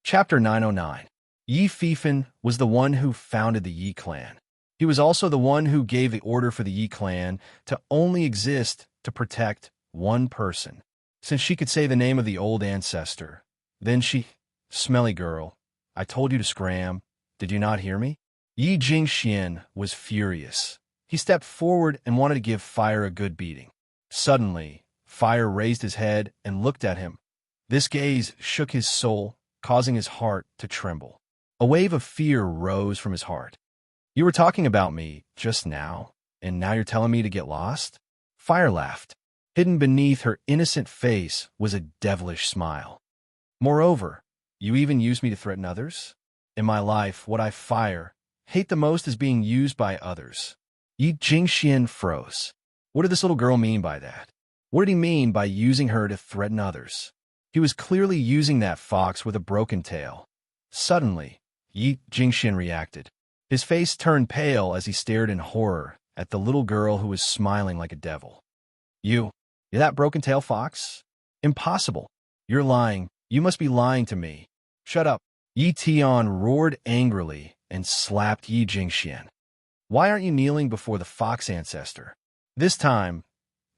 Chapter 909. Yi Fifan was the one who founded the Yi clan. He was also the one who gave the order for the Yi clan to only exist to protect one person. Since she could say the name of the old ancestor, then she, smelly girl, I told you to scram. Did you not hear me? Yi Jingxian was furious. He stepped forward and wanted to give Fire a good beating. Suddenly, Fire raised his head and looked at him. This gaze shook his soul, causing his heart to tremble. A wave of fear rose from his heart. You were talking about me just now, and now you're telling me to get lost? Fire laughed. Hidden beneath her innocent face was a devilish smile. Moreover, you even used me to threaten others? In my life, what I hate the most is being used by others. Yi Jingxian froze. What did this little girl mean by that? What did he mean by using her to threaten others? He was clearly using that fox with a broken tail. Suddenly, Yi Jingxian reacted. His face turned pale as he stared in horror at the little girl who was smiling like a devil. You're that broken-tail fox? Impossible. You're lying. You must be lying to me. Shut up. Yi Tian roared angrily and slapped Yi Jingxian. Why aren't you kneeling before the fox ancestor? This time,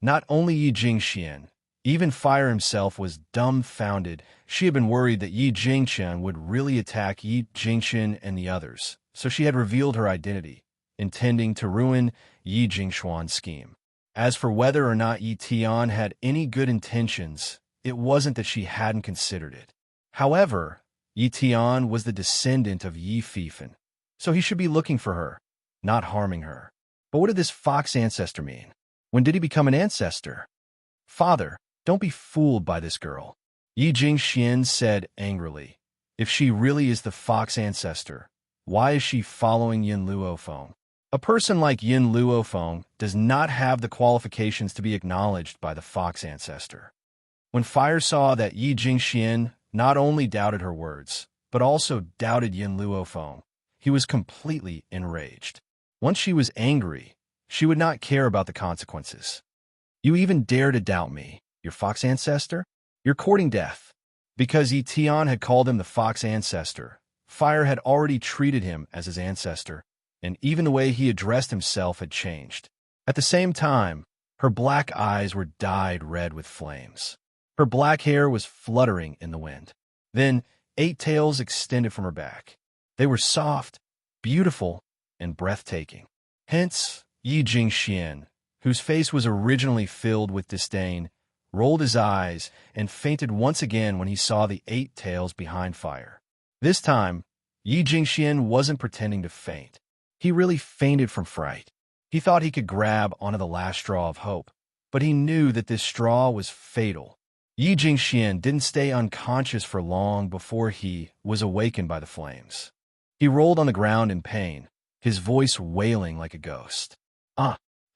not only Yi Jingxian, even Fire himself was dumbfounded. She had been worried that Yi Jingxian would really attack Yi Jingxian and the others, so she had revealed her identity, intending to ruin Yi Jingxuan's scheme. As for whether or not Yi Tian had any good intentions, it wasn't that she hadn't considered it. However, Yi Tian was the descendant of Yi Fifan, so he should be looking for her, not harming her. But what did this fox ancestor mean? When did he become an ancestor? Father, don't be fooled by this girl, Yi Jingxian said angrily. If she really is the fox ancestor, why is she following Yin Luofeng? A person like Yin Luofeng does not have the qualifications to be acknowledged by the fox ancestor. When Fire saw that Yi Jingxian not only doubted her words, but also doubted Yin Luofeng, he was completely enraged. Once she was angry, she would not care about the consequences. You even dare to doubt me, your fox ancestor? You're courting death. Because Yi Tian had called him the fox ancestor, Fire had already treated him as his ancestor, and even the way he addressed himself had changed. At the same time, her black eyes were dyed red with flames. Her black hair was fluttering in the wind. Then 8 tails extended from her back. They were soft, beautiful, and breathtaking. Hence, Yi Jingxian, whose face was originally filled with disdain, rolled his eyes and fainted once again when he saw the 8 tails behind Fire. This time, Yi Jingxian wasn't pretending to faint. He really fainted from fright. He thought he could grab onto the last straw of hope, but he knew that this straw was fatal. Yi Jingxian didn't stay unconscious for long before he was awakened by the flames. He rolled on the ground in pain, his voice wailing like a ghost.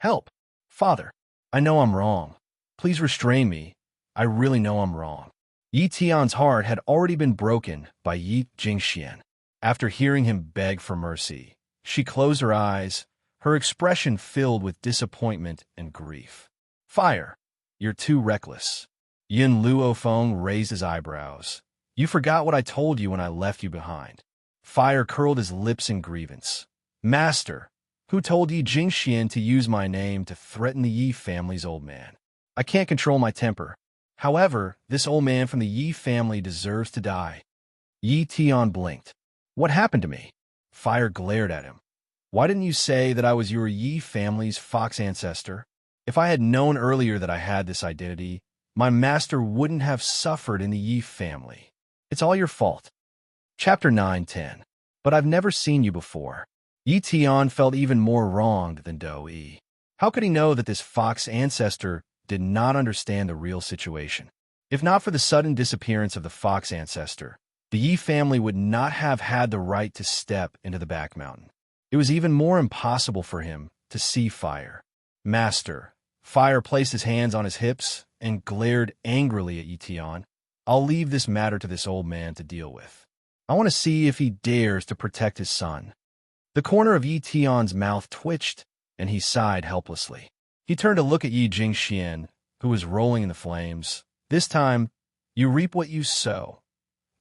Help! Father, I know I'm wrong. Please restrain me. I really know I'm wrong. Yi Tian's heart had already been broken by Yi Jingxian. After hearing him beg for mercy, she closed her eyes, her expression filled with disappointment and grief. Fire, you're too reckless. Yin Luofeng raised his eyebrows. You forgot what I told you when I left you behind. Fire curled his lips in grievance. Master, who told Yi Jingxian to use my name to threaten the Yi family's old man? I can't control my temper. However, this old man from the Yi family deserves to die. Yi Tian blinked. What happened to me? Fire glared at him. Why didn't you say that I was your Yi family's fox ancestor? If I had known earlier that I had this identity, my master wouldn't have suffered in the Yi family. It's all your fault. Chapter 910. But I've never seen you before. Yi Tian felt even more wronged than Do-yi. How could he know that this fox ancestor did not understand the real situation? If not for the sudden disappearance of the fox ancestor, the Yi family would not have had the right to step into the back mountain. It was even more impossible for him to see Fire. Master, Fire placed his hands on his hips and glared angrily at Yi Tian. I'll leave this matter to this old man to deal with. I want to see if he dares to protect his son. The corner of Yi Tian's mouth twitched, and he sighed helplessly. He turned to look at Yi Jingxian, who was rolling in the flames. This time, you reap what you sow.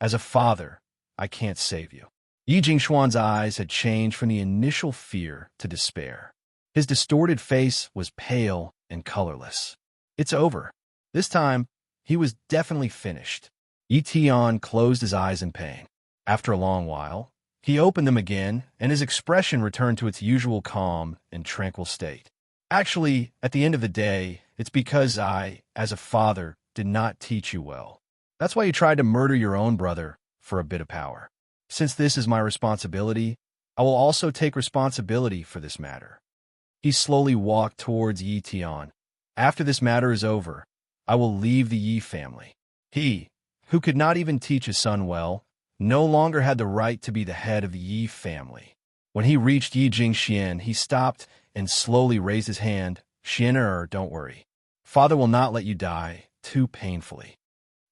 As a father, I can't save you. Yi Jingshuan's eyes had changed from the initial fear to despair. His distorted face was pale and colorless. It's over. This time, he was definitely finished. Yi Tian closed his eyes in pain. After a long while, he opened them again, and his expression returned to its usual calm and tranquil state. Actually, at the end of the day, it's because I, as a father, did not teach you well. That's why you tried to murder your own brother for a bit of power. Since this is my responsibility, I will also take responsibility for this matter. He slowly walked towards Yi Tian. After this matter is over, I will leave the Yi family. He, who could not even teach his son well, no longer had the right to be the head of the Yi family. When he reached Yi Jingxian, he stopped and slowly raised his hand. Xian, don't worry. Father will not let you die too painfully.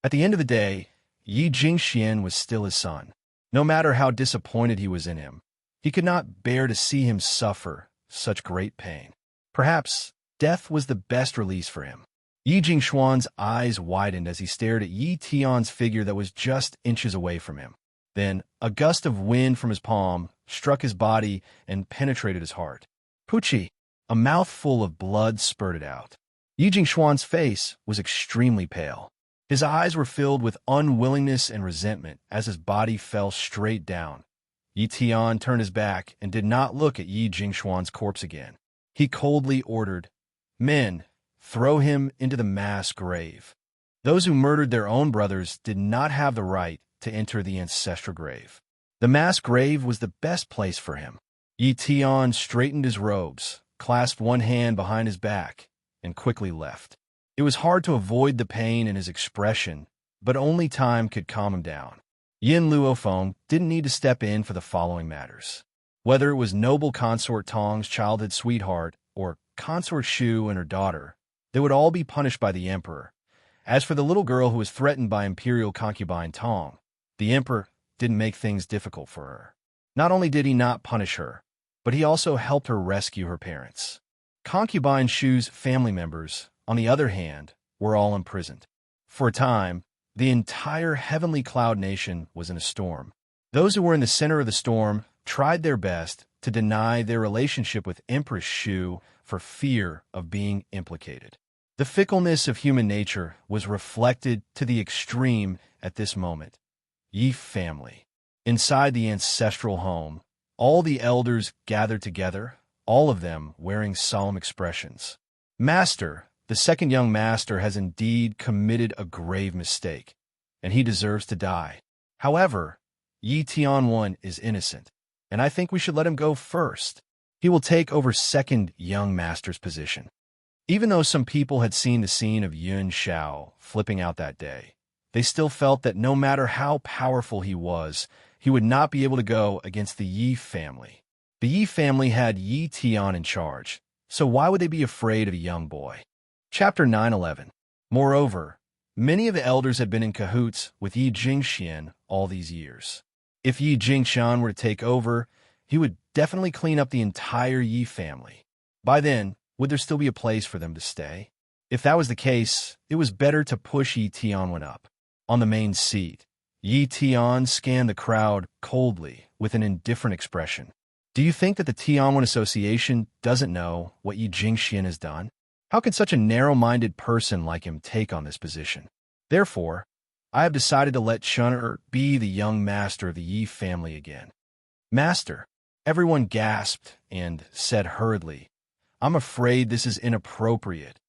At the end of the day, Yi Jingxian was still his son. No matter how disappointed he was in him, he could not bear to see him suffer such great pain. Perhaps death was the best release for him. Yi Jingshuan's eyes widened as he stared at Yi Tian's figure that was just inches away from him. Then, a gust of wind from his palm struck his body and penetrated his heart. Puchi! A mouthful of blood spurted out. Yi Jingshuan's face was extremely pale. His eyes were filled with unwillingness and resentment as his body fell straight down. Yi Tian turned his back and did not look at Yi Jingshuan's corpse again. He coldly ordered, "Men, throw him into the mass grave." Those who murdered their own brothers did not have the right to enter the ancestral grave. The mass grave was the best place for him. Yi Tian straightened his robes, clasped one hand behind his back, and quickly left. It was hard to avoid the pain in his expression, but only time could calm him down. Yin Luofeng didn't need to step in for the following matters. Whether it was noble consort Tong's childhood sweetheart or consort Shu and her daughter, they would all be punished by the emperor. As for the little girl who was threatened by imperial concubine Tong, the emperor didn't make things difficult for her. Not only did he not punish her, but he also helped her rescue her parents. Concubine Shu's family members, on the other hand, were all imprisoned. For a time, the entire heavenly cloud nation was in a storm. Those who were in the center of the storm tried their best to deny their relationship with Empress Shu for fear of being implicated. The fickleness of human nature was reflected to the extreme at this moment. Yi family. Inside the ancestral home, all the elders gathered together, all of them wearing solemn expressions. Master, the second young master has indeed committed a grave mistake, and he deserves to die. However, Yi Tianwen is innocent, and I think we should let him go first. He will take over second young master's position. Even though some people had seen the scene of Yun Shao flipping out that day, they still felt that no matter how powerful he was, he would not be able to go against the Yi family. The Yi family had Yi Tian in charge, so why would they be afraid of a young boy? Chapter 9:11. Moreover, many of the elders had been in cahoots with Yi Jingxian all these years. If Yi Jingshan were to take over, he would definitely clean up the entire Yi family. By then, would there still be a place for them to stay? If that was the case, it was better to push Yi Tianwen up. On the main seat, Yi Tian scanned the crowd coldly with an indifferent expression. Do you think that the Tianwen Association doesn't know what Yi Jingxian has done? How could such a narrow-minded person like him take on this position? Therefore, I have decided to let Chun be the young master of the Yi family again. Master, everyone gasped and said hurriedly, I'm afraid this is inappropriate.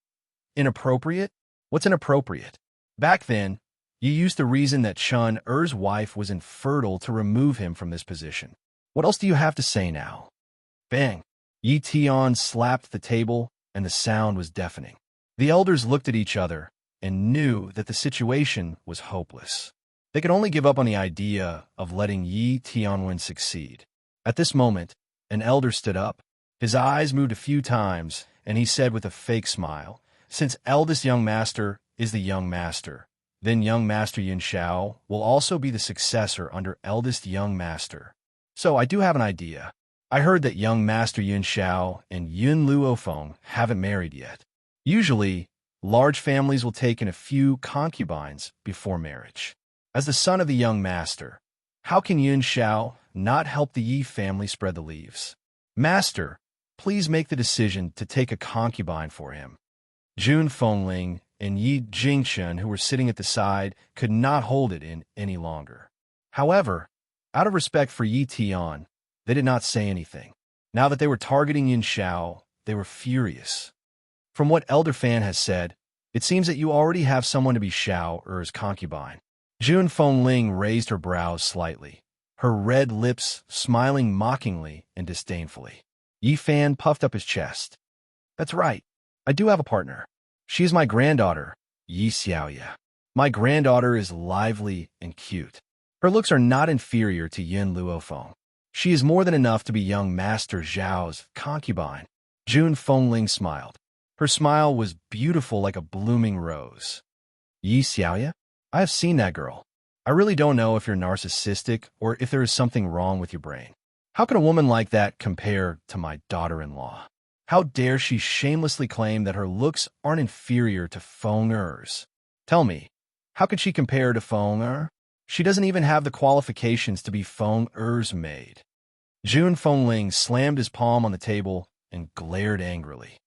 Inappropriate? What's inappropriate? Back then, you used to reason that Chun-Er's wife was infertile to remove him from this position. What else do you have to say now? Bang! Yi Tian slapped the table, and the sound was deafening. The elders looked at each other and knew that the situation was hopeless. They could only give up on the idea of letting Yi Tianwen succeed. At this moment, an elder stood up. His eyes moved a few times, and he said with a fake smile, since eldest young master is the young master, then young master Yin Shao will also be the successor under eldest young master. So I do have an idea. I heard that young master Yin Shao and Yun Luofeng haven't married yet. Usually, large families will take in a few concubines before marriage. As the son of the young master, How can Yun Xiao not help the Yi family spread the leaves? Master, please make the decision to take a concubine for him. Jun Fengling and Yi Jingchen, who were sitting at the side, could not hold it in any longer. However, out of respect for Yi Tian, they did not say anything. Now that they were targeting Yin Xiao, they were furious. From what Elder Fan has said, it seems that you already have someone to be Xiao or his concubine. Jun Fengling raised her brows slightly, her red lips smiling mockingly and disdainfully. Yi Fan puffed up his chest. That's right. I do have a partner. She is my granddaughter, Yi Xiaoya. My granddaughter is lively and cute. Her looks are not inferior to Yin Luofeng. She is more than enough to be young Master Zhao's concubine. Jun Fengling smiled. Her smile was beautiful like a blooming rose. Yi Xiaoya? I have seen that girl. I really don't know if you're narcissistic or if there is something wrong with your brain. How can a woman like that compare to my daughter-in-law? How dare she shamelessly claim that her looks aren't inferior to Feng Er's? Tell me, how could she compare to Feng Er? She doesn't even have the qualifications to be Feng Er's maid. Jun Fengling slammed his palm on the table and glared angrily.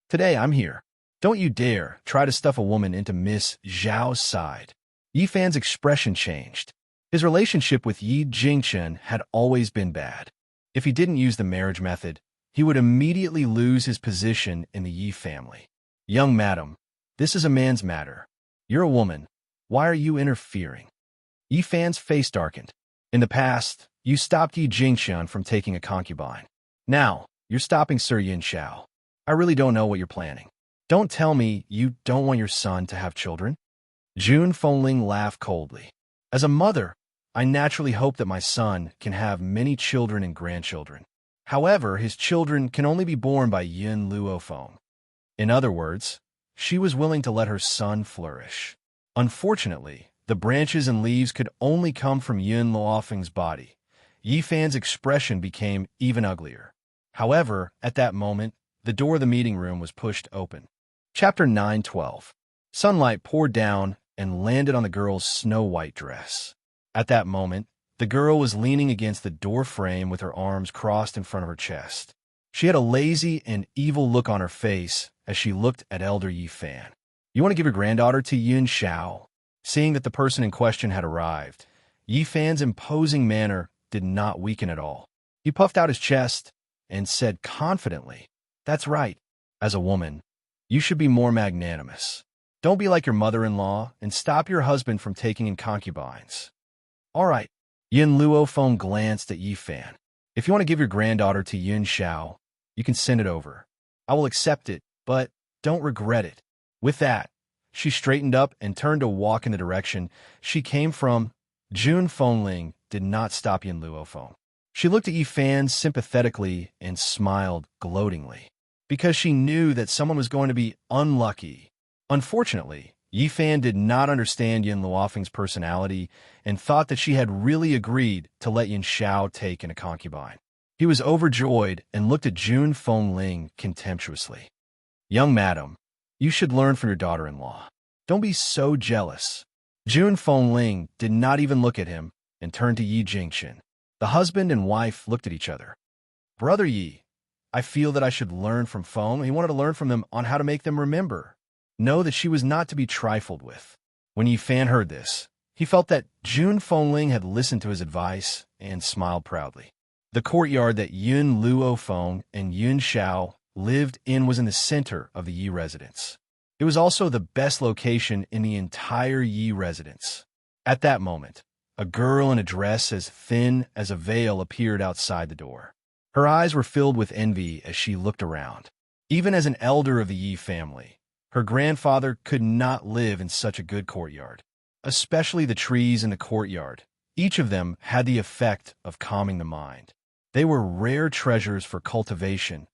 Today I'm here. Don't you dare try to stuff a woman into Miss Zhao's side. Yi Fan's expression changed. His relationship with Yi Jingchen had always been bad. If he didn't use the marriage method, he would immediately lose his position in the Yi family. Young madam, this is a man's matter. You're a woman. Why are you interfering? Yi Fan's face darkened. In the past, you stopped Yi Jingchen from taking a concubine. Now, you're stopping Sir Yin Xiao. I really don't know what you're planning. Don't tell me you don't want your son to have children. Jun Fengling laughed coldly. As a mother, I naturally hope that my son can have many children and grandchildren. However, his children can only be born by Yin Luofeng. In other words, she was willing to let her son flourish. Unfortunately, the branches and leaves could only come from Yin Luofeng's body. Yi Fan's expression became even uglier. However, at that moment, the door of the meeting room was pushed open. Chapter 9:12. Sunlight poured down and landed on the girl's snow-white dress. At that moment, the girl was leaning against the door frame with her arms crossed in front of her chest. She had a lazy and evil look on her face as she looked at Elder Yi Fan. You want to give your granddaughter to Yun Xiao? Seeing that the person in question had arrived, Yi Fan's imposing manner did not weaken at all. He puffed out his chest and said confidently, That's right. As a woman, you should be more magnanimous. Don't be like your mother-in-law and stop your husband from taking in concubines. All right. Yin Luofeng glanced at Yi Fan. If you want to give your granddaughter to Yun Xiao, you can send it over. I will accept it, but don't regret it. With that, she straightened up and turned to walk in the direction she came from. Jun Fengling did not stop Yin Luofeng. She looked at Yi Fan sympathetically and smiled gloatingly, because she knew that someone was going to be unlucky. Unfortunately, Yi Fan did not understand Yin Luofeng's personality and thought that she had really agreed to let Yin Xiao take in a concubine. He was overjoyed and looked at Jun Fengling contemptuously. Young madam, you should learn from your daughter-in-law. Don't be so jealous. Jun Fengling did not even look at him and turned to Yi Jingchen. The husband and wife looked at each other. Brother Yi, I feel that I should learn from Feng. He wanted to learn from them on how to make them remember. Know that she was not to be trifled with. When Yi Fan heard this, he felt that Jun Fengling had listened to his advice and smiled proudly. The courtyard that Yun Luofeng and Yun Xiao lived in was in the center of the Yi residence. It was also the best location in the entire Yi residence. At that moment, a girl in a dress as thin as a veil appeared outside the door. Her eyes were filled with envy as she looked around. Even as an elder of the Yi family, her grandfather could not live in such a good courtyard, especially the trees in the courtyard. Each of them had the effect of calming the mind. They were rare treasures for cultivation.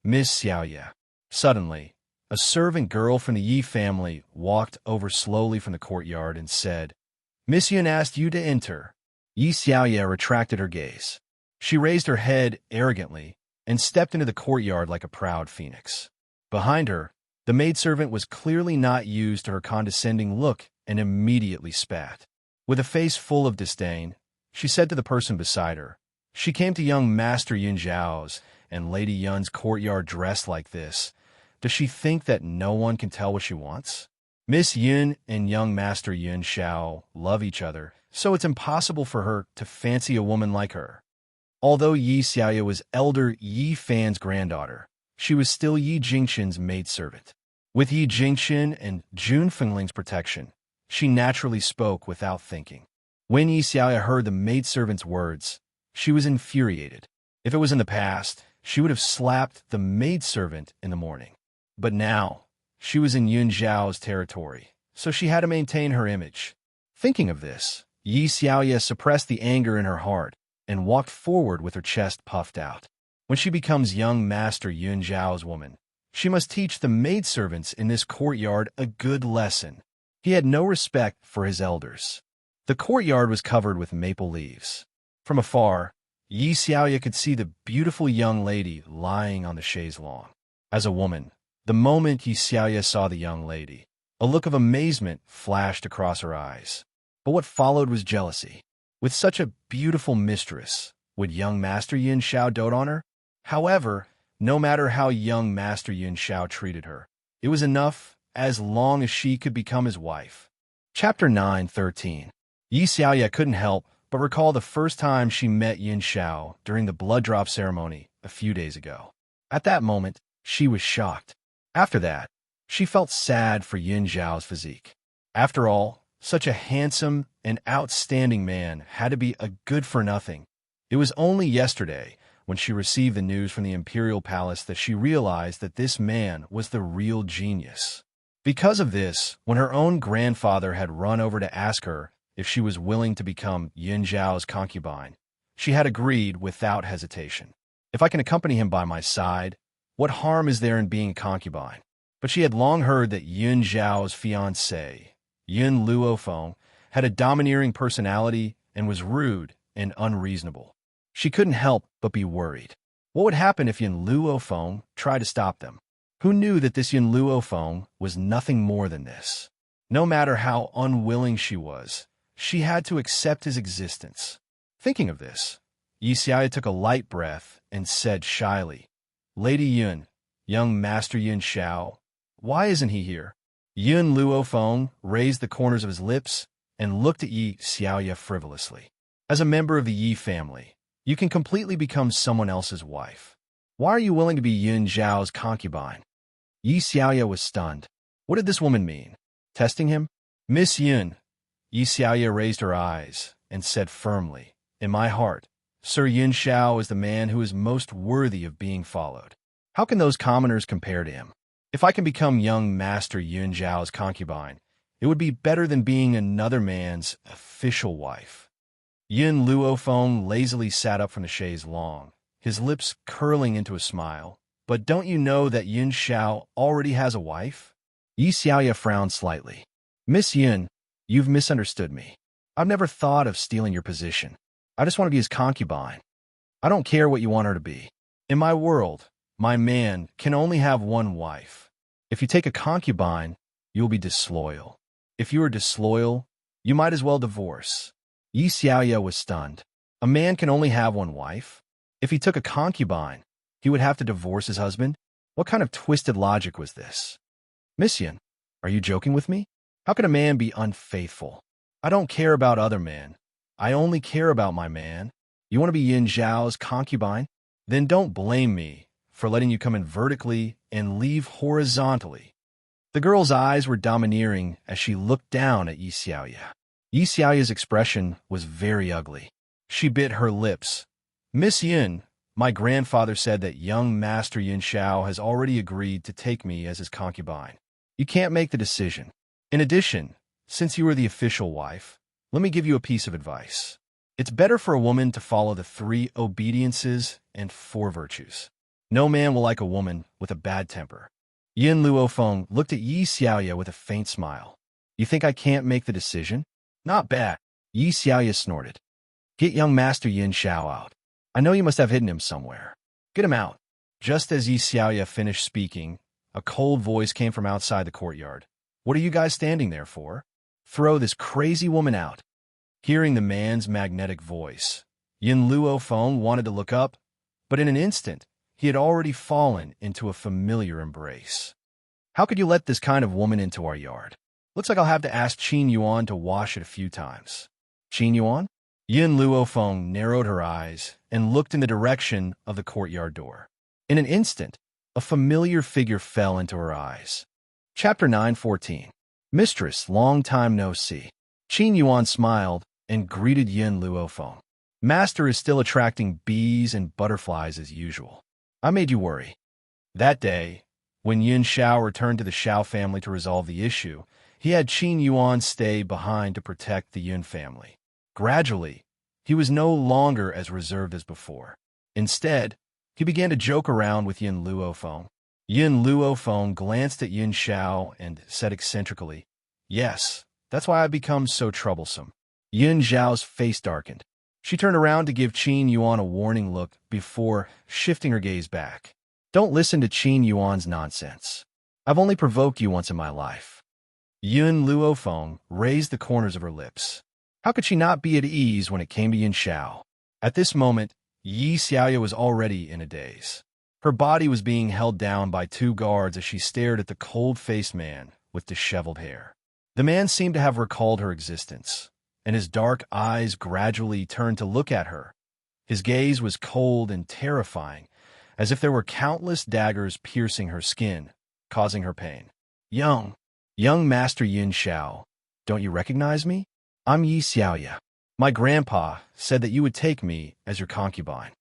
Miss Xiaoya. Suddenly, a servant girl from the Yi family walked over slowly from the courtyard and said, Miss Yun asked you to enter. Yi Xiaoya retracted her gaze. She raised her head arrogantly and stepped into the courtyard like a proud phoenix. Behind her, the maidservant was clearly not used to her condescending look and immediately spat. With a face full of disdain, she said to the person beside her. She came to young Master Yun Zhao's and Lady Yun's courtyard dressed like this. Does she think that no one can tell what she wants? Miss Yun and young Master Yun Xiao love each other, so it's impossible for her to fancy a woman like her. Although Yi Xiaoya was elder Yi Fan's granddaughter, she was still Yi Jingxin's maidservant. With Yi Jingxin and Jun Fengling's protection, she naturally spoke without thinking. When Yi Xiaoya heard the maidservant's words, she was infuriated. If it was in the past, she would have slapped the maidservant in the morning. But now, she was in Yun Zhao's territory, so she had to maintain her image. Thinking of this, Yi Xiaoya suppressed the anger in her heart and walked forward with her chest puffed out. When she becomes young Master Yun Zhao's woman, she must teach the maidservants in this courtyard a good lesson. He had no respect for his elders. The courtyard was covered with maple leaves. From afar, Yi Xiaoya could see the beautiful young lady lying on the chaise longue. As a woman, the moment Yi Xiaoya saw the young lady, a look of amazement flashed across her eyes. But what followed was jealousy. With such a beautiful mistress, would young Master Yun Xiao dote on her? However, no matter how young Master Yun Xiao treated her, it was enough as long as she could become his wife. Chapter 9:13. Yi Xiaoya couldn't help but recall the first time she met Yun Xiao during the blood drop ceremony a few days ago. At that moment, she was shocked. After that, she felt sad for Yun Zhao's physique. After all, such a handsome and outstanding man had to be a good-for-nothing. It was only yesterday, when she received the news from the imperial palace, that she realized that this man was the real genius. Because of this, when her own grandfather had run over to ask her if she was willing to become Yun Zhao's concubine, she had agreed without hesitation. If I can accompany him by my side, what harm is there in being a concubine? But she had long heard that Yun Zhao's fiancé, Yun Luofeng, had a domineering personality and was rude and unreasonable. She couldn't help but be worried. What would happen if Yun Luofeng tried to stop them? Who knew that this Yun Luofeng was nothing more than this? No matter how unwilling she was, she had to accept his existence. Thinking of this, Yi Xiaoya took a light breath and said shyly, Lady Yun, young Master Yun Xiao, why isn't he here? Yun Luofeng raised the corners of his lips and looked at Yi Xiaoya frivolously. As a member of the Yi family, you can completely become someone else's wife. Why are you willing to be Yun Zhao's concubine? Yi Xiaoya was stunned. What did this woman mean? Testing him? Miss Yun, Yi Xiaoya raised her eyes and said firmly, in my heart, Sir Yun Xiao is the man who is most worthy of being followed. How can those commoners compare to him? If I can become young Master Yun Zhao's concubine, it would be better than being another man's official wife. Yun Luofeng lazily sat up from the chaise longue, his lips curling into a smile. But don't you know that Yun Xiao already has a wife? Yi Xiaoya frowned slightly. Miss Yun, you've misunderstood me. I've never thought of stealing your position. I just want to be his concubine. I don't care what you want her to be. In my world, my man can only have one wife. If you take a concubine, you'll be disloyal. If you are disloyal, you might as well divorce. Yi Xiaoya was stunned. A man can only have one wife? If he took a concubine, he would have to divorce his husband? What kind of twisted logic was this? Miss Yun, are you joking with me? How can a man be unfaithful? I don't care about other men. I only care about my man. You want to be Yun Zhao's concubine? Then don't blame me for letting you come in vertically and leave horizontally. The girl's eyes were domineering as she looked down at Yi Xiaoya. Yi Xiaoya's expression was very ugly. She bit her lips. Miss Yun, my grandfather said that young Master Yun Xiao has already agreed to take me as his concubine. You can't make the decision. In addition, since you are the official wife, let me give you a piece of advice. It's better for a woman to follow the 3 obediences and 4 virtues. No man will like a woman with a bad temper. Yun Luofeng looked at Yi Xiaoya with a faint smile. You think I can't make the decision? Not bad. Yi Xiaoya snorted. Get young Master Yun Xiao out. I know you must have hidden him somewhere. Get him out. Just as Yi Xiaoya finished speaking, a cold voice came from outside the courtyard. What are you guys standing there for? Throw this crazy woman out. Hearing the man's magnetic voice, Yin Luo Feng wanted to look up, but in an instant, he had already fallen into a familiar embrace. How could you let this kind of woman into our yard? Looks like I'll have to ask Qin Yuan to wash it a few times. Qin Yuan? Yin Luo Feng narrowed her eyes and looked in the direction of the courtyard door. In an instant, a familiar figure fell into her eyes. Chapter 9:14. Mistress, long time no see. Qin Yuan smiled and greeted Yin Luo Feng. Master is still attracting bees and butterflies as usual. I made you worry. That day, when Yin Xiao returned to the Xiao family to resolve the issue, he had Qin Yuan stay behind to protect the Yin family. Gradually, he was no longer as reserved as before. Instead, he began to joke around with Yin Luo Feng. Yin Luo Feng glanced at Yin Xiao and said eccentrically, "Yes, that's why I've become so troublesome." Yin Xiao's face darkened. She turned around to give Qin Yuan a warning look before shifting her gaze back. "Don't listen to Qin Yuan's nonsense. I've only provoked you once in my life." Yin Luo Feng raised the corners of her lips. How could she not be at ease when it came to Yin Xiao? At this moment, Yi Xiaoya was already in a daze. Her body was being held down by two guards as she stared at the cold-faced man with disheveled hair. The man seemed to have recalled her existence, and his dark eyes gradually turned to look at her. His gaze was cold and terrifying, as if there were countless daggers piercing her skin, causing her pain. Young Master Yin Xiao, don't you recognize me? I'm Yi Xiaoya. My grandpa said that you would take me as your concubine."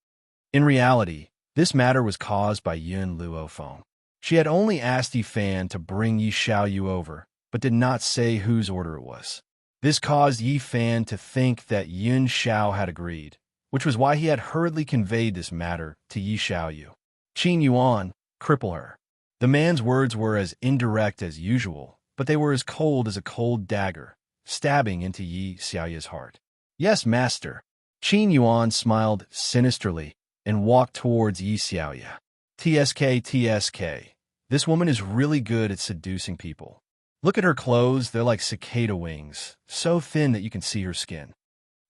In reality, this matter was caused by Yin Luo Feng. She had only asked Yi Fan to bring Yi Xiaoyu over, but did not say whose order it was. This caused Yi Fan to think that Yin Xiao had agreed, which was why he had hurriedly conveyed this matter to Yi Xiaoyu. "Qin Yuan, cripple her." The man's words were as indirect as usual, but they were as cold as a cold dagger, stabbing into Yi Xiaoya's heart. "Yes, master." Qin Yuan smiled sinisterly and walked towards Yi Xiaoya. TSK. This woman is really good at seducing people. Look at her clothes, they're like cicada wings, so thin that you can see her skin.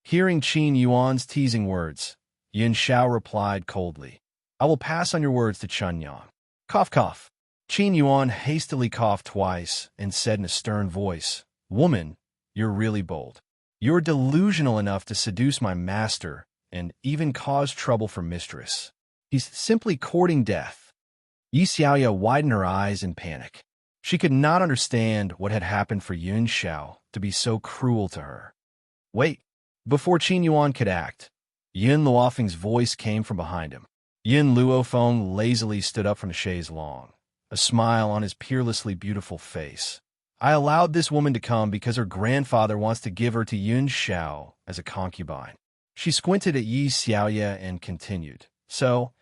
Hearing Qin Yuan's teasing words, Yin Xiao replied coldly, "I will pass on your words to Chun Yang." Cough, cough. Qin Yuan hastily coughed twice and said in a stern voice, "Woman, you're really bold. You're delusional enough to seduce my master and even cause trouble for mistress. He's simply courting death." Yi Xiaoya widened her eyes in panic. She could not understand what had happened for Yin Xiao to be so cruel to her. Wait. Before Qin Yuan could act, Yin Luofeng's voice came from behind him. Yin Luo Feng lazily stood up from the chaise longue, a smile on his peerlessly beautiful face. "I allowed this woman to come because her grandfather wants to give her to Yin Xiao as a concubine." She squinted at Yi Xiaoya and continued, "So,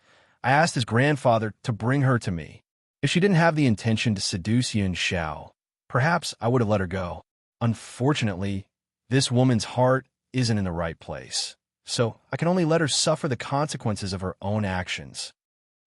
I asked his grandfather to bring her to me. If she didn't have the intention to seduce Yin Xiao, perhaps I would have let her go. Unfortunately, this woman's heart isn't in the right place, so I can only let her suffer the consequences of her own actions."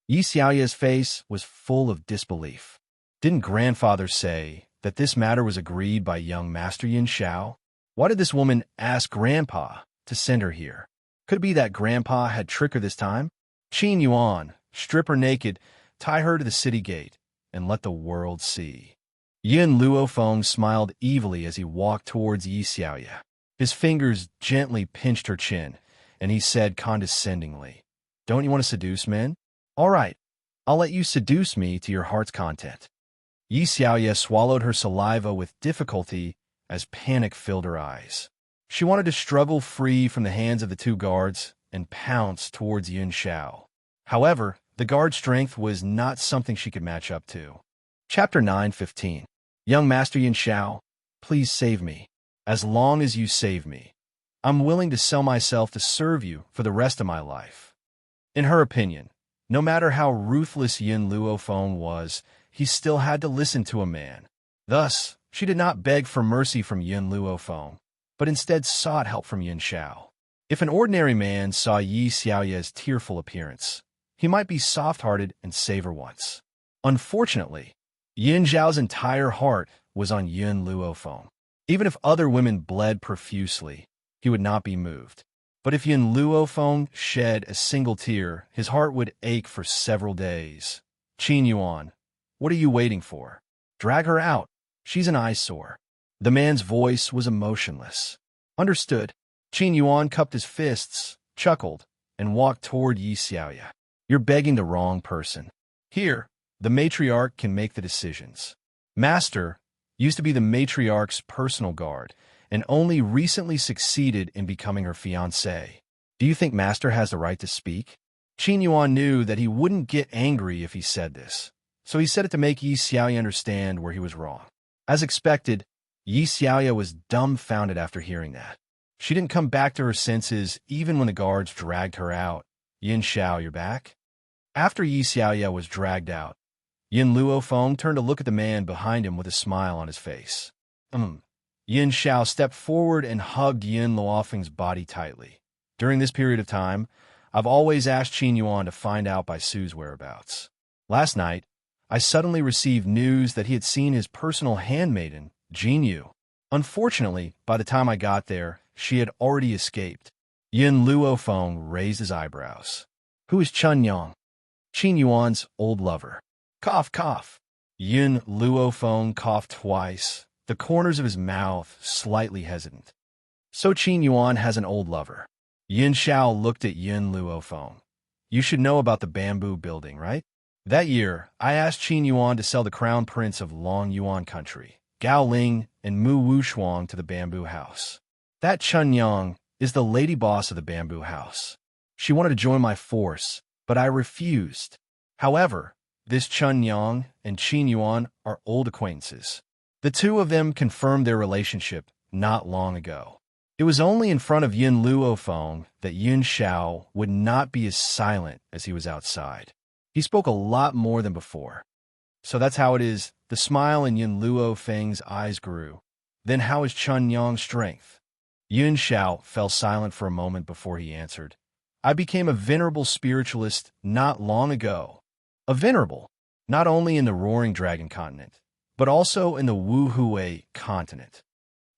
Yi Xiaoya's face was full of disbelief. Didn't grandfather say that this matter was agreed by young Master Yin Xiao? Why did this woman ask Grandpa to send her here? Could it be that Grandpa had tricked her this time? Qin Yuan, strip her naked, tie her to the city gate, and let the world see. Yin Luo Feng smiled evilly as he walked towards Yi Xiaoya. His fingers gently pinched her chin, and he said condescendingly, "Don't you want to seduce men? All right, I'll let you seduce me to your heart's content." Yi Xiaoya swallowed her saliva with difficulty as panic filled her eyes. She wanted to struggle free from the hands of the two guards and pounce towards Yin Xiao. However, the guard's strength was not something she could match up to. Chapter 9:15. Young Master Yin Xiao, please save me. As long as you save me, I'm willing to sell myself to serve you for the rest of my life. In her opinion, no matter how ruthless Yin Luo Feng was, he still had to listen to a man. Thus, she did not beg for mercy from Yin Luo Feng, but instead sought help from Yin Xiao. If an ordinary man saw Yi Xiaoya's tearful appearance, he might be soft-hearted and save her once. Unfortunately, Yin Xiao's entire heart was on Yin Luo Feng. Even if other women bled profusely, he would not be moved. But if Yin Luofeng shed a single tear, his heart would ache for several days. Qin Yuan, what are you waiting for? Drag her out. She's an eyesore. The man's voice was emotionless. Understood. Qin Yuan cupped his fists, chuckled, and walked toward Yi Xiaoya. You're begging the wrong person. Here, the matriarch can make the decisions. Master used to be the matriarch's personal guard, and only recently succeeded in becoming her fiancé. Do you think Master has the right to speak? Qin Yuan knew that he wouldn't get angry if he said this, so he said it to make Yi Xiaoya understand where he was wrong. As expected, Yi Xiaoya was dumbfounded after hearing that. She didn't come back to her senses even when the guards dragged her out. Yin Xiao, you're back? After Yi Xiaoya was dragged out, Yin Luofeng turned to look at the man behind him with a smile on his face. Yin Xiao stepped forward and hugged Yin Luofeng's body tightly. During this period of time, I've always asked Qin Yuan to find out by Su's whereabouts. Last night, I suddenly received news that he had seen his personal handmaiden, Jin Yu. Unfortunately, by the time I got there, she had already escaped. Yin Luofeng raised his eyebrows. Who is Chun Yang? Qin Yuan's old lover. Cough, cough. Yin Luofeng coughed twice, the corners of his mouth slightly hesitant. So Qin Yuan has an old lover. Yin Xiao looked at Yin Luofeng. You should know about the bamboo building, right? That year, I asked Qin Yuan to sell the crown prince of Long Yuan country, Gao Ling and Mu Wushuang, to the bamboo house. That Chun Yang is the lady boss of the bamboo house. She wanted to join my force, but I refused. However, this Chun Yang and Qin Yuan are old acquaintances. The two of them confirmed their relationship not long ago. It was only in front of Yin Luofeng that Yin Xiao would not be as silent as he was outside. He spoke a lot more than before. So that's how it is. The smile in Yin Luofeng's eyes grew. Then how is Chun Yang's strength? Yin Xiao fell silent for a moment before he answered. I became a venerable spiritualist not long ago. A venerable, not only in the Roaring Dragon continent, but also in the Wu Hui continent.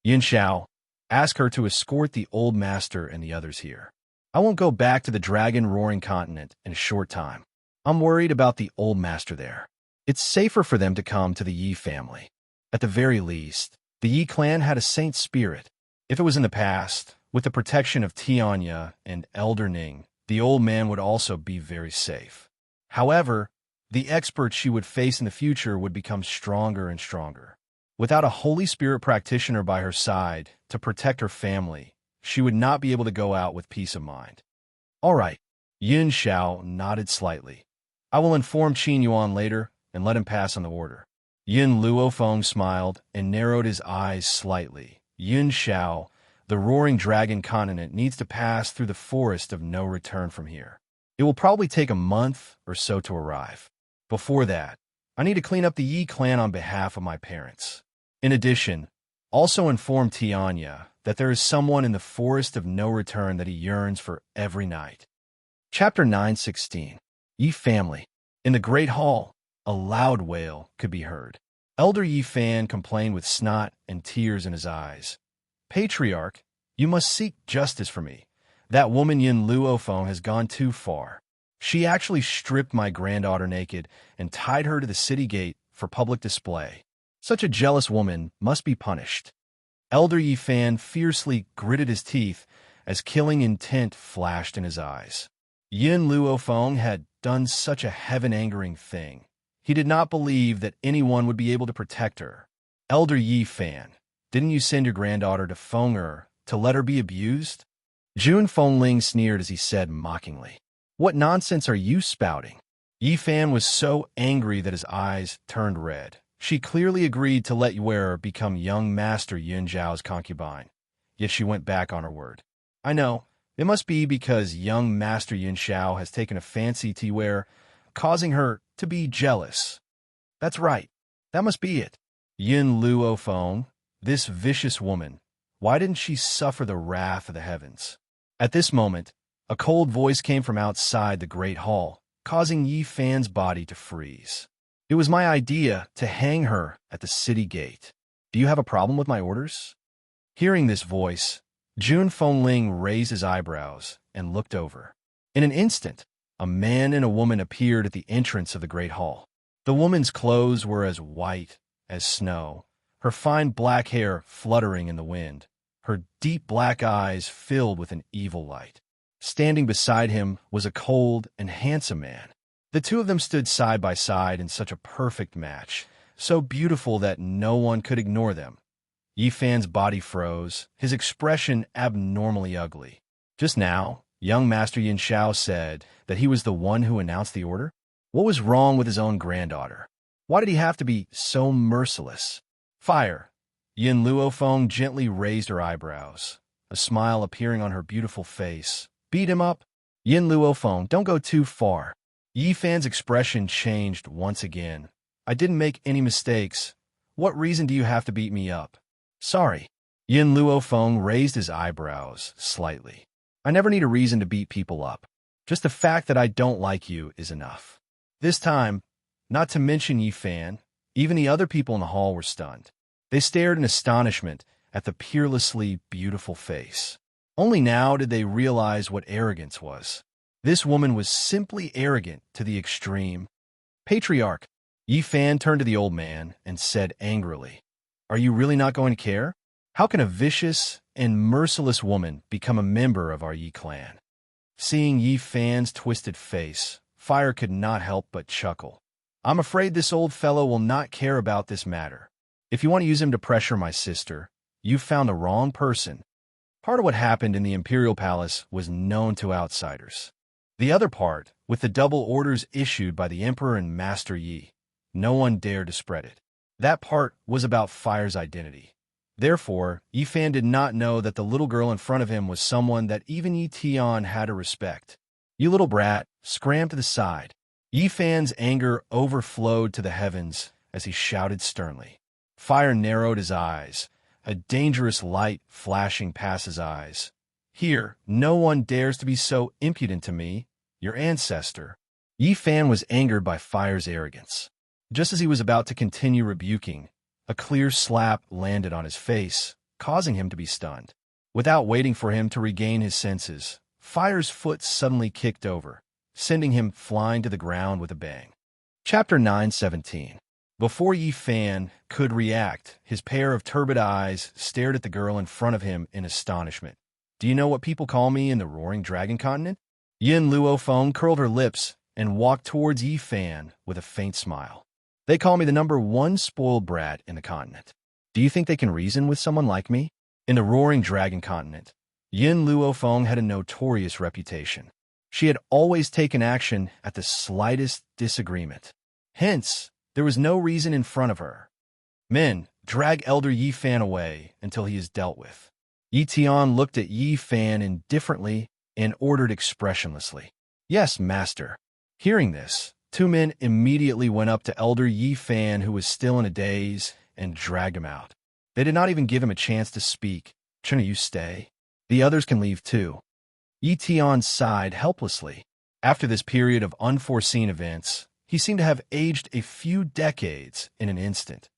Yin Xiao, ask her to escort the old master and the others here. I won't go back to the Dragon Roaring continent in a short time. I'm worried about the old master there. It's safer for them to come to the Yi family. At the very least, the Yi clan had a saint spirit. If it was in the past, with the protection of Tianya and Elder Ning, the old man would also be very safe. However, the experts she would face in the future would become stronger and stronger. Without a Holy Spirit practitioner by her side to protect her family, she would not be able to go out with peace of mind. All right, Yin Xiao nodded slightly. I will inform Qin Yuan later and let him pass on the order. Yin Luofeng smiled and narrowed his eyes slightly. Yin Xiao, the Roaring Dragon continent needs to pass through the forest of no return from here. It will probably take a month or so to arrive. Before that, I need to clean up the Yi clan on behalf of my parents. In addition, also inform Tianya that there is someone in the forest of no return that he yearns for every night. Chapter 9:16. Yi family. In the Great Hall, a loud wail could be heard. Elder Yi Fan complained with snot and tears in his eyes. Patriarch, you must seek justice for me. That woman Yin Luofeng has gone too far. She actually stripped my granddaughter naked and tied her to the city gate for public display. Such a jealous woman must be punished. Elder Yi Fan fiercely gritted his teeth as killing intent flashed in his eyes. Yin Luofeng had done such a heaven-angering thing. He did not believe that anyone would be able to protect her. Elder Yi Fan, didn't you send your granddaughter to Feng'er to let her be abused? Jun Fengling sneered as he said mockingly. What nonsense are you spouting? Yi Fan was so angry that his eyes turned red. She clearly agreed to let Yue become young Master Yin Zhao's concubine, yet she went back on her word. I know, it must be because young Master Yin Xiao has taken a fancy to Yue, causing her to be jealous. That's right, that must be it. Yin Luofeng, this vicious woman, why didn't she suffer the wrath of the heavens? At this moment, a cold voice came from outside the great hall, causing Yi Fan's body to freeze. It was my idea to hang her at the city gate. Do you have a problem with my orders? Hearing this voice, Jun Fengling raised his eyebrows and looked over. In an instant, a man and a woman appeared at the entrance of the great hall. The woman's clothes were as white as snow, her fine black hair fluttering in the wind, her deep black eyes filled with an evil light. Standing beside him was a cold and handsome man. The two of them stood side by side in such a perfect match, so beautiful that no one could ignore them. Yi Fan's body froze, his expression abnormally ugly. Just now, young Master Yin Xiao said that he was the one who announced the order? What was wrong with his own granddaughter? Why did he have to be so merciless? Fire! Yin Luofeng gently raised her eyebrows, a smile appearing on her beautiful face. Beat him up? Yin Luofeng, don't go too far. Yi Fan's expression changed once again. I didn't make any mistakes. What reason do you have to beat me up? Sorry. Yin Luofeng raised his eyebrows slightly. I never need a reason to beat people up. Just the fact that I don't like you is enough. This time, not to mention Yi Fan, even the other people in the hall were stunned. They stared in astonishment at the peerlessly beautiful face. Only now did they realize what arrogance was. This woman was simply arrogant to the extreme. Patriarch, Yi Fan turned to the old man and said angrily, "Are you really not going to care? How can a vicious and merciless woman become a member of our Yi clan?" Seeing Yi Fan's twisted face, Fire could not help but chuckle. "I'm afraid this old fellow will not care about this matter. If you want to use him to pressure my sister, you've found the wrong person." Part of what happened in the Imperial Palace was known to outsiders. The other part, with the double orders issued by the Emperor and Master Yi, no one dared to spread it. That part was about Fire's identity. Therefore, Yi Fan did not know that the little girl in front of him was someone that even Yi Tian had to respect. "You little brat, scram to the side." Yi Fan's anger overflowed to the heavens as he shouted sternly. Fire narrowed his eyes, a dangerous light flashing past his eyes. "Here, no one dares to be so impudent to me, your ancestor." Yi Fan was angered by Fire's arrogance. Just as he was about to continue rebuking, a clear slap landed on his face, causing him to be stunned. Without waiting for him to regain his senses, Fire's foot suddenly kicked over, sending him flying to the ground with a bang. Chapter 9:17. Before Yi Fan could react, his pair of turbid eyes stared at the girl in front of him in astonishment. "Do you know what people call me in the Roaring Dragon Continent?" Yin Luofeng curled her lips and walked towards Yi Fan with a faint smile. "They call me the #1 spoiled brat in the continent. Do you think they can reason with someone like me?" In the Roaring Dragon Continent, Yin Luofeng had a notorious reputation. She had always taken action at the slightest disagreement. Hence, there was no reason in front of her. "Men, drag Elder Yi Fan away until he is dealt with." Yi Tian looked at Yi Fan indifferently and ordered expressionlessly, "Yes, master." Hearing this, two men immediately went up to Elder Yi Fan, who was still in a daze, and dragged him out. They did not even give him a chance to speak. "Shouldn't you stay? The others can leave too." Yi Tian sighed helplessly. After this period of unforeseen events, he seemed to have aged a few decades in an instant.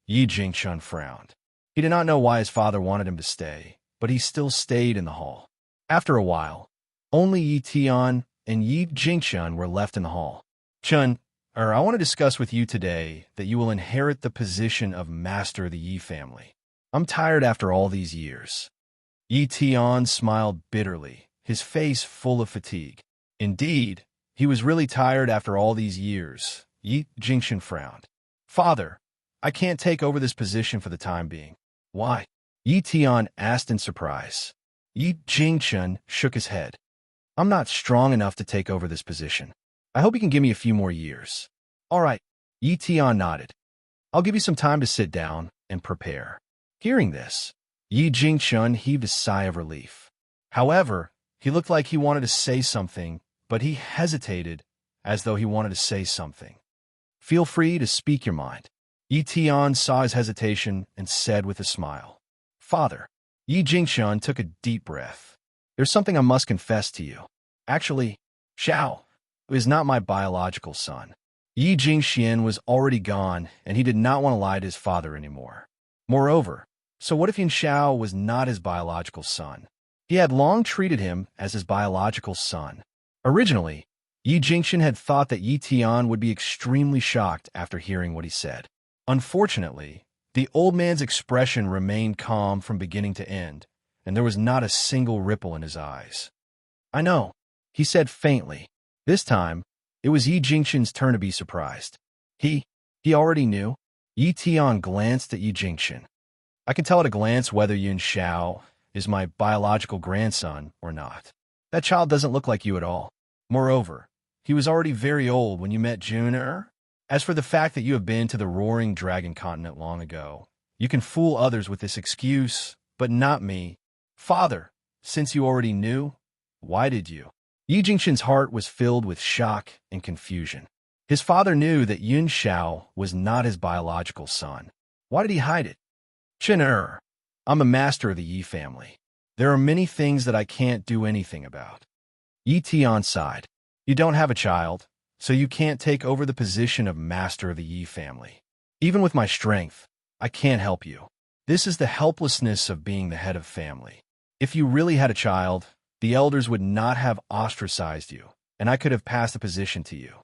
Yi Jingshun frowned. He did not know why his father wanted him to stay, but he still stayed in the hall. After a while, only Yi Tian and Yi Jingshun were left in the hall. I want to discuss with you today that you will inherit the position of master of the Yi family. I'm tired after all these years." Yi Tian smiled bitterly, his face full of fatigue. Indeed, he was really tired after all these years. Yi Jingshun frowned. "Father, I can't take over this position for the time being." "Why?" Yi Tian asked in surprise. Yi Jingshun shook his head. "I'm not strong enough to take over this position. I hope you can give me a few more years." "All right." Yi Tian nodded. "I'll give you some time to sit down and prepare." Hearing this, Yi Jingshun heaved a sigh of relief. However, he looked like he wanted to say something, but he hesitated as though he wanted to say something. "Feel free to speak your mind." Yi Tian saw his hesitation and said with a smile, "Father." Yi Jingshun took a deep breath. "There's something I must confess to you. Actually, Xiao is not my biological son." Yi Jingxian was already gone, and he did not want to lie to his father anymore. Moreover, So what if Yin Xiao was not his biological son? He had long treated him as his biological son. Originally, Yi Jingxian had thought that Yi Tian would be extremely shocked after hearing what he said. Unfortunately, the old man's expression remained calm from beginning to end, and there was not a single ripple in his eyes. "I know," he said faintly. This time, it was Yi Jingxian's turn to be surprised. He already knew. Yi Tian glanced at Yi Jingxian. "I can tell at a glance whether Yin Xiao is my biological grandson or not. That child doesn't look like you at all. Moreover, he was already very old when you met Jun. As for the fact that you have been to the Roaring Dragon continent long ago, you can fool others with this excuse, but not me. Father, since you already knew, why did you?" Yi Jingxian's heart was filled with shock and confusion. His father knew that Yin Xiao was not his biological son. Why did he hide it? "Chen, I'm a master of the Yi family. There are many things that I can't do anything about." Yi Tian sighed. "You don't have a child, so you can't take over the position of master of the Yi family. Even with my strength, I can't help you. This is the helplessness of being the head of family. If you really had a child, the elders would not have ostracized you, and I could have passed the position to you."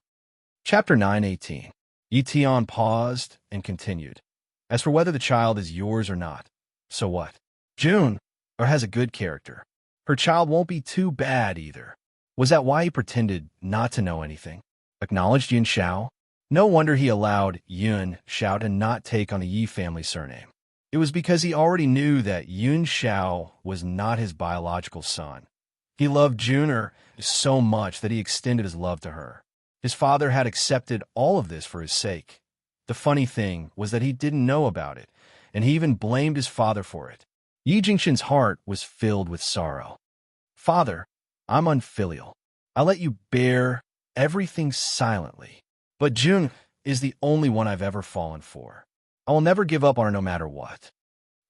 Chapter 9:18. Yi Tian paused and continued. "As for whether the child is yours or not, so what? Jun has a good character. Her child won't be too bad either." Was that why he pretended not to know anything? Acknowledged Yin Xiao? No wonder he allowed Yin Xiao to not take on the Yi family surname. It was because he already knew that Yin Xiao was not his biological son. He loved Jun so much that he extended his love to her. His father had accepted all of this for his sake. The funny thing was that he didn't know about it, and he even blamed his father for it. Yi Jingxian's heart was filled with sorrow. "Father, I'm unfilial. I let you bear everything silently. But Jun is the only one I've ever fallen for. I will never give up on her no matter what.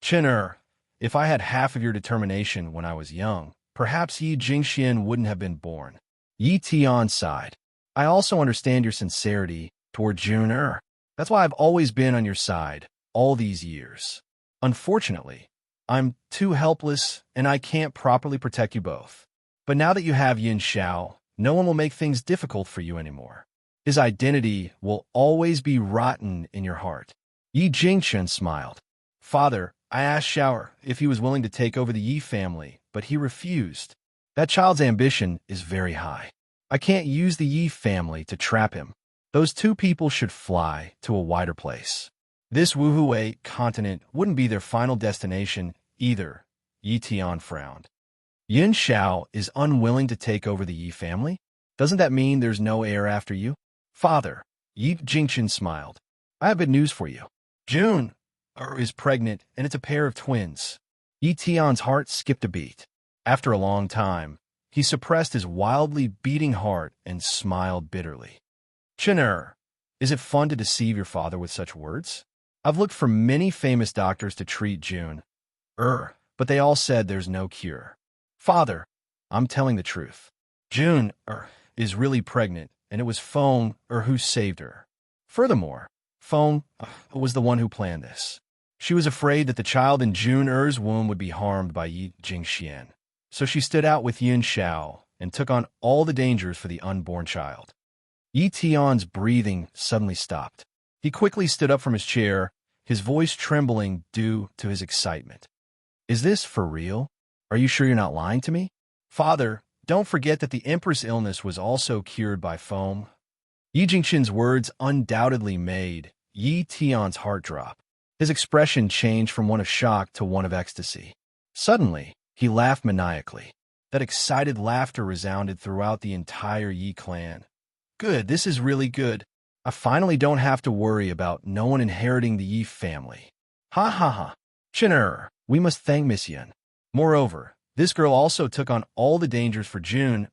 Chen, if I had half of your determination when I was young, perhaps Yi Jingxian wouldn't have been born." Yi Tian sighed. "I also understand your sincerity toward Jun. That's why I've always been on your side all these years. Unfortunately, I'm too helpless and I can't properly protect you both. But now that you have Yin Xiao, no one will make things difficult for you anymore. His identity will always be rotten in your heart." Yi Jingxian smiled. "Father, I asked Xiao if he was willing to take over the Yi family, but he refused. That child's ambition is very high. I can't use the Yi family to trap him. Those two people should fly to a wider place. This Wuhui continent wouldn't be their final destination either." Yi Tian frowned. "Yin Xiao is unwilling to take over the Yi family? Doesn't that mean there's no heir after you?" "Father," Yi Jingxian smiled. "I have good news for you. Jun is pregnant, and it's a pair of twins." Yi Tian's heart skipped a beat. After a long time, he suppressed his wildly beating heart and smiled bitterly. "Chen, is it fun to deceive your father with such words? I've looked for many famous doctors to treat Jun, but they all said there's no cure. Father, I'm telling the truth. Jun is really pregnant, and it was Feng who saved her. Furthermore, Feng was the one who planned this. She was afraid that the child in Jun womb would be harmed by Yi Jingxian, so she stood out with Yin Xiao and took on all the dangers for the unborn child." Yi Tian's breathing suddenly stopped. He quickly stood up from his chair, his voice trembling due to his excitement. "Is this for real? Are you sure you're not lying to me? Father, don't forget that the Empress' illness was also cured by foam." Yi Jingxian's words undoubtedly made Yi Tian's heart drop. His expression changed from one of shock to one of ecstasy. Suddenly, he laughed maniacally. That excited laughter resounded throughout the entire Yi clan. "Good, this is really good. I finally don't have to worry about no one inheriting the Yi family. Ha ha ha. Chen, we must thank Miss Yin. Moreover, this girl also took on all the dangers for Jun's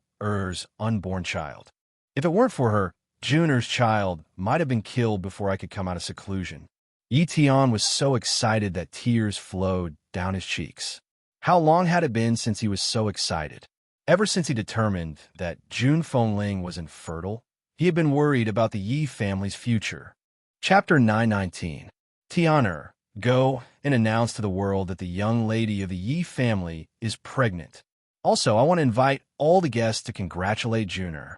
unborn child. If it weren't for her, Jun's child might have been killed before I could come out of seclusion." Yi Tian was so excited that tears flowed down his cheeks. How long had it been since he was so excited? Ever since he determined that Jun Fengling was infertile, he had been worried about the Yi family's future. Chapter 919. Tianer, Go and announce to the world that the young lady of the Yi family is pregnant. Also, I want to invite all the guests to congratulate Juner.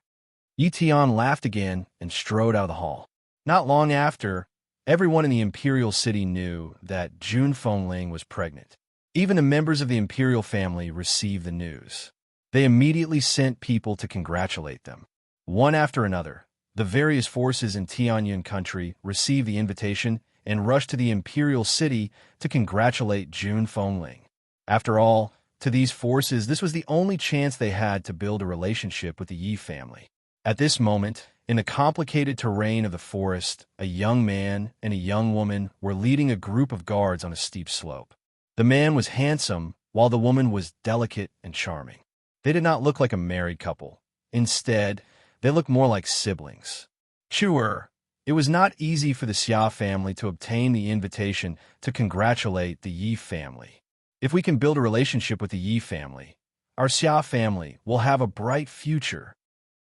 Yi Tian laughed again and strode out of the hall. Not long after, everyone in the imperial city knew that Jun Fengling was pregnant. Even the members of the imperial family received the news. They immediately sent people to congratulate them. One after another, the various forces in Tianyuan country received the invitation and rushed to the imperial city to congratulate Jun Fengling. After all, to these forces, this was the only chance they had to build a relationship with the Yi family. At this moment, in the complicated terrain of the forest, a young man and a young woman were leading a group of guards on a steep slope. The man was handsome, while the woman was delicate and charming. They did not look like a married couple. Instead, they looked more like siblings. Sure, it was not easy for the Xia family to obtain the invitation to congratulate the Yi family. If we can build a relationship with the Yi family, our Xia family will have a bright future.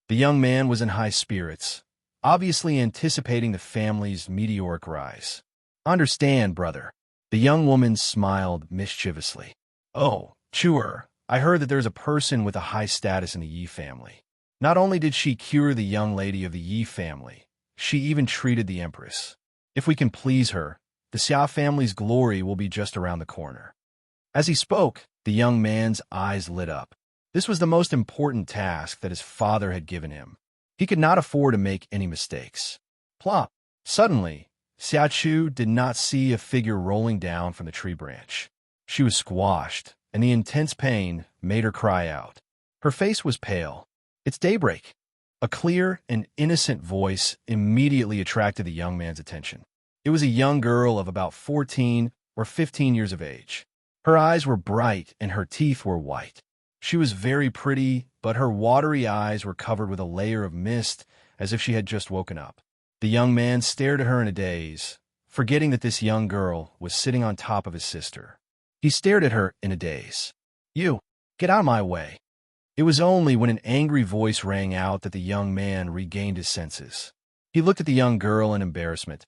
The young man was in high spirits, obviously anticipating the family's meteoric rise. Understand, brother. The young woman smiled mischievously. Oh, sure, I heard that there's a person with a high status in the Yi family. Not only did she cure the young lady of the Yi family, she even treated the empress. If we can please her, the Xia family's glory will be just around the corner. As he spoke, the young man's eyes lit up. This was the most important task that his father had given him. He could not afford to make any mistakes. Plop! Suddenly, Xia Chu did not see a figure rolling down from the tree branch. She was squashed, and the intense pain made her cry out. Her face was pale. It's daybreak. A clear and innocent voice immediately attracted the young man's attention. It was a young girl of about 14 or 15 years of age. Her eyes were bright and her teeth were white. She was very pretty, but her watery eyes were covered with a layer of mist as if she had just woken up. The young man stared at her in a daze, forgetting that this young girl was sitting on top of his sister. He stared at her in a daze. You, get out of my way. It was only when an angry voice rang out that the young man regained his senses. He looked at the young girl in embarrassment.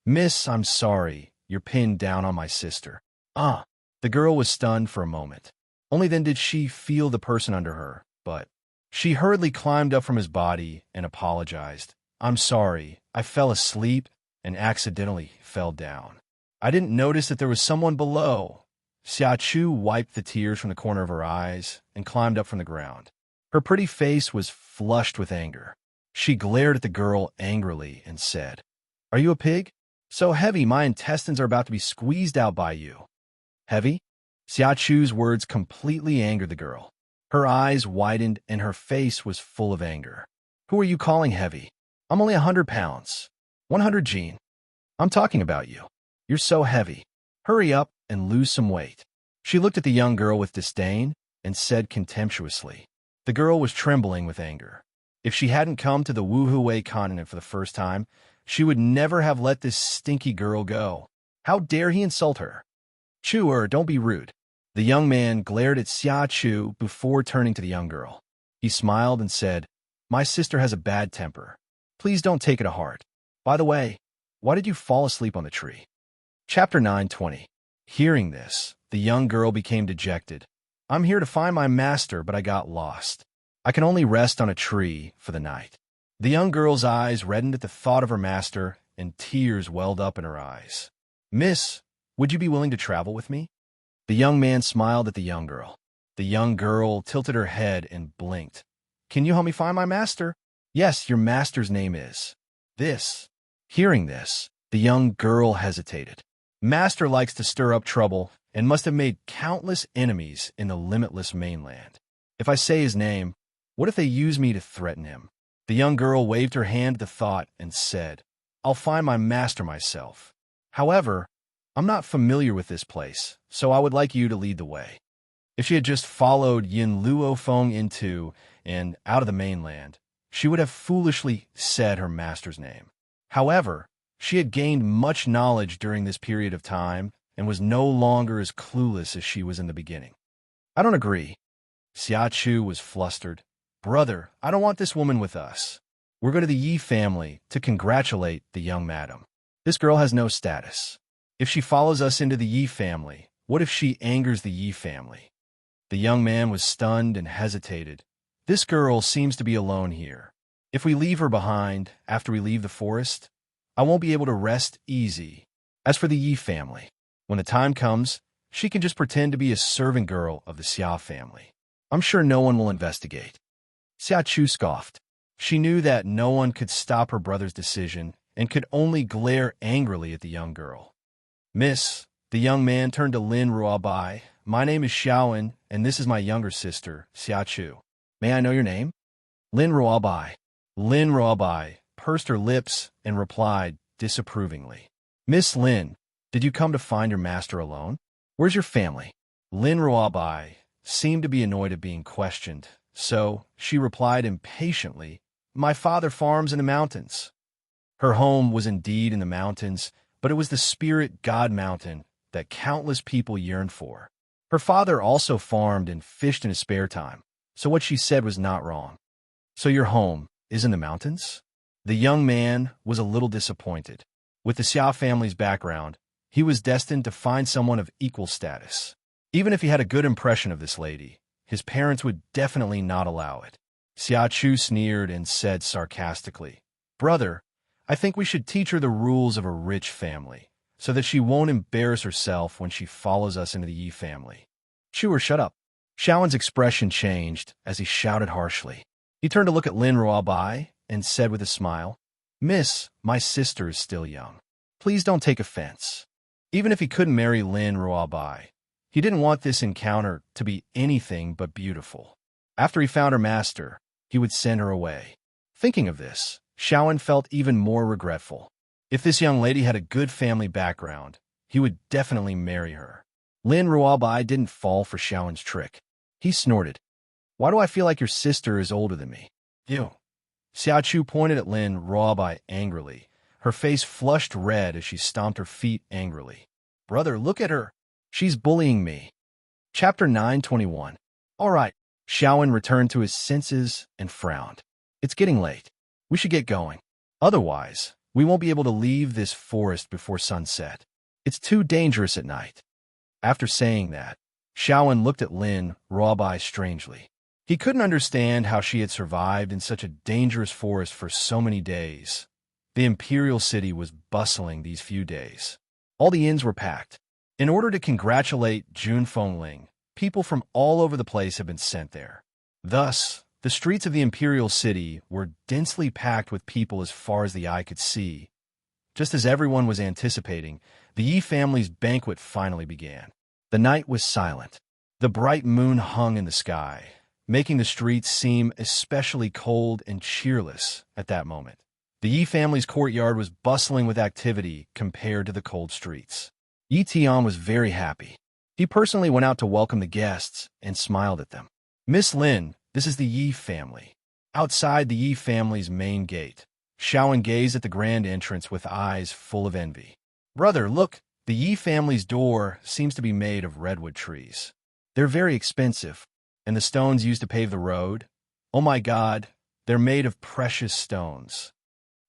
Miss, I'm sorry, you're pinned down on my sister. Ah! The girl was stunned for a moment. Only then did she feel the person under her, but she hurriedly climbed up from his body and apologized. I'm sorry, I fell asleep and accidentally fell down. I didn't notice that there was someone below. Xia Chu wiped the tears from the corner of her eyes and climbed up from the ground. Her pretty face was flushed with anger. She glared at the girl angrily and said, Are you a pig? So heavy my intestines are about to be squeezed out by you. Heavy? Xia Chu's words completely angered the girl. Her eyes widened and her face was full of anger. Who are you calling heavy? I'm only 100 pounds. 100 Gene. I'm talking about you. You're so heavy. Hurry up and lose some weight. She looked at the young girl with disdain and said contemptuously. The girl was trembling with anger. If she hadn't come to the Wuhui continent for the first time, she would never have let this stinky girl go. How dare he insult her? Chu, don't be rude. The young man glared at Xia Chu before turning to the young girl. He smiled and said, My sister has a bad temper. Please don't take it to heart. By the way, why did you fall asleep on the tree? Chapter 9:20. Hearing this, the young girl became dejected. I'm here to find my master, but I got lost. I can only rest on a tree for the night. The young girl's eyes reddened at the thought of her master, and tears welled up in her eyes. Miss, would you be willing to travel with me? The young man smiled at the young girl. The young girl tilted her head and blinked. Can you help me find my master? Yes, your master's name is this. Hearing this, the young girl hesitated. Master likes to stir up trouble and must have made countless enemies in the limitless mainland. If I say his name, what if they use me to threaten him? The young girl waved her hand at the thought and said, I'll find my master myself. However, I'm not familiar with this place, so I would like you to lead the way. If she had just followed Yin Luofeng into and out of the mainland, she would have foolishly said her master's name. However, she had gained much knowledge during this period of time and was no longer as clueless as she was in the beginning. I don't agree. Xia Chu was flustered. Brother, I don't want this woman with us. We're going to the Yi family to congratulate the young madam. This girl has no status. If she follows us into the Yi family, what if she angers the Yi family? The young man was stunned and hesitated. This girl seems to be alone here. If we leave her behind after we leave the forest, I won't be able to rest easy. As for the Yi family, when the time comes, she can just pretend to be a servant girl of the Xia family. I'm sure no one will investigate. Xia Chu scoffed. She knew that no one could stop her brother's decision and could only glare angrily at the young girl. Miss, the young man turned to Lin Ruobai. My name is Xiaoan, and this is my younger sister, Xia Chu. May I know your name? Lin Ruobai. Lin Ruobai pursed her lips and replied disapprovingly. Miss Lin, did you come to find your master alone? Where's your family? Lin Ruobai seemed to be annoyed at being questioned, so she replied impatiently, My father farms in the mountains. Her home was indeed in the mountains, but it was the spirit god mountain that countless people yearned for. Her father also farmed and fished in his spare time, so what she said was not wrong. So your home is in the mountains? The young man was a little disappointed. With the Xia family's background, he was destined to find someone of equal status. Even if he had a good impression of this lady, his parents would definitely not allow it. Xia Chu sneered and said sarcastically, Brother, I think we should teach her the rules of a rich family, so that she won't embarrass herself when she follows us into the Yi family. Chu, or shut up. Xiaoan's expression changed as he shouted harshly. He turned to look at Lin Ruobai and said with a smile, Miss, my sister is still young. Please don't take offense. Even if he couldn't marry Lin Ruobai, he didn't want this encounter to be anything but beautiful. After he found her master, he would send her away. Thinking of this, Xiaoan felt even more regretful. If this young lady had a good family background, he would definitely marry her. Lin Ruobai didn't fall for Xiaoan's trick. He snorted. Why do I feel like your sister is older than me? You. Xia Chu pointed at Lin Ruobai angrily. Her face flushed red as she stomped her feet angrily. Brother, look at her. She's bullying me. Chapter 9:21. All right. Xiaoan returned to his senses and frowned. It's getting late. We should get going. Otherwise, we won't be able to leave this forest before sunset. It's too dangerous at night. After saying that, Xiaoan looked at Lin Ruobai strangely. He couldn't understand how she had survived in such a dangerous forest for so many days. The imperial city was bustling these few days. All the inns were packed. In order to congratulate Jun Fengling, people from all over the place had been sent there. Thus, the streets of the imperial city were densely packed with people as far as the eye could see. Just as everyone was anticipating, the Yi family's banquet finally began. The night was silent. The bright moon hung in the sky, making the streets seem especially cold and cheerless at that moment. The Yi family's courtyard was bustling with activity compared to the cold streets. Yi Tian was very happy. He personally went out to welcome the guests and smiled at them. Miss Lin, this is the Yi family. Outside the Yi family's main gate, Xiaoan gazed at the grand entrance with eyes full of envy. Brother, look, the Yi family's door seems to be made of redwood trees. They're very expensive, and the stones used to pave the road, oh my God, they're made of precious stones.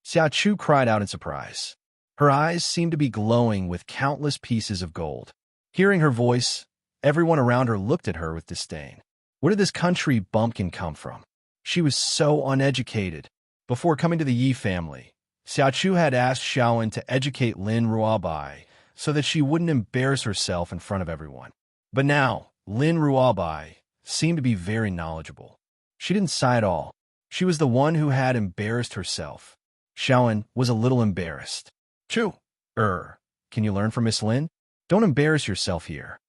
Xia Chu cried out in surprise. Her eyes seemed to be glowing with countless pieces of gold. Hearing her voice, everyone around her looked at her with disdain. Where did this country bumpkin come from? She was so uneducated. Before coming to the Yi family, Xia Chu had asked Xiaoan to educate Lin Ruobai so that she wouldn't embarrass herself in front of everyone. But now, Lin Ruobai seemed to be very knowledgeable. She didn't sigh at all. She was the one who had embarrassed herself. Xiaoan was a little embarrassed. Chu, can you learn from Miss Lin? Don't embarrass yourself here.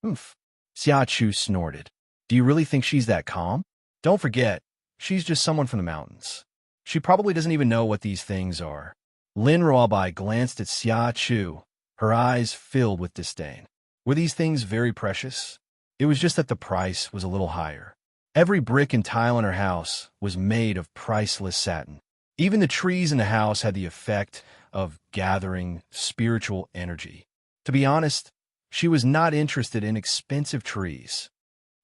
Oomph. Xia Chu snorted. Do you really think she's that calm? Don't forget, she's just someone from the mountains. She probably doesn't even know what these things are. Lin Ruobai glanced at Xia Chu, her eyes filled with disdain. Were these things very precious? It was just that the price was a little higher. Every brick and tile in her house was made of priceless satin. Even the trees in the house had the effect of gathering spiritual energy. To be honest, she was not interested in expensive trees.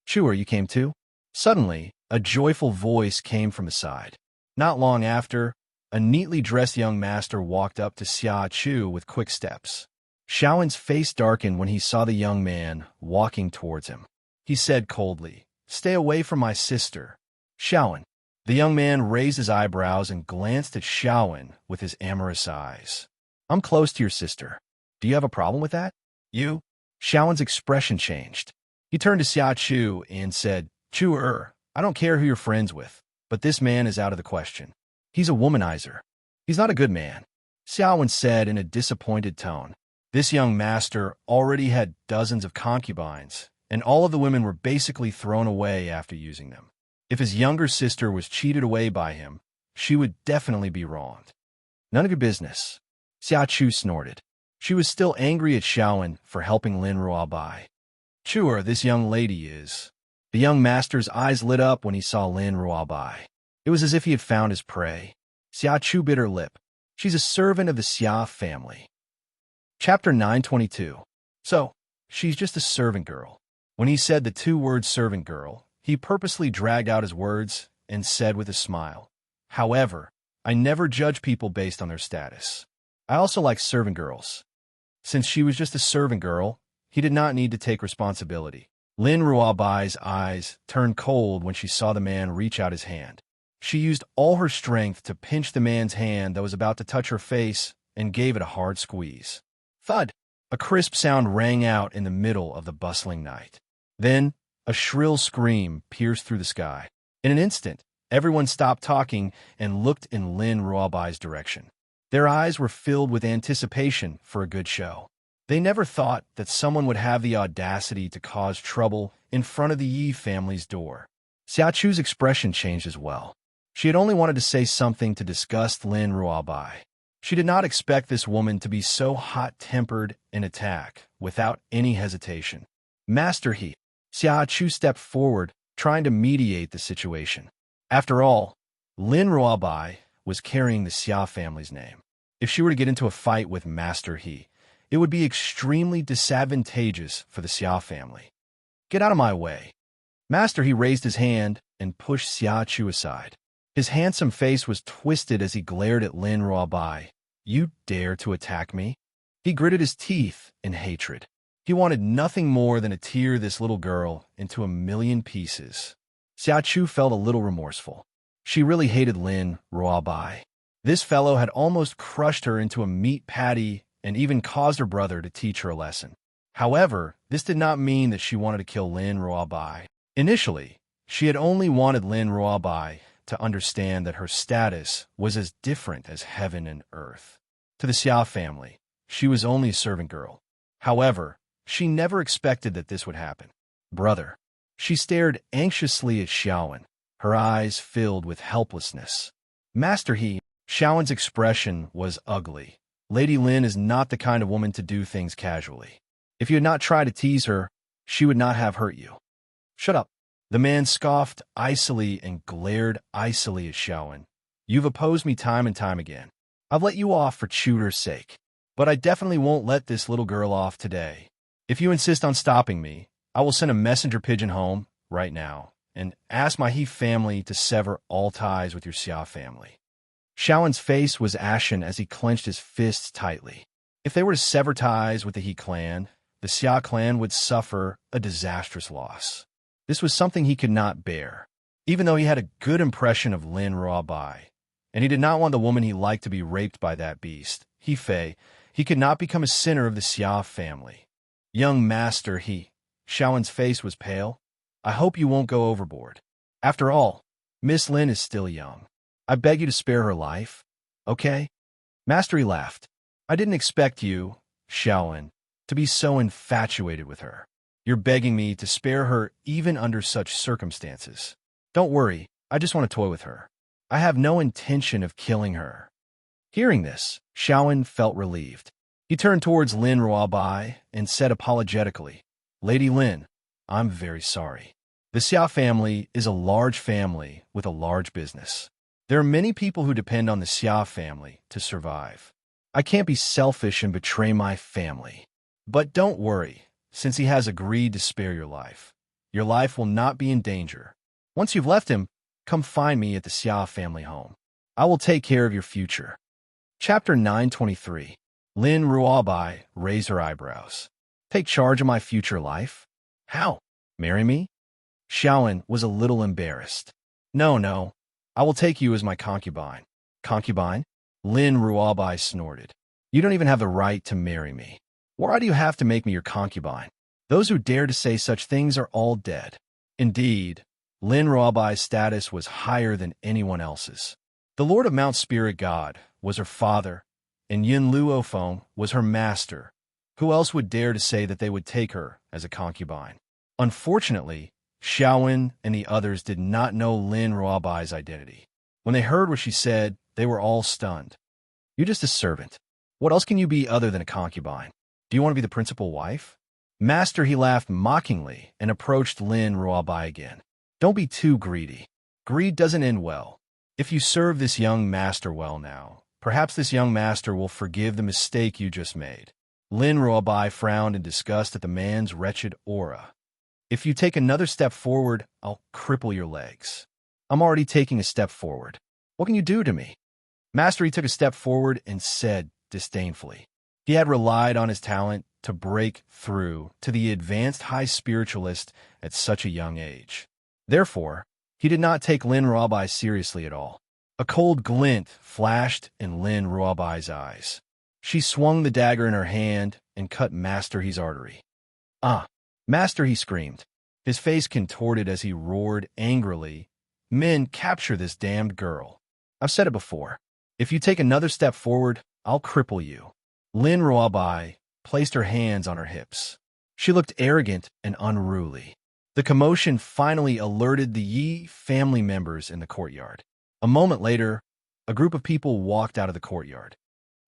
Chewer, you came too? Suddenly, a joyful voice came from the side. Not long after, a neatly dressed young master walked up to Xia Chu with quick steps. Xiaowen's face darkened when he saw the young man walking towards him. He said coldly, "Stay away from my sister." "Xiaowen." The young man raised his eyebrows and glanced at Xiaowen with his amorous eyes. "I'm close to your sister. Do you have a problem with that?" "You?" Xiaowen's expression changed. He turned to Xia Chu and said, "Chu, I don't care who you're friends with, but this man is out of the question. He's a womanizer. He's not a good man." Xiaowen said in a disappointed tone. This young master already had dozens of concubines, and all of the women were basically thrown away after using them. If his younger sister was cheated away by him, she would definitely be wronged. "None of your business," Xia Chu snorted. She was still angry at Xiaowen for helping Lin Ruobai. "Chu, this young lady is." The young master's eyes lit up when he saw Lin Ruobai. It was as if he had found his prey. Xia Chu bit her lip. "She's a servant of the Xia family." Chapter 922. "So, she's just a servant girl." When he said the two words servant girl, he purposely dragged out his words and said with a smile, "However, I never judge people based on their status. I also like servant girls." Since she was just a servant girl, he did not need to take responsibility. Lin Ruobai's eyes turned cold when she saw the man reach out his hand. She used all her strength to pinch the man's hand that was about to touch her face and gave it a hard squeeze. Thud! A crisp sound rang out in the middle of the bustling night. Then, a shrill scream pierced through the sky. In an instant, everyone stopped talking and looked in Lin Ruobai's direction. Their eyes were filled with anticipation for a good show. They never thought that someone would have the audacity to cause trouble in front of the Yi family's door. Xia Chu's expression changed as well. She had only wanted to say something to disgust Lin Ruobai. She did not expect this woman to be so hot-tempered and attack without any hesitation. "Master He." Xia Chu stepped forward, trying to mediate the situation. After all, Lin Ruobai was carrying the Xia family's name. If she were to get into a fight with Master He, it would be extremely disadvantageous for the Xia family. "Get out of my way." Master He raised his hand and pushed Xia Chu aside. His handsome face was twisted as he glared at Lin Ruobai. "You dare to attack me?" He gritted his teeth in hatred. He wanted nothing more than to tear this little girl into a million pieces. Xia Chu felt a little remorseful. She really hated Lin Ruobai. This fellow had almost crushed her into a meat patty and even caused her brother to teach her a lesson. However, this did not mean that she wanted to kill Lin Ruobai. Initially, she had only wanted Lin Ruobai to understand that her status was as different as heaven and earth. To the Xia family, she was only a servant girl. However, she never expected that this would happen. "Brother." She stared anxiously at Xiaowen, her eyes filled with helplessness. "Master He." Xiaowen's expression was ugly. Lady Lin is not the kind of woman to do things casually. If you had not tried to tease her, she would not have hurt you. "Shut up." The man scoffed icily and glared icily at Xiaowen. "You've opposed me time and time again. I've let you off for Chuter's sake, but I definitely won't let this little girl off today. If you insist on stopping me, I will send a messenger pigeon home right now and ask my He family to sever all ties with your Xia family." Xiaowen's face was ashen as he clenched his fists tightly. If they were to sever ties with the He clan, the Xia clan would suffer a disastrous loss. This was something he could not bear. Even though he had a good impression of Lin Ruobai, and he did not want the woman he liked to be raped by that beast, He Fei, he could not become a sinner of the Xia family. "Young Master He." Xiaowen's face was pale. "I hope you won't go overboard. After all, Miss Lin is still young. I beg you to spare her life, okay?" Master He laughed. "I didn't expect you, Xiaowen, to be so infatuated with her. You're begging me to spare her even under such circumstances. Don't worry, I just want to toy with her. I have no intention of killing her." Hearing this, Xiaowen felt relieved. He turned towards Lin Ruobai and said apologetically, "Lady Lin, I'm very sorry. The Xia family is a large family with a large business. There are many people who depend on the Xia family to survive. I can't be selfish and betray my family. But don't worry. Since he has agreed to spare your life will not be in danger. Once you've left him, come find me at the Xia family home. I will take care of your future." Chapter 923. Lin Ruabai raised her eyebrows. Take charge of my future life? How? Marry me? Xiaowen was a little embarrassed. No, no. I will take you as my concubine. Concubine? Lin Ruabai snorted. You don't even have the right to marry me. Why do you have to make me your concubine? Those who dare to say such things are all dead. Indeed, Lin Ruabai's status was higher than anyone else's. The Lord of Mount Spirit God was her father, and Yin Luofeng was her master. Who else would dare to say that they would take her as a concubine? Unfortunately, Xiaowen and the others did not know Lin Ruabai's identity. When they heard what she said, they were all stunned. You're just a servant. What else can you be other than a concubine? Do you want to be the principal wife? Master, he laughed mockingly and approached Lin Ruabai again. Don't be too greedy. Greed doesn't end well. If you serve this young master well now, perhaps this young master will forgive the mistake you just made. Lin Ruabai frowned in disgust at the man's wretched aura. If you take another step forward, I'll cripple your legs. I'm already taking a step forward. What can you do to me? Master, he took a step forward and said disdainfully. He had relied on his talent to break through to the advanced high spiritualist at such a young age. Therefore, he did not take Lin Ruabai seriously at all. A cold glint flashed in Lin Ruabai's eyes. She swung the dagger in her hand and cut Master He's artery. Ah! Master, he screamed. His face contorted as he roared angrily. Men, capture this damned girl. I've said it before. If you take another step forward, I'll cripple you. Lin Ruabai placed her hands on her hips. She looked arrogant and unruly. The commotion finally alerted the Yi family members in the courtyard. A moment later, a group of people walked out of the courtyard.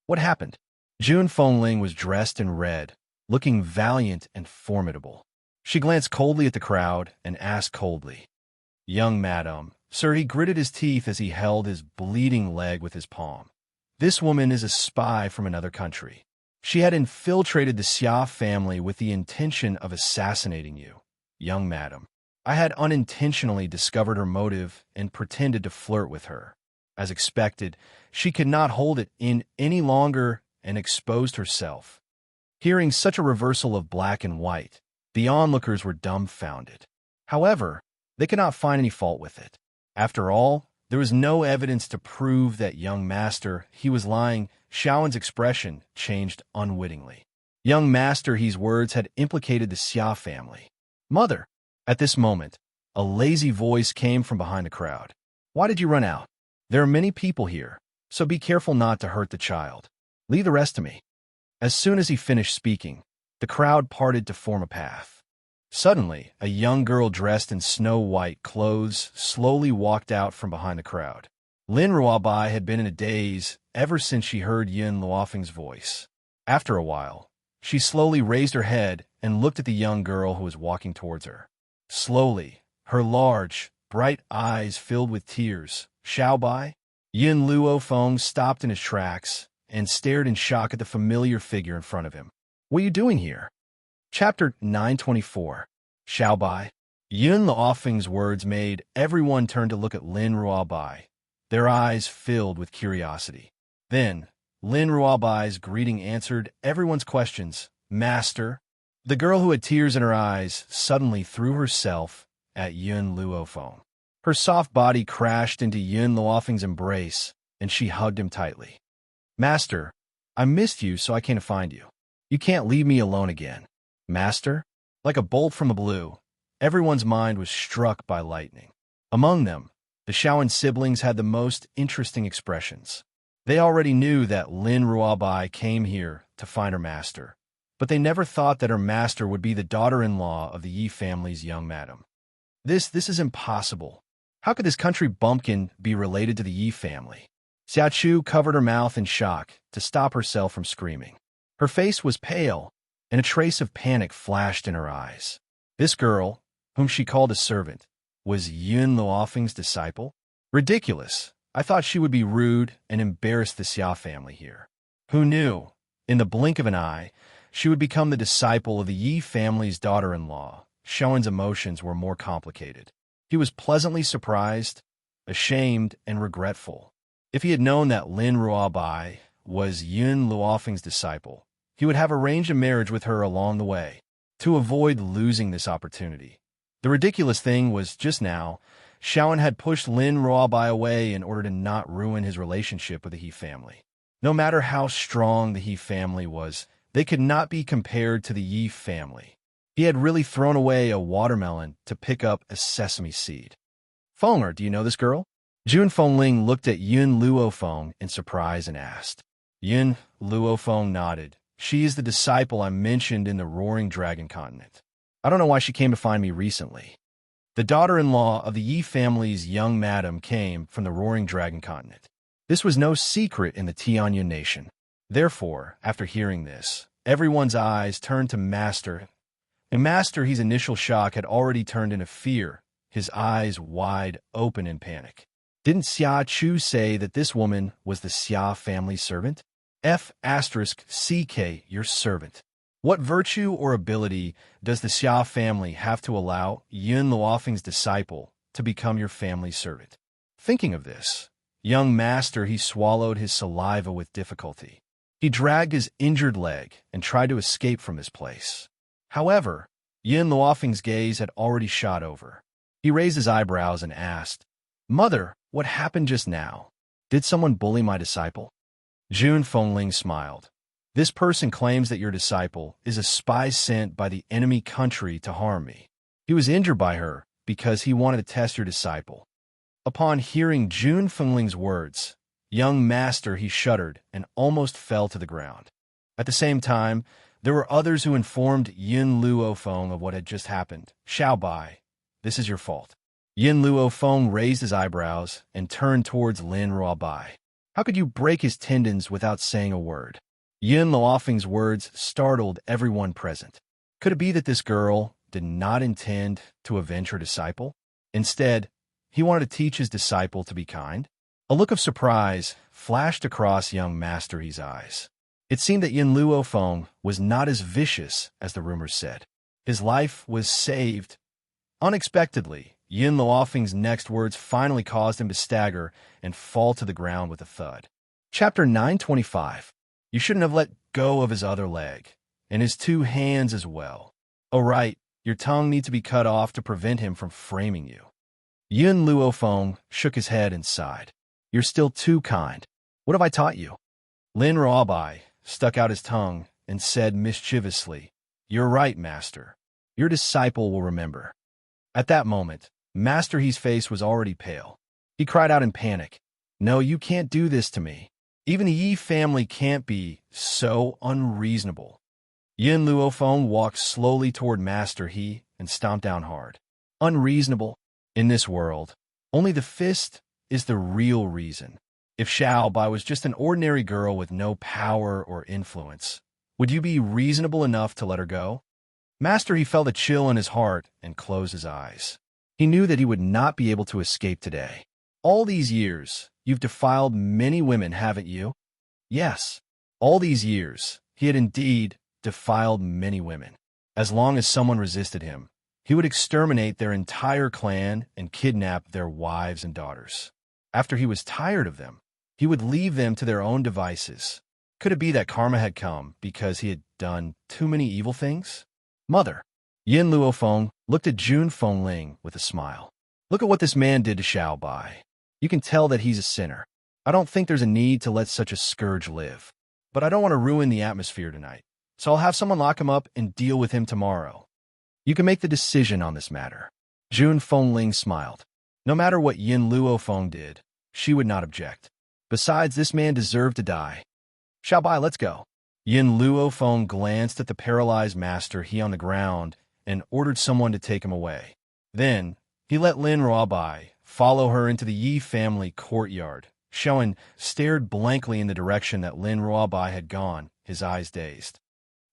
What happened? Jun Fengling was dressed in red, looking valiant and formidable. She glanced coldly at the crowd and asked coldly, Young madam, sir, he gritted his teeth as he held his bleeding leg with his palm. This woman is a spy from another country. She had infiltrated the Xia family with the intention of assassinating you, young madam. I had unintentionally discovered her motive and pretended to flirt with her. As expected, she could not hold it in any longer and exposed herself. Hearing such a reversal of black and white, the onlookers were dumbfounded. However, they could not find any fault with it. After all, there was no evidence to prove that young master, he was lying. Xiaowen's expression changed unwittingly. Young master, his words had implicated the Xia family. Mother! At this moment, a lazy voice came from behind the crowd. Why did you run out? There are many people here, so be careful not to hurt the child. Leave the rest to me. As soon as he finished speaking, the crowd parted to form a path. Suddenly, a young girl dressed in snow-white clothes slowly walked out from behind the crowd. Lin Ruabai had been in a daze ever since she heard Yin Luofeng's voice. After a while, she slowly raised her head and looked at the young girl who was walking towards her. Slowly, her large, bright eyes filled with tears. Xiaobai? Yin Luofeng stopped in his tracks and stared in shock at the familiar figure in front of him. What are you doing here? Chapter 924. Xiaobai. Yun Luofeng's words made everyone turn to look at Lin Ruabai, their eyes filled with curiosity. Then, Lin Ruabai's greeting answered everyone's questions. Master. The girl who had tears in her eyes suddenly threw herself at Yun Luofeng. Her soft body crashed into Yun Luofeng's embrace, and she hugged him tightly. Master, I missed you, so I came to find you. You can't leave me alone again. Master? Like a bolt from the blue, everyone's mind was struck by lightning. Among them, the Xiaowen siblings had the most interesting expressions. They already knew that Lin Ruabai came here to find her master, but they never thought that her master would be the daughter-in-law of the Yi family's young madam. This is impossible. How could this country bumpkin be related to the Yi family? Xiaochu covered her mouth in shock to stop herself from screaming. Her face was pale, and a trace of panic flashed in her eyes. This girl, whom she called a servant, was Yun Luofeng's disciple? Ridiculous. I thought she would be rude and embarrass the Xia family here. Who knew? In the blink of an eye, she would become the disciple of the Yi family's daughter-in-law. Xiaowen's emotions were more complicated. He was pleasantly surprised, ashamed, and regretful. If he had known that Lin Ruabai was Yun Luofeng's disciple. He would have arranged a marriage with her along the way to avoid losing this opportunity. The ridiculous thing was just now, Shaoan had pushed Lin Ruobai away in order to not ruin his relationship with the He family. No matter how strong the He family was, they could not be compared to the Yi family. He had really thrown away a watermelon to pick up a sesame seed. Fenger, do you know this girl? Jun Fengling looked at Yun Luofeng in surprise and asked. Yun Luofeng nodded. She is the disciple I mentioned in the Roaring Dragon Continent. I don't know why she came to find me recently. The daughter-in-law of the Yi family's young madam came from the Roaring Dragon Continent. This was no secret in the Tianyun nation. Therefore, after hearing this, everyone's eyes turned to Master. And Master, his initial shock had already turned into fear, his eyes wide open in panic. Didn't Xia Chu say that this woman was the Xia family servant? F***CK, your servant. What virtue or ability does the Xia family have to allow Yun Luofeng's disciple to become your family servant? Thinking of this, young Master, he swallowed his saliva with difficulty. He dragged his injured leg and tried to escape from this place. However, Yun Luofeng's gaze had already shot over. He raised his eyebrows and asked, Mother, what happened just now? Did someone bully my disciple? Jun Fengling smiled. This person claims that your disciple is a spy sent by the enemy country to harm me. He was injured by her because he wanted to test your disciple. Upon hearing Jun Fengling's words, young Master, he shuddered and almost fell to the ground. At the same time, there were others who informed Yun Luofeng of what had just happened. Xiaobai, this is your fault. Yun Luofeng raised his eyebrows and turned towards Lin Ruobai. How could you break his tendons without saying a word? Yun Luofeng's words startled everyone present. Could it be that this girl did not intend to avenge her disciple? Instead, he wanted to teach his disciple to be kind? A look of surprise flashed across young Master He's eyes. It seemed that Yun Luofeng was not as vicious as the rumors said. His life was saved. Unexpectedly, Yun Luofeng's next words finally caused him to stagger and fall to the ground with a thud. Chapter 925. You shouldn't have let go of his other leg, and his two hands as well. Oh right, your tongue needs to be cut off to prevent him from framing you. Yun Luofeng shook his head and sighed. You're still too kind. What have I taught you? Lin Ruobai stuck out his tongue and said mischievously, You're right, Master. Your disciple will remember. At that moment, Master He's face was already pale. He cried out in panic, No, you can't do this to me. Even the Yi family can't be so unreasonable. Yun Luofeng walked slowly toward Master He and stomped down hard. Unreasonable? In this world, only the fist is the real reason. If Xiaobai was just an ordinary girl with no power or influence, would you be reasonable enough to let her go? Master He felt a chill in his heart and closed his eyes. He knew that he would not be able to escape today. All these years, you've defiled many women, haven't you? Yes. All these years, he had indeed defiled many women. As long as someone resisted him, he would exterminate their entire clan and kidnap their wives and daughters. After he was tired of them, he would leave them to their own devices. Could it be that karma had come because he had done too many evil things? Mother. Yun Luofeng looked at Jun Fengling with a smile. Look at what this man did to Xiaobai. You can tell that he's a sinner. I don't think there's a need to let such a scourge live. But I don't want to ruin the atmosphere tonight, so I'll have someone lock him up and deal with him tomorrow. You can make the decision on this matter. Jun Fengling smiled. No matter what Yun Luofeng did, she would not object. Besides, this man deserved to die. Xiaobai, let's go. Yun Luofeng glanced at the paralyzed Master He on the ground and ordered someone to take him away. Then, he let Lin Ruobai follow her into the Yi family courtyard. Shaoan stared blankly in the direction that Lin Ruobai had gone, his eyes dazed.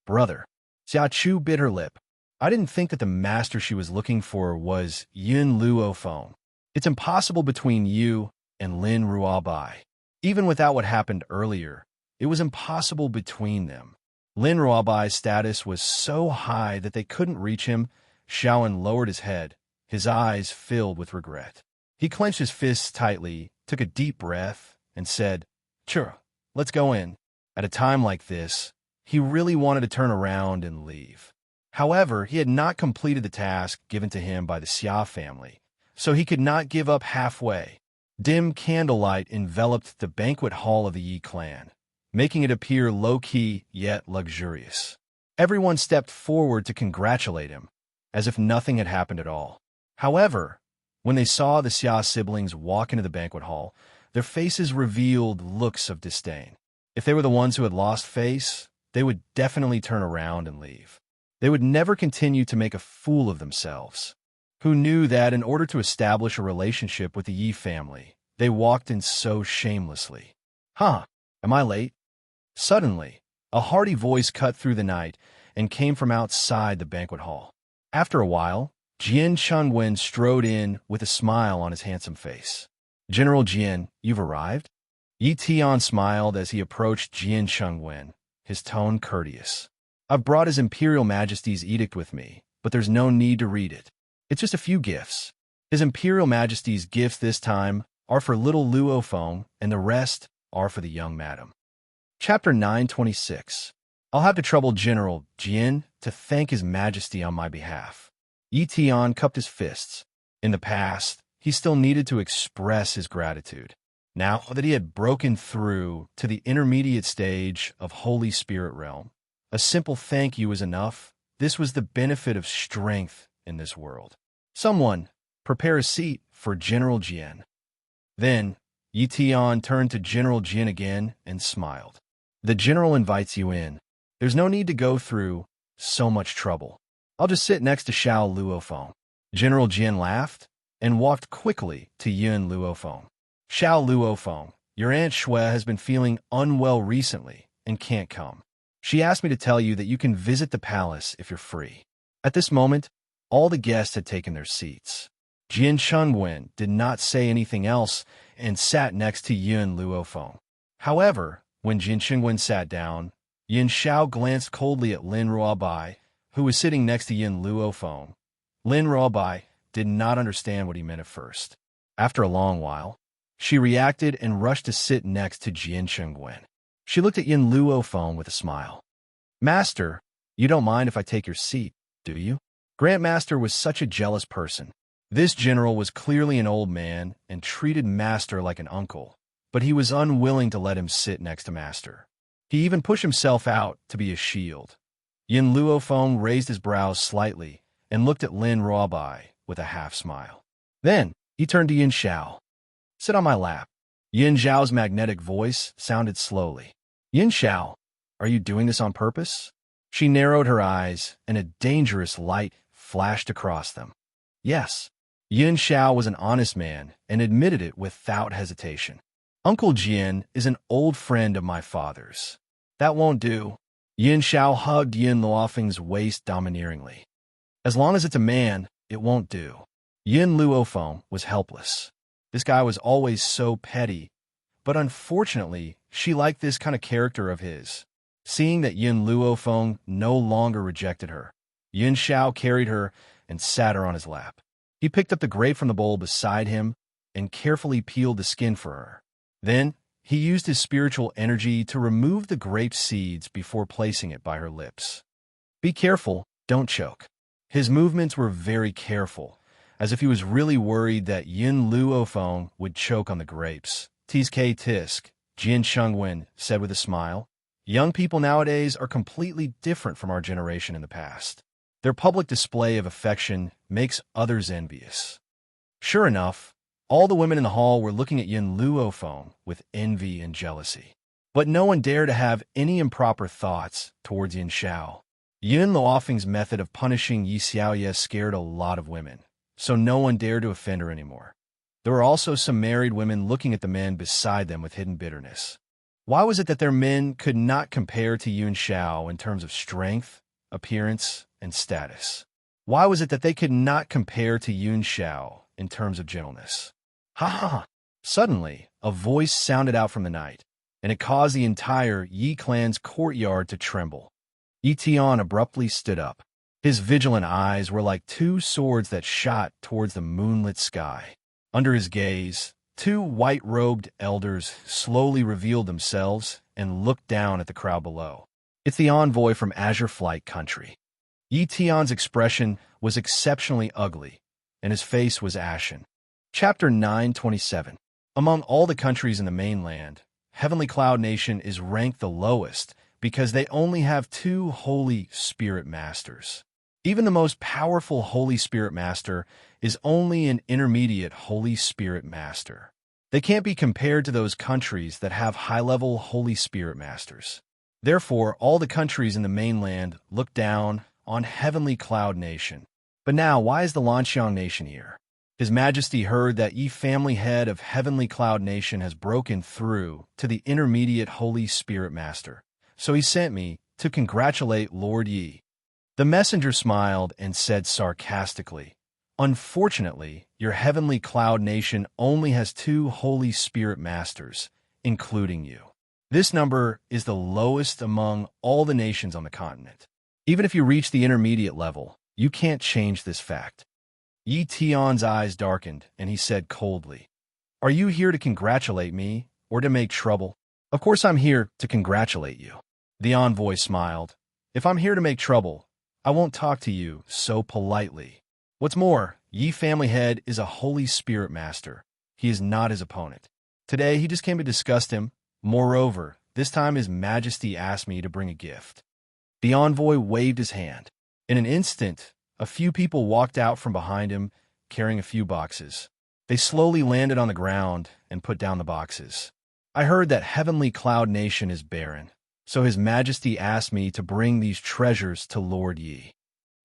Brother. Xia Chu bit her lip. I didn't think that the master she was looking for was Yun Luofeng. It's impossible between you and Lin Ruobai. Even without what happened earlier, it was impossible between them. Lin Ruobai's status was so high that they couldn't reach him. Shaoan lowered his head, his eyes filled with regret. He clenched his fists tightly, took a deep breath, and said, Sure, let's go in. At a time like this, he really wanted to turn around and leave. However, he had not completed the task given to him by the Xia family, so he could not give up halfway. Dim candlelight enveloped the banquet hall of the Yi clan, making it appear low-key yet luxurious. Everyone stepped forward to congratulate him, as if nothing had happened at all. However, when they saw the Xia siblings walk into the banquet hall, their faces revealed looks of disdain. If they were the ones who had lost face, they would definitely turn around and leave. They would never continue to make a fool of themselves. Who knew that in order to establish a relationship with the Yi family, they walked in so shamelessly? Huh, am I late? Suddenly, a hearty voice cut through the night and came from outside the banquet hall. After a while, Jian Chengwen strode in with a smile on his handsome face. General Jian, you've arrived? Yi Tian smiled as he approached Jian Chengwen, his tone courteous. I've brought His Imperial Majesty's edict with me, but there's no need to read it. It's just a few gifts. His Imperial Majesty's gifts this time are for little Luo Feng, and the rest are for the young madam. Chapter 926. I'll have to trouble General Jian to thank His Majesty on my behalf. Yi Tian cupped his fists. In the past, he still needed to express his gratitude. Now that he had broken through to the intermediate stage of Holy Spirit Realm, a simple thank you was enough. This was the benefit of strength in this world. Someone, prepare a seat for General Jian. Then, Yi Tian turned to General Jian again and smiled. The general invites you in. There's no need to go through so much trouble. I'll just sit next to Xiao Luofeng. General Jian laughed and walked quickly to Yun Luofeng. Xiao Luofeng, your Aunt Xue has been feeling unwell recently and can't come. She asked me to tell you that you can visit the palace if you're free. At this moment, all the guests had taken their seats. Jian Chengwen did not say anything else and sat next to Yun Luofeng. However, when Jian Chengwen sat down, Yin Xiao glanced coldly at Lin Ruobai, who was sitting next to Yin Luofeng. Lin Ruobai did not understand what he meant at first. After a long while, she reacted and rushed to sit next to Jian Chengwen. She looked at Yin Luofeng with a smile. Master, you don't mind if I take your seat, do you? Grandmaster was such a jealous person. This general was clearly an old man and treated Master like an uncle, but he was unwilling to let him sit next to Master. He even pushed himself out to be a shield. Yin Luofeng raised his brows slightly and looked at Lin Ruobai with a half-smile. Then, he turned to Yin Xiao. Sit on my lap. Yin Xiao's magnetic voice sounded slowly. Yin Xiao, are you doing this on purpose? She narrowed her eyes, and a dangerous light flashed across them. Yes. Yin Xiao was an honest man and admitted it without hesitation. Uncle Jian is an old friend of my father's. That won't do. Yin Xiao hugged Yin Luofeng's waist domineeringly. As long as it's a man, it won't do. Yin Luofeng was helpless. This guy was always so petty, but unfortunately, she liked this kind of character of his. Seeing that Yin Luofeng no longer rejected her, Yin Xiao carried her and sat her on his lap. He picked up the grape from the bowl beside him and carefully peeled the skin for her. Then, he used his spiritual energy to remove the grape seeds before placing it by her lips. Be careful, don't choke. His movements were very careful, as if he was really worried that Yin Luofeng would choke on the grapes. Tisk tisk, Jian Chengwen said with a smile. Young people nowadays are completely different from our generation in the past. Their public display of affection makes others envious. Sure enough, all the women in the hall were looking at Yin Luofeng with envy and jealousy. But no one dared to have any improper thoughts towards Yin Xiao. Yin Luofeng's method of punishing Yi Xiaoye scared a lot of women, so no one dared to offend her anymore. There were also some married women looking at the men beside them with hidden bitterness. Why was it that their men could not compare to Yin Xiao in terms of strength, appearance, and status? Why was it that they could not compare to Yin Xiao in terms of gentleness? Ha ha ha! Suddenly, a voice sounded out from the night, and it caused the entire Yi clan's courtyard to tremble. Yi Tian abruptly stood up. His vigilant eyes were like two swords that shot towards the moonlit sky. Under his gaze, Two white-robed elders slowly revealed themselves and looked down at the crowd below. It's the envoy from Azure Flight Country. Yi Tian's expression was exceptionally ugly, and his face was ashen. Chapter 927. Among all the countries in the mainland, Heavenly Cloud Nation is ranked the lowest because they only have two Holy Spirit Masters. Even the most powerful Holy Spirit Master is only an intermediate Holy Spirit Master. They can't be compared to those countries that have high-level Holy Spirit Masters. Therefore, all the countries in the mainland look down on Heavenly Cloud Nation. But now, why is the Lanxiang Nation here? His Majesty heard that Yi family head of Heavenly Cloud Nation has broken through to the intermediate Holy Spirit Master. So he sent me to congratulate Lord Yi. The messenger smiled and said sarcastically, "Unfortunately, your Heavenly Cloud Nation only has two Holy Spirit Masters, including you. This number is the lowest among all the nations on the continent. Even if you reach the intermediate level, you can't change this fact." Yi Tian's eyes darkened, and he said coldly, "Are you here to congratulate me, or to make trouble?" "Of course I'm here to congratulate you." The envoy smiled. "If I'm here to make trouble, I won't talk to you so politely. What's more, Yi family head is a Holy Spirit Master. He is not his opponent. Today, he just came to discuss him. Moreover, this time His Majesty asked me to bring a gift." The envoy waved his hand. In an instant, a few people walked out from behind him, carrying a few boxes. They slowly landed on the ground and put down the boxes. "I heard that Heavenly Cloud Nation is barren, so His Majesty asked me to bring these treasures to Lord Yi."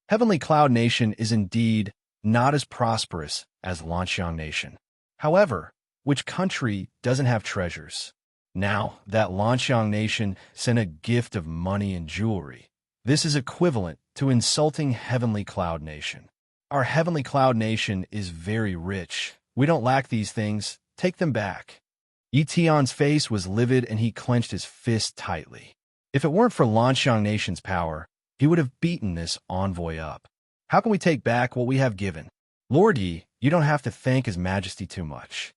Heavenly Cloud Nation is indeed not as prosperous as Lanxiang Nation. However, which country doesn't have treasures? Now that Lanxiang Nation sent a gift of money and jewelry, this is equivalent to insulting Heavenly Cloud Nation. Our Heavenly Cloud Nation is very rich. We don't lack these things. Take them back. Yi Tian's face was livid and he clenched his fist tightly. If it weren't for Lanxiang Nation's power, he would have beaten this envoy up. "How can we take back what we have given?" "Lord Yi, you don't have to thank His Majesty too much."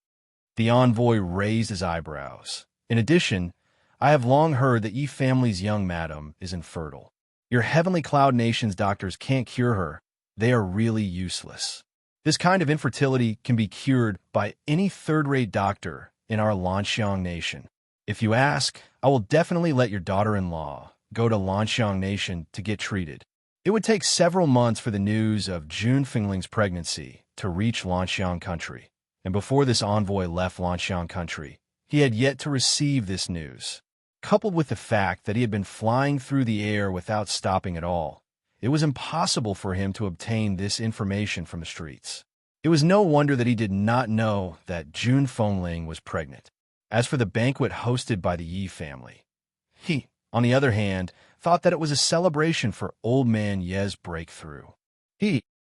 The envoy raised his eyebrows. "In addition, I have long heard that Yi family's young madam is infertile. Your Heavenly Cloud Nation's doctors can't cure her. They are really useless. This kind of infertility can be cured by any third-rate doctor in our Lanxiang Nation. If you ask, I will definitely let your daughter-in-law go to Lanxiang Nation to get treated." It would take several months for the news of Jun Fingling's pregnancy to reach Lanxiang Country, and before this envoy left Lanxiang Country, he had yet to receive this news. Coupled with the fact that he had been flying through the air without stopping at all, it was impossible for him to obtain this information from the streets. It was no wonder that he did not know that Jun Fengling was pregnant. As for the banquet hosted by the Yi family, he, on the other hand, thought that it was a celebration for Old Man Ye's breakthrough.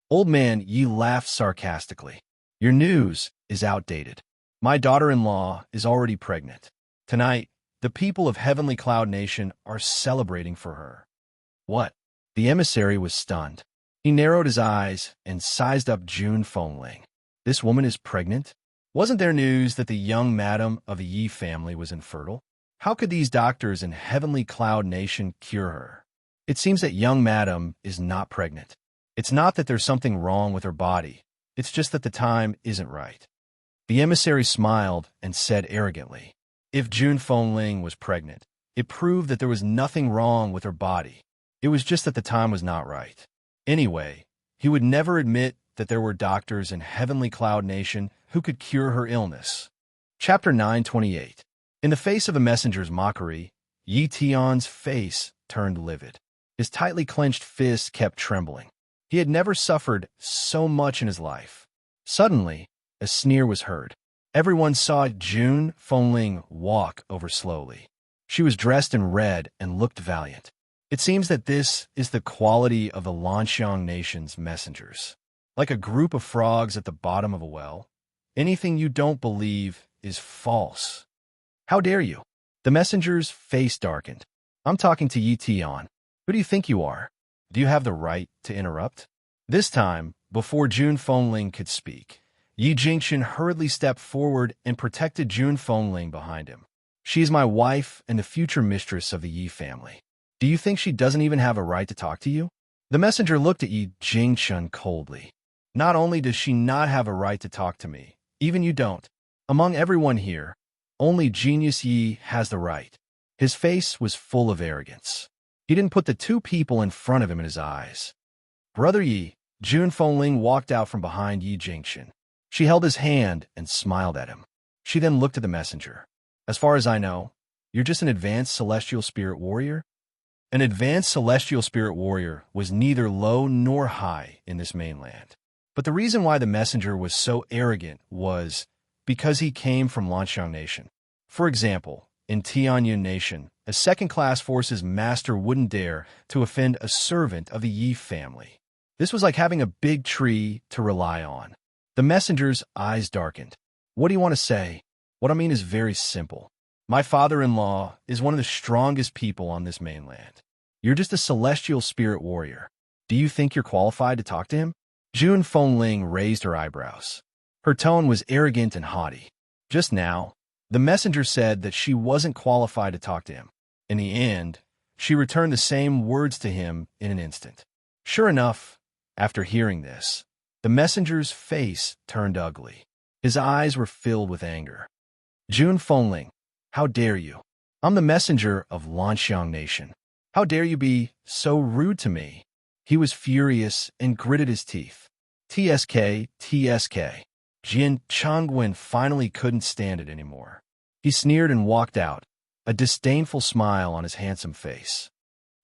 Old Man Yi laughed sarcastically. "Your news is outdated. My daughter-in-law is already pregnant. Tonight, the people of Heavenly Cloud Nation are celebrating for her." "What?" The emissary was stunned. He narrowed his eyes and sized up Jun Fengling. "This woman is pregnant? Wasn't there news that the young madam of the Yi family was infertile? How could these doctors in Heavenly Cloud Nation cure her? It seems that young madam is not pregnant. It's not that there's something wrong with her body. It's just that the time isn't right." The emissary smiled and said arrogantly, "If Jun Fengling was pregnant, it proved that there was nothing wrong with her body. It was just that the time was not right. Anyway, he would never admit that there were doctors in Heavenly Cloud Nation who could cure her illness." Chapter 928. In the face of the messenger's mockery, Yi Tian's face turned livid. His tightly clenched fist kept trembling. He had never suffered so much in his life. Suddenly, a sneer was heard. Everyone saw Jun Fengling walk over slowly. She was dressed in red and looked valiant. It seems that this is the quality of the Lanxiang Nation's messengers. Like a group of frogs at the bottom of a well, anything you don't believe is false. "How dare you?" The messenger's face darkened. "I'm talking to Yi Tian. Who do you think you are? Do you have the right to interrupt?" This time, before Jun Fengling could speak, Yi Jingchen hurriedly stepped forward and protected Jun Fengling behind him. She is my wife and the future mistress of the Yi family. Do you think she doesn't even have a right to talk to you? The messenger looked at Yi Jingchen coldly. Not only does she not have a right to talk to me, even you don't. Among everyone here, only Genius Yi has the right. His face was full of arrogance. He didn't put the two people in front of him in his eyes. Brother Yi, Jun Fengling walked out from behind Yi Jingchen. She held his hand and smiled at him. She then looked at the messenger. As far as I know, you're just an advanced celestial spirit warrior? An advanced celestial spirit warrior was neither low nor high in this mainland. But the reason why the messenger was so arrogant was because he came from Lanxiang Nation. For example, in Tianyun Nation, a second-class force's master wouldn't dare to offend a servant of the Yi family. This was like having a big tree to rely on. The messenger's eyes darkened. What do you want to say? What I mean is very simple. My father-in-law is one of the strongest people on this mainland. You're just a celestial spirit warrior. Do you think you're qualified to talk to him? Jun Fengling raised her eyebrows. Her tone was arrogant and haughty. Just now, the messenger said that she wasn't qualified to talk to him. In the end, she returned the same words to him in an instant. Sure enough, after hearing this, the messenger's face turned ugly. His eyes were filled with anger. Jun Fengling, how dare you? I'm the messenger of Lanxiang Nation. How dare you be so rude to me? He was furious and gritted his teeth. TSK, TSK. Jin Chongwen finally couldn't stand it anymore. He sneered and walked out, a disdainful smile on his handsome face.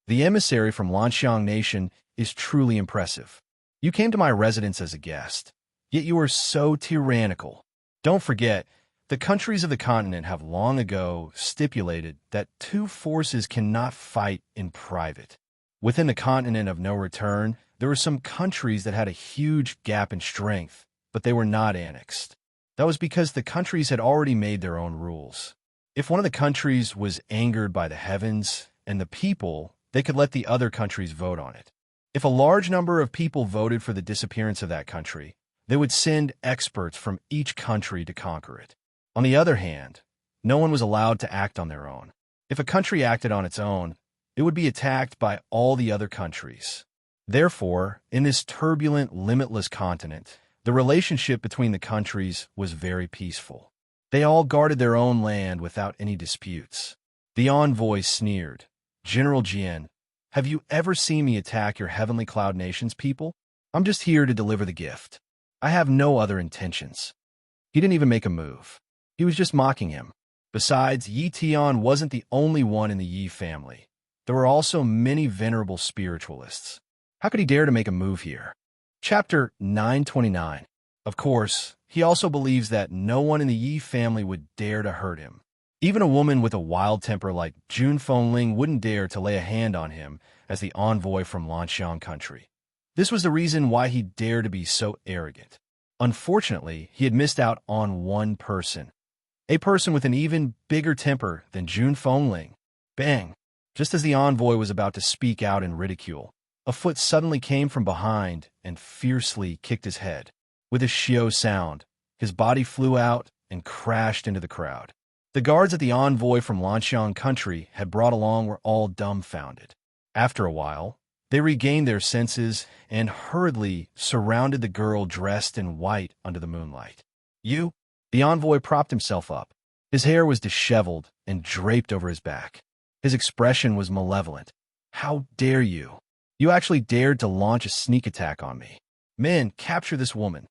The emissary from Lanxiang Nation is truly impressive. You came to my residence as a guest, yet you are so tyrannical. Don't forget, the countries of the continent have long ago stipulated that two forces cannot fight in private. Within the continent of no return, there were some countries that had a huge gap in strength, but they were not annexed. That was because the countries had already made their own rules. If one of the countries was angered by the heavens and the people, they could let the other countries vote on it. If a large number of people voted for the disappearance of that country, they would send experts from each country to conquer it. On the other hand, no one was allowed to act on their own. If a country acted on its own, it would be attacked by all the other countries. Therefore, in this turbulent, limitless continent, the relationship between the countries was very peaceful. They all guarded their own land without any disputes. The envoy sneered. General Jian, have you ever seen me attack your heavenly cloud nation's people? I'm just here to deliver the gift. I have no other intentions. He didn't even make a move. He was just mocking him. Besides, Yi Tian wasn't the only one in the Yi family. There were also many venerable spiritualists. How could he dare to make a move here? Chapter 929. Of course, he also believes that no one in the Yi family would dare to hurt him. Even a woman with a wild temper like Jun Fengling wouldn't dare to lay a hand on him as the envoy from Lanxiang country. This was the reason why he dared to be so arrogant. Unfortunately, he had missed out on one person. A person with an even bigger temper than Jun Fengling. Bang! Just as the envoy was about to speak out in ridicule, a foot suddenly came from behind and fiercely kicked his head. With a shio sound, his body flew out and crashed into the crowd. The guards that the envoy from Lanxiang country had brought along were all dumbfounded. After a while, they regained their senses and hurriedly surrounded the girl dressed in white under the moonlight. You? The envoy propped himself up. His hair was disheveled and draped over his back. His expression was malevolent. How dare you? You actually dared to launch a sneak attack on me. Men, capture this woman.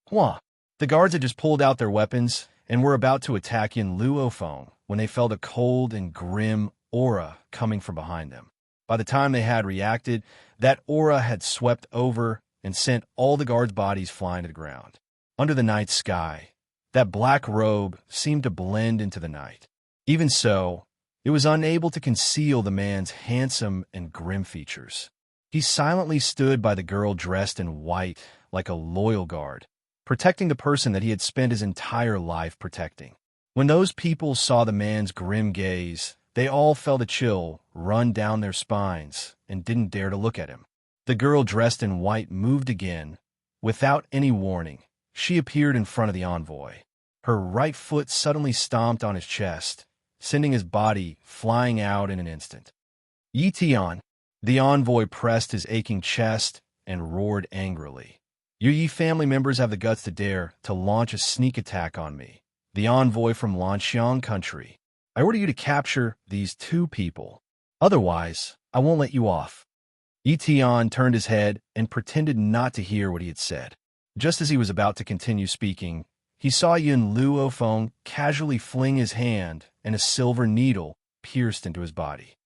Hua! The guards had just pulled out their weapons and were about to attack Yin Luofeng when they felt a cold and grim aura coming from behind them. By the time they had reacted, that aura had swept over and sent all the guards' bodies flying to the ground. Under the night sky, that black robe seemed to blend into the night. Even so, it was unable to conceal the man's handsome and grim features. He silently stood by the girl dressed in white like a loyal guard, protecting the person that he had spent his entire life protecting. When those people saw the man's grim gaze, they all felt a chill run down their spines and didn't dare to look at him. The girl dressed in white moved again, without any warning, she appeared in front of the envoy. Her right foot suddenly stomped on his chest, sending his body flying out in an instant. Yi Tian, the envoy pressed his aching chest and roared angrily. Your Yi family members have the guts to dare to launch a sneak attack on me, the envoy from Lanxiang country. I order you to capture these two people. Otherwise, I won't let you off. Yi Tian turned his head and pretended not to hear what he had said. Just as he was about to continue speaking, he saw Yun Luofeng casually fling his hand, and a silver needle pierced into his body.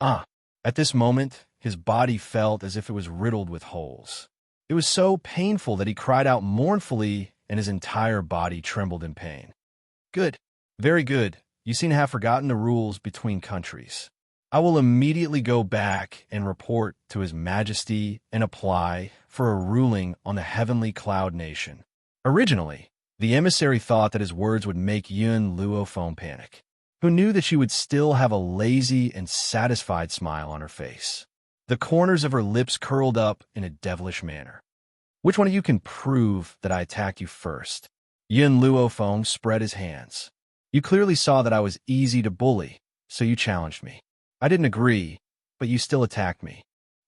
At this moment, his body felt as if it was riddled with holes. It was so painful that he cried out mournfully, and his entire body trembled in pain. Good. Very good. You seem to have forgotten the rules between countries. I will immediately go back and report to His Majesty and apply for a ruling on the heavenly cloud nation. Originally, the emissary thought that his words would make Yun Luofeng panic, who knew that she would still have a lazy and satisfied smile on her face. The corners of her lips curled up in a devilish manner. Which one of you can prove that I attacked you first? Yun Luofeng spread his hands. You clearly saw that I was easy to bully, so you challenged me. I didn't agree, but you still attacked me.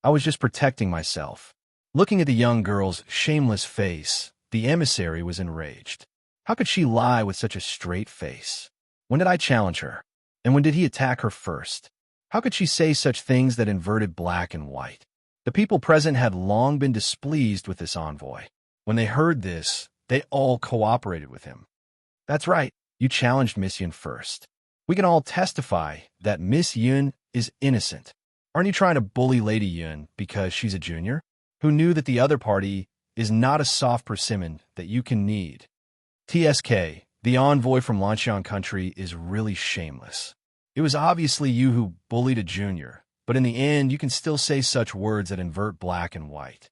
I was just protecting myself. Looking at the young girl's shameless face, the emissary was enraged. How could she lie with such a straight face? When did I challenge her? And when did he attack her first? How could she say such things that inverted black and white? The people present had long been displeased with this envoy. When they heard this, they all cooperated with him. That's right, you challenged Miss Yun first. We can all testify that Miss Yun is innocent. Aren't you trying to bully Lady Yun because she's a junior, who knew that the other party is not a soft persimmon that you can knead? TSK, the envoy from Lanxiang country, is really shameless. It was obviously you who bullied a junior, but in the end, you can still say such words that invert black and white.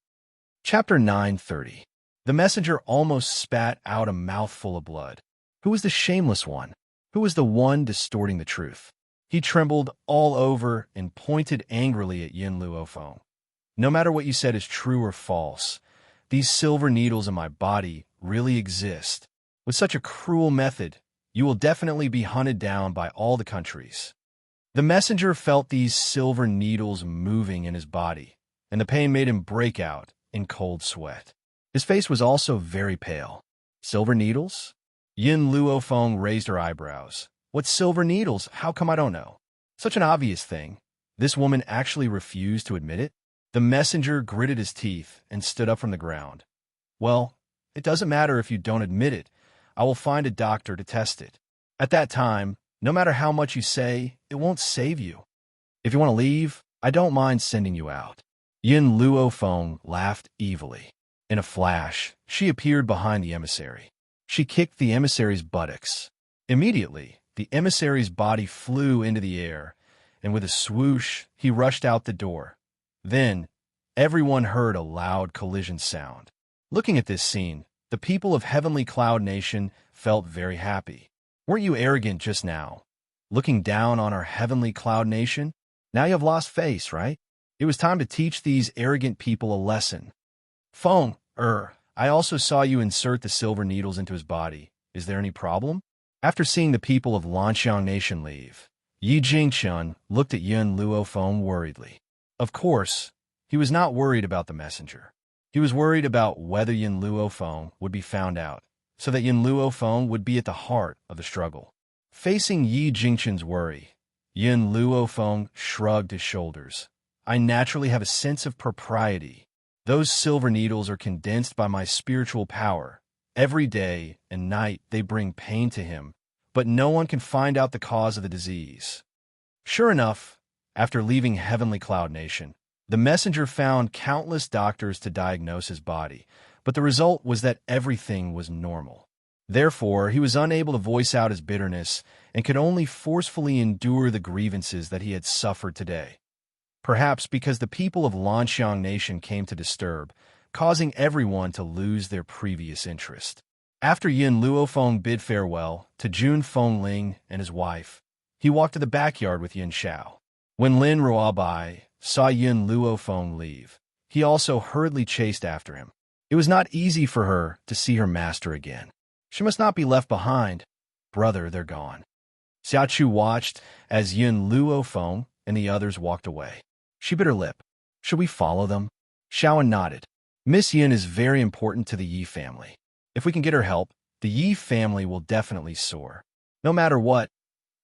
Chapter 930. The messenger almost spat out a mouthful of blood. Who was the shameless one? Who was the one distorting the truth? He trembled all over and pointed angrily at Yin Luofeng. No matter what you said is true or false, these silver needles in my body really exist. With such a cruel method, you will definitely be hunted down by all the countries. The messenger felt these silver needles moving in his body, and the pain made him break out in cold sweat. His face was also very pale. Silver needles? Yin Luofeng raised her eyebrows. What silver needles? How come I don't know? Such an obvious thing. This woman actually refused to admit it? The messenger gritted his teeth and stood up from the ground. Well, it doesn't matter if you don't admit it. I will find a doctor to test it. At that time, no matter how much you say, it won't save you. If you want to leave, I don't mind sending you out. Yin Luofeng laughed evilly. In a flash, she appeared behind the emissary. She kicked the emissary's buttocks. Immediately, the emissary's body flew into the air, and with a swoosh, he rushed out the door. Then, everyone heard a loud collision sound. Looking at this scene, the people of Heavenly Cloud Nation felt very happy. Weren't you arrogant just now? Looking down on our Heavenly Cloud Nation? Now you have lost face, right? It was time to teach these arrogant people a lesson. Feng, I also saw you insert the silver needles into his body. Is there any problem? After seeing the people of Lanxiang Nation leave, Yi Jingchun looked at Yun Luofeng worriedly. Of course, he was not worried about the messenger. He was worried about whether Yun Luofeng would be found out, so that Yun Luofeng would be at the heart of the struggle. Facing Yi Jingchun's worry, Yun Luofeng shrugged his shoulders. I naturally have a sense of propriety. Those silver needles are condensed by my spiritual power. Every day and night they bring pain to him, but no one can find out the cause of the disease. Sure enough, after leaving Heavenly Cloud Nation, the messenger found countless doctors to diagnose his body, but the result was that everything was normal. Therefore, he was unable to voice out his bitterness and could only forcefully endure the grievances that he had suffered today. Perhaps because the people of Lanxiang Nation came to disturb, causing everyone to lose their previous interest. After Yin Luofeng bid farewell to Jun Fengling and his wife, he walked to the backyard with Yin Xiao. When Lin Ruobai saw Yin Luofeng leave, he also hurriedly chased after him. It was not easy for her to see her master again. She must not be left behind. Brother, they're gone. Xiaochu watched as Yun Luofeng and the others walked away. She bit her lip. Should we follow them? Xiaoan nodded. Miss Yun is very important to the Yi family. If we can get her help, the Yi family will definitely soar. No matter what,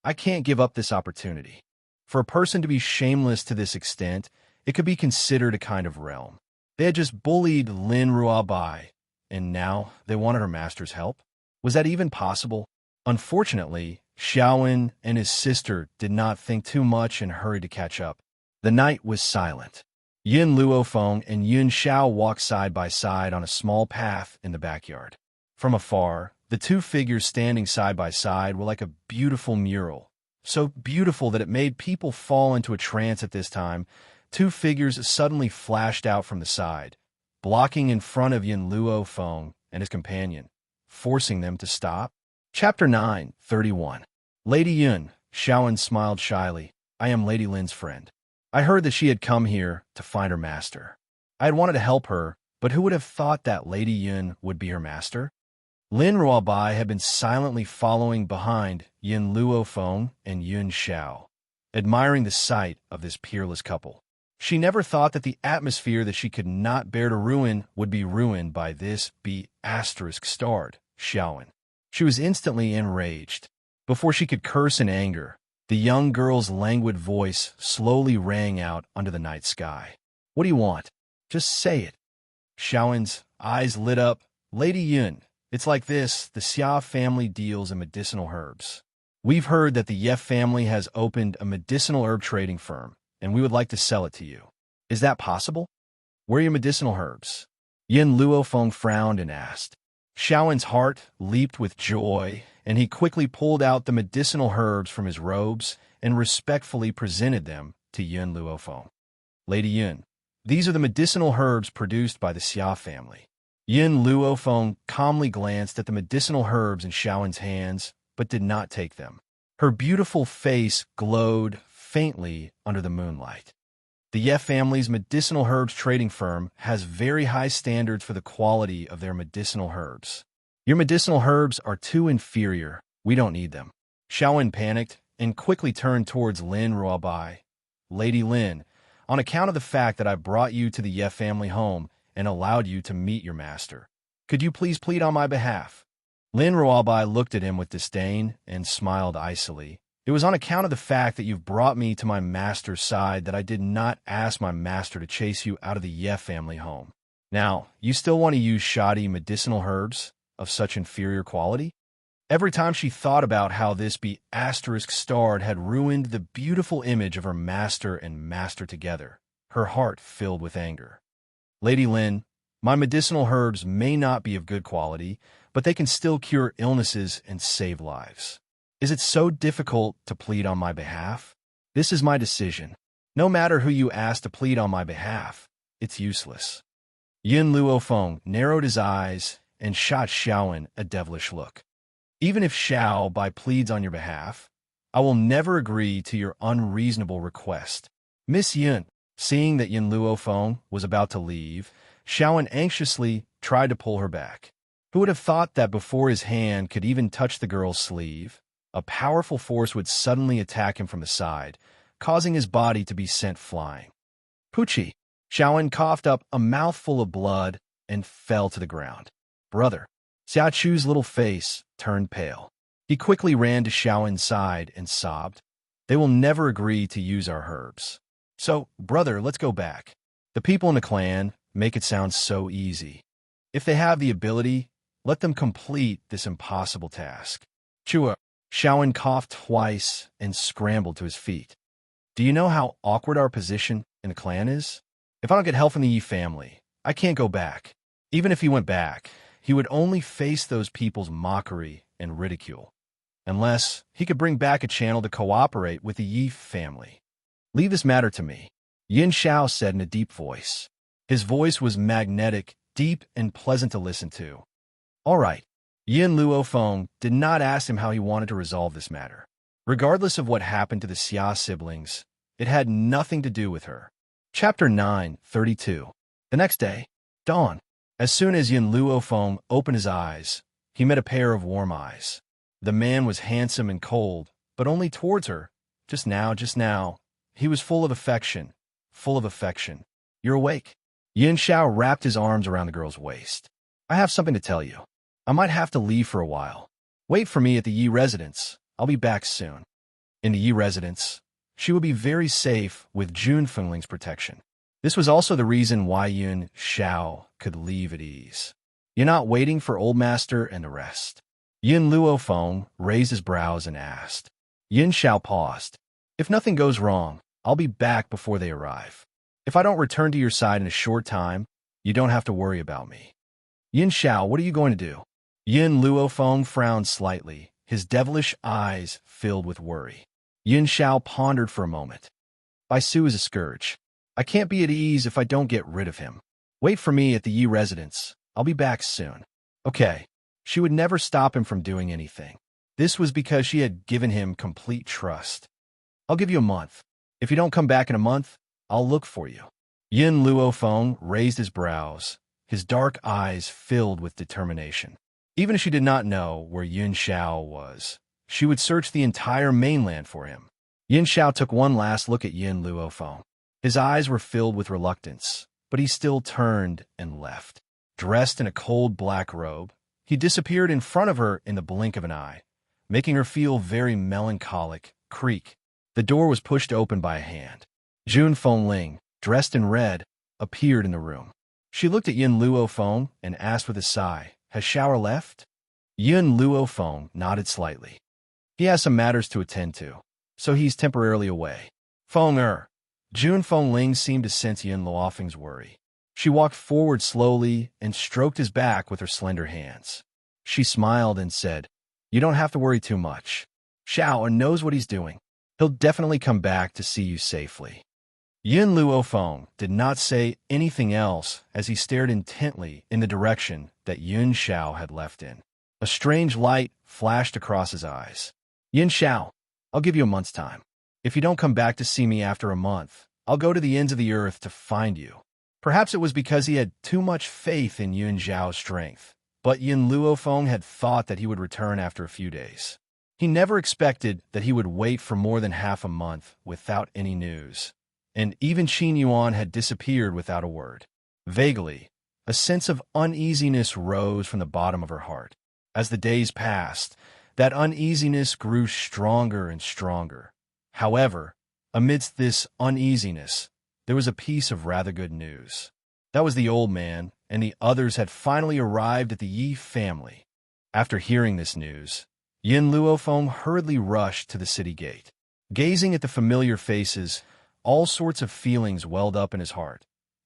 I can't give up this opportunity. For a person to be shameless to this extent, it could be considered a kind of realm. They had just bullied Lin Ruabai, and now they wanted her master's help. Was that even possible? Unfortunately, Xiaowen and his sister did not think too much and hurried to catch up. The night was silent. Yin Luofeng and Yun Xiao walked side by side on a small path in the backyard. From afar, the two figures standing side by side were like a beautiful mural. So beautiful that it made people fall into a trance at this time. Two figures suddenly flashed out from the side, blocking in front of Yin Luofeng and his companion, forcing them to stop. Chapter 9:31. Lady Yun, Xiaowen smiled shyly. I am Lady Lin's friend. I heard that she had come here to find her master. I had wanted to help her, but who would have thought that Lady Yun would be her master? Lin Ruabai had been silently following behind Yin Luofeng and Yun Xiao, admiring the sight of this peerless couple. She never thought that the atmosphere that she could not bear to ruin would be ruined by this **starred Xiaowen. She was instantly enraged. Before she could curse in anger, the young girl's languid voice slowly rang out under the night sky. What do you want? Just say it. Xiaowen's eyes lit up. Lady Yun, it's like this. The Xia family deals in medicinal herbs. We've heard that the Ye family has opened a medicinal herb trading firm, and we would like to sell it to you. Is that possible? Where are your medicinal herbs? Yin Luofeng frowned and asked. Xiaowen's heart leaped with joy, and he quickly pulled out the medicinal herbs from his robes and respectfully presented them to Yin Luofeng. Lady Yun, these are the medicinal herbs produced by the Xia family. Yin Luofeng calmly glanced at the medicinal herbs in Xiaowen's hands, but did not take them. Her beautiful face glowed faintly under the moonlight. The Ye family's medicinal herbs trading firm has very high standards for the quality of their medicinal herbs. Your medicinal herbs are too inferior. We don't need them. Xiaowen panicked and quickly turned towards Lin Ruabai. Lady Lin, on account of the fact that I brought you to the Ye family home and allowed you to meet your master, could you please plead on my behalf? Lin Ruabai looked at him with disdain and smiled icily. It was on account of the fact that you've brought me to my master's side that I did not ask my master to chase you out of the Ye family home. Now, you still want to use shoddy medicinal herbs of such inferior quality? Every time she thought about how this **starred had ruined the beautiful image of her master and master together, her heart filled with anger. Lady Lin, my medicinal herbs may not be of good quality, but they can still cure illnesses and save lives. Is it so difficult to plead on my behalf? This is my decision. No matter who you ask to plead on my behalf, it's useless. Yin Luofeng narrowed his eyes and shot Xiaowen a devilish look. Even if Xiao Bai pleads on your behalf, I will never agree to your unreasonable request. Miss Yun, seeing that Yin Luofeng was about to leave, Xiaowen anxiously tried to pull her back. Who would have thought that before his hand could even touch the girl's sleeve, a powerful force would suddenly attack him from the side, causing his body to be sent flying. Poochie! Xiaowen coughed up a mouthful of blood and fell to the ground. Brother! Xiaochu's little face turned pale. He quickly ran to Xiaowen's side and sobbed. They will never agree to use our herbs. So, brother, let's go back. The people in the clan make it sound so easy. If they have the ability, let them complete this impossible task. Chua! Xiaowen coughed twice and scrambled to his feet. Do you know how awkward our position in the clan is? If I don't get help from the Yi family, I can't go back. Even if he went back, he would only face those people's mockery and ridicule. Unless he could bring back a channel to cooperate with the Yi family. Leave this matter to me, Yin Xiao said in a deep voice. His voice was magnetic, deep, and pleasant to listen to. All right. Yin Luofeng did not ask him how he wanted to resolve this matter. Regardless of what happened to the Xia siblings, it had nothing to do with her. Chapter 9:32. The next day, dawn. As soon as Yin Luofeng opened his eyes, he met a pair of warm eyes. The man was handsome and cold, but only towards her. Just now. He was full of affection. Full of affection. You're awake. Yin Xiao wrapped his arms around the girl's waist. I have something to tell you. I might have to leave for a while. Wait for me at the Yi residence. I'll be back soon. In the Yi residence, she would be very safe with Jun Fengling's protection. This was also the reason why Yun Xiao could leave at ease. You're not waiting for Old Master and the rest. Yin Luofeng raised his brows and asked. Yin Xiao paused. If nothing goes wrong, I'll be back before they arrive. If I don't return to your side in a short time, you don't have to worry about me. Yin Xiao, what are you going to do? Yin Luofeng frowned slightly, his devilish eyes filled with worry. Yin Xiao pondered for a moment. Baisu is a scourge. I can't be at ease if I don't get rid of him. Wait for me at the Yi residence. I'll be back soon. Okay. She would never stop him from doing anything. This was because she had given him complete trust. I'll give you a month. If you don't come back in a month, I'll look for you. Yin Luofeng raised his brows, his dark eyes filled with determination. Even if she did not know where Yin Xiao was, she would search the entire mainland for him. Yin Xiao took one last look at Yin Luofeng. His eyes were filled with reluctance, but he still turned and left. Dressed in a cold black robe, he disappeared in front of her in the blink of an eye, making her feel very melancholic. Creak. The door was pushed open by a hand. Jun Fenling, dressed in red, appeared in the room. She looked at Yin Luofeng and asked with a sigh, Has Shower left? Yin Luofeng nodded slightly. He has some matters to attend to, so he's temporarily away. Feng Jun Fenling seemed to sense Yin Luofeng's worry. She walked forward slowly and stroked his back with her slender hands. She smiled and said, You don't have to worry too much. Xiao knows what he's doing. He'll definitely come back to see you safely. Yin Luofeng did not say anything else as he stared intently in the direction that Yun Xiao had left in. A strange light flashed across his eyes. Yin Xiao, I'll give you a month's time. If you don't come back to see me after a month, I'll go to the ends of the earth to find you. Perhaps it was because he had too much faith in Yun Xiao's strength, but Yin Luofeng had thought that he would return after a few days. He never expected that he would wait for more than half a month without any news, and even Qin Yuan had disappeared without a word. Vaguely, a sense of uneasiness rose from the bottom of her heart. As the days passed, that uneasiness grew stronger and stronger. However, amidst this uneasiness, there was a piece of rather good news. That was the old man and the others had finally arrived at the Yi family. After hearing this news, Yin Luofeng hurriedly rushed to the city gate. Gazing at the familiar faces, all sorts of feelings welled up in his heart.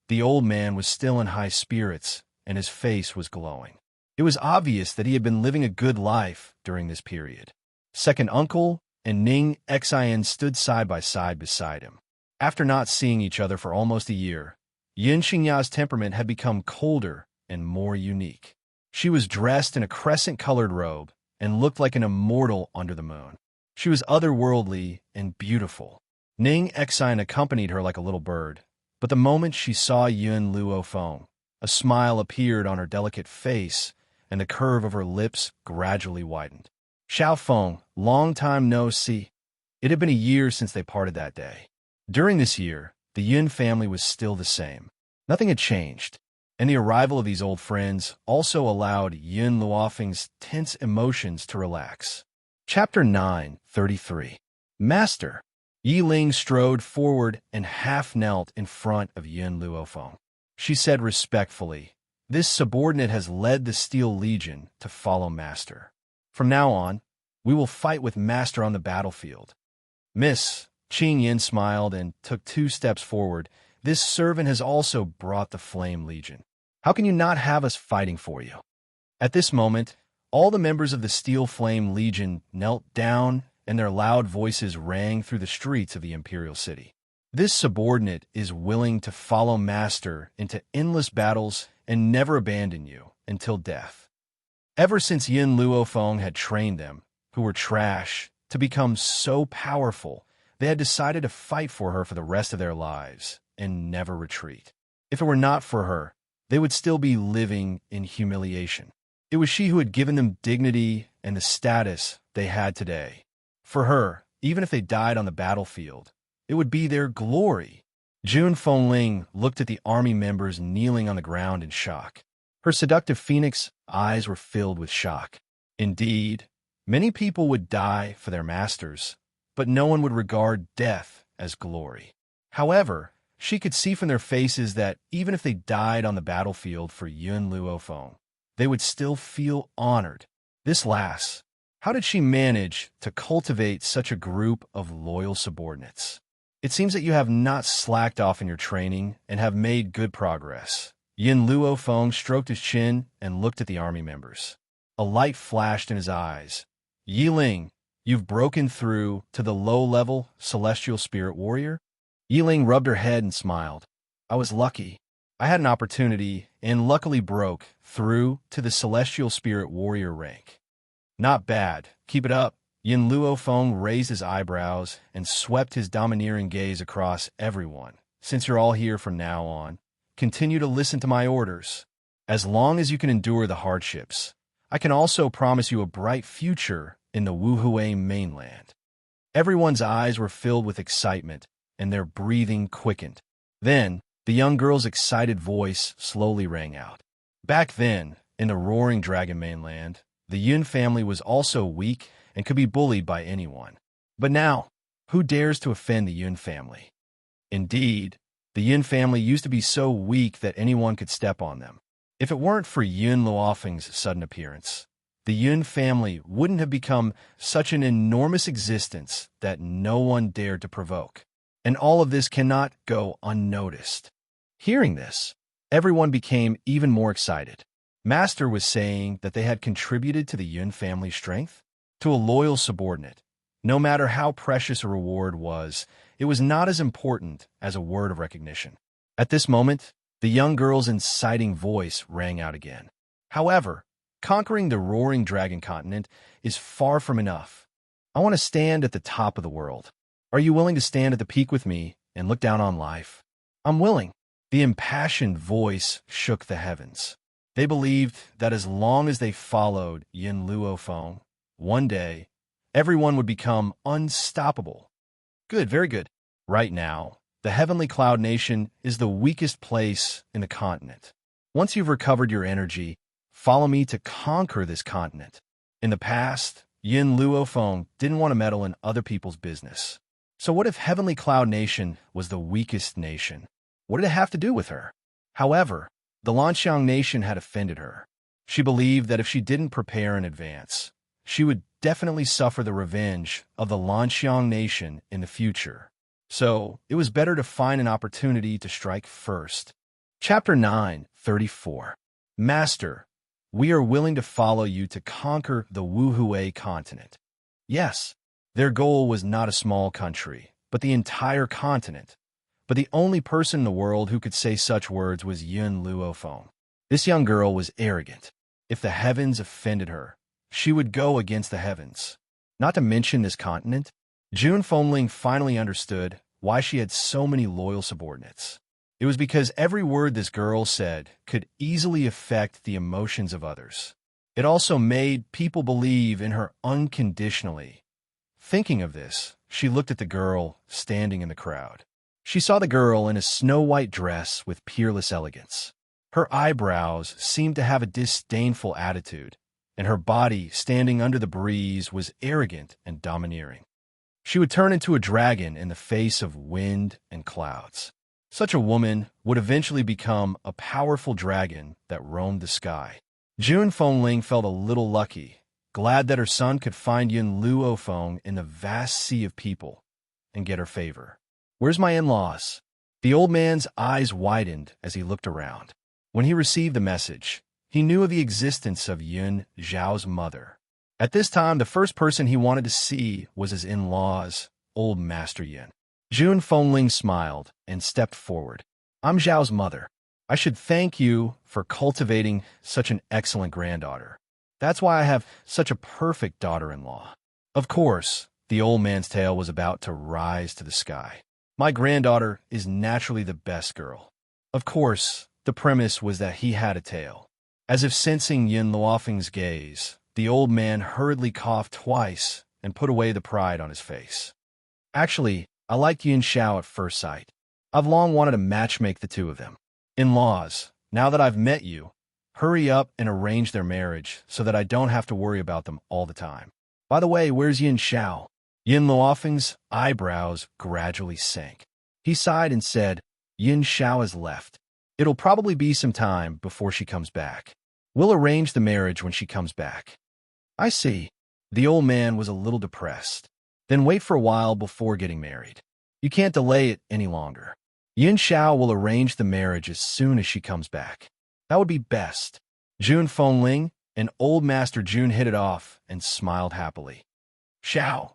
The old man was still in high spirits, and his face was glowing. It was obvious that he had been living a good life during this period. Second uncle and Ning Xian stood side by side beside him. After not seeing each other for almost a year, Yin Xingya's temperament had become colder and more unique. She was dressed in a crescent-colored robe and looked like an immortal under the moon. She was otherworldly and beautiful. Ning Xian accompanied her like a little bird, but the moment she saw Yin Luofeng, a smile appeared on her delicate face, and the curve of her lips gradually widened. Xiao Feng, long time no see. It had been a year since they parted that day. During this year, the Yin family was still the same. Nothing had changed, and the arrival of these old friends also allowed Yin Luofeng's tense emotions to relax. Chapter 9:33. Master. Yi Ling strode forward and half knelt in front of Yin Luofeng. She said respectfully, This subordinate has led the Steel Legion to follow Master. From now on, we will fight with Master on the battlefield. Miss, Qing Yin smiled and took 2 steps forward. This servant has also brought the Flame Legion. How can you not have us fighting for you? At this moment, all the members of the Steel Flame Legion knelt down and their loud voices rang through the streets of the Imperial City. This subordinate is willing to follow Master into endless battles and never abandon you until death. Ever since Yin Luofeng had trained them, who were trash, to become so powerful, they had decided to fight for her for the rest of their lives and never retreat. If it were not for her, they would still be living in humiliation. It was she who had given them dignity and the status they had today. For her, even if they died on the battlefield, it would be their glory. June Fengling looked at the army members kneeling on the ground in shock. Her seductive phoenix eyes were filled with shock. Indeed, many people would die for their masters, but no one would regard death as glory. However, she could see from their faces that even if they died on the battlefield for Yun Luofeng, they would still feel honored. This lass, how did she manage to cultivate such a group of loyal subordinates? It seems that you have not slacked off in your training and have made good progress. Yin Luofeng stroked his chin and looked at the army members. A light flashed in his eyes. Yi Ling, you've broken through to the low-level celestial spirit warrior? Yi Ling rubbed her head and smiled. I was lucky. I had an opportunity and luckily broke through to the celestial spirit warrior rank. Not bad. Keep it up. Yin Luofeng raised his eyebrows and swept his domineering gaze across everyone. Since you're all here from now on, continue to listen to my orders. As long as you can endure the hardships, I can also promise you a bright future in the Wuhui mainland. Everyone's eyes were filled with excitement, and their breathing quickened. Then, the young girl's excited voice slowly rang out. Back then, in the roaring dragon mainland, the Yun family was also weak and could be bullied by anyone. But now, who dares to offend the Yun family? Indeed, the Yun family used to be so weak that anyone could step on them. If it weren't for Yun Luofeng's sudden appearance, the Yun family wouldn't have become such an enormous existence that no one dared to provoke. And all of this cannot go unnoticed. Hearing this, everyone became even more excited. Master was saying that they had contributed to the Yun family's strength, to a loyal subordinate. No matter how precious a reward was, it was not as important as a word of recognition. At this moment, the young girl's inciting voice rang out again. However, conquering the roaring dragon continent is far from enough. I want to stand at the top of the world. Are you willing to stand at the peak with me and look down on life? I'm willing. The impassioned voice shook the heavens. They believed that as long as they followed Yin Luofeng, one day, everyone would become unstoppable. Good, very good. Right now, the Heavenly Cloud Nation is the weakest place in the continent. Once you've recovered your energy, follow me to conquer this continent. In the past, Yin Luofeng didn't want to meddle in other people's business. So what if Heavenly Cloud Nation was the weakest nation? What did it have to do with her? However, the Lanxiang Nation had offended her. She believed that if she didn't prepare in advance, she would definitely suffer the revenge of the Lanxiang Nation in the future. So, it was better to find an opportunity to strike first. Chapter 9:34. Master, we are willing to follow you to conquer the Wuhui continent. Yes, their goal was not a small country, but the entire continent. But the only person in the world who could say such words was Yun Luofeng. This young girl was arrogant. If the heavens offended her, she would go against the heavens. Not to mention this continent, June Fengling finally understood why she had so many loyal subordinates. It was because every word this girl said could easily affect the emotions of others. It also made people believe in her unconditionally. Thinking of this, she looked at the girl standing in the crowd. She saw the girl in a snow-white dress with peerless elegance. Her eyebrows seemed to have a disdainful attitude, and her body, standing under the breeze, was arrogant and domineering. She would turn into a dragon in the face of wind and clouds. Such a woman would eventually become a powerful dragon that roamed the sky. June Fengling felt a little lucky, glad that her son could find Yun Luofeng in the vast sea of people and get her favor. Where's my in-laws? The old man's eyes widened as he looked around. When he received the message, he knew of the existence of Yun Zhao's mother. At this time, the first person he wanted to see was his in-laws, old Master Yin. June Fengling smiled and stepped forward. I'm Zhao's mother. I should thank you for cultivating such an excellent granddaughter. That's why I have such a perfect daughter-in-law. Of course, the old man's tail was about to rise to the sky. My granddaughter is naturally the best girl. Of course, The premise was that he had a tail. As if sensing Yin Luofeng's gaze, the old man hurriedly coughed twice and put away the pride on his face. Actually, I like Yin Xiao at first sight. I've long wanted to matchmake the two of them. In-laws, now that I've met you, hurry up and arrange their marriage so that I don't have to worry about them all the time. By the way, where's Yin Xiao? Yin Luofeng's eyebrows gradually sank. He sighed and said, Yin Xiao has left. It'll probably be some time before she comes back. We'll arrange the marriage when she comes back. I see. The old man was a little depressed. Then wait for a while before getting married. You can't delay it any longer. Yin Xiao will arrange the marriage as soon as she comes back. That would be best. Jun Fengling and Old Master Jun hit it off and smiled happily. Xiao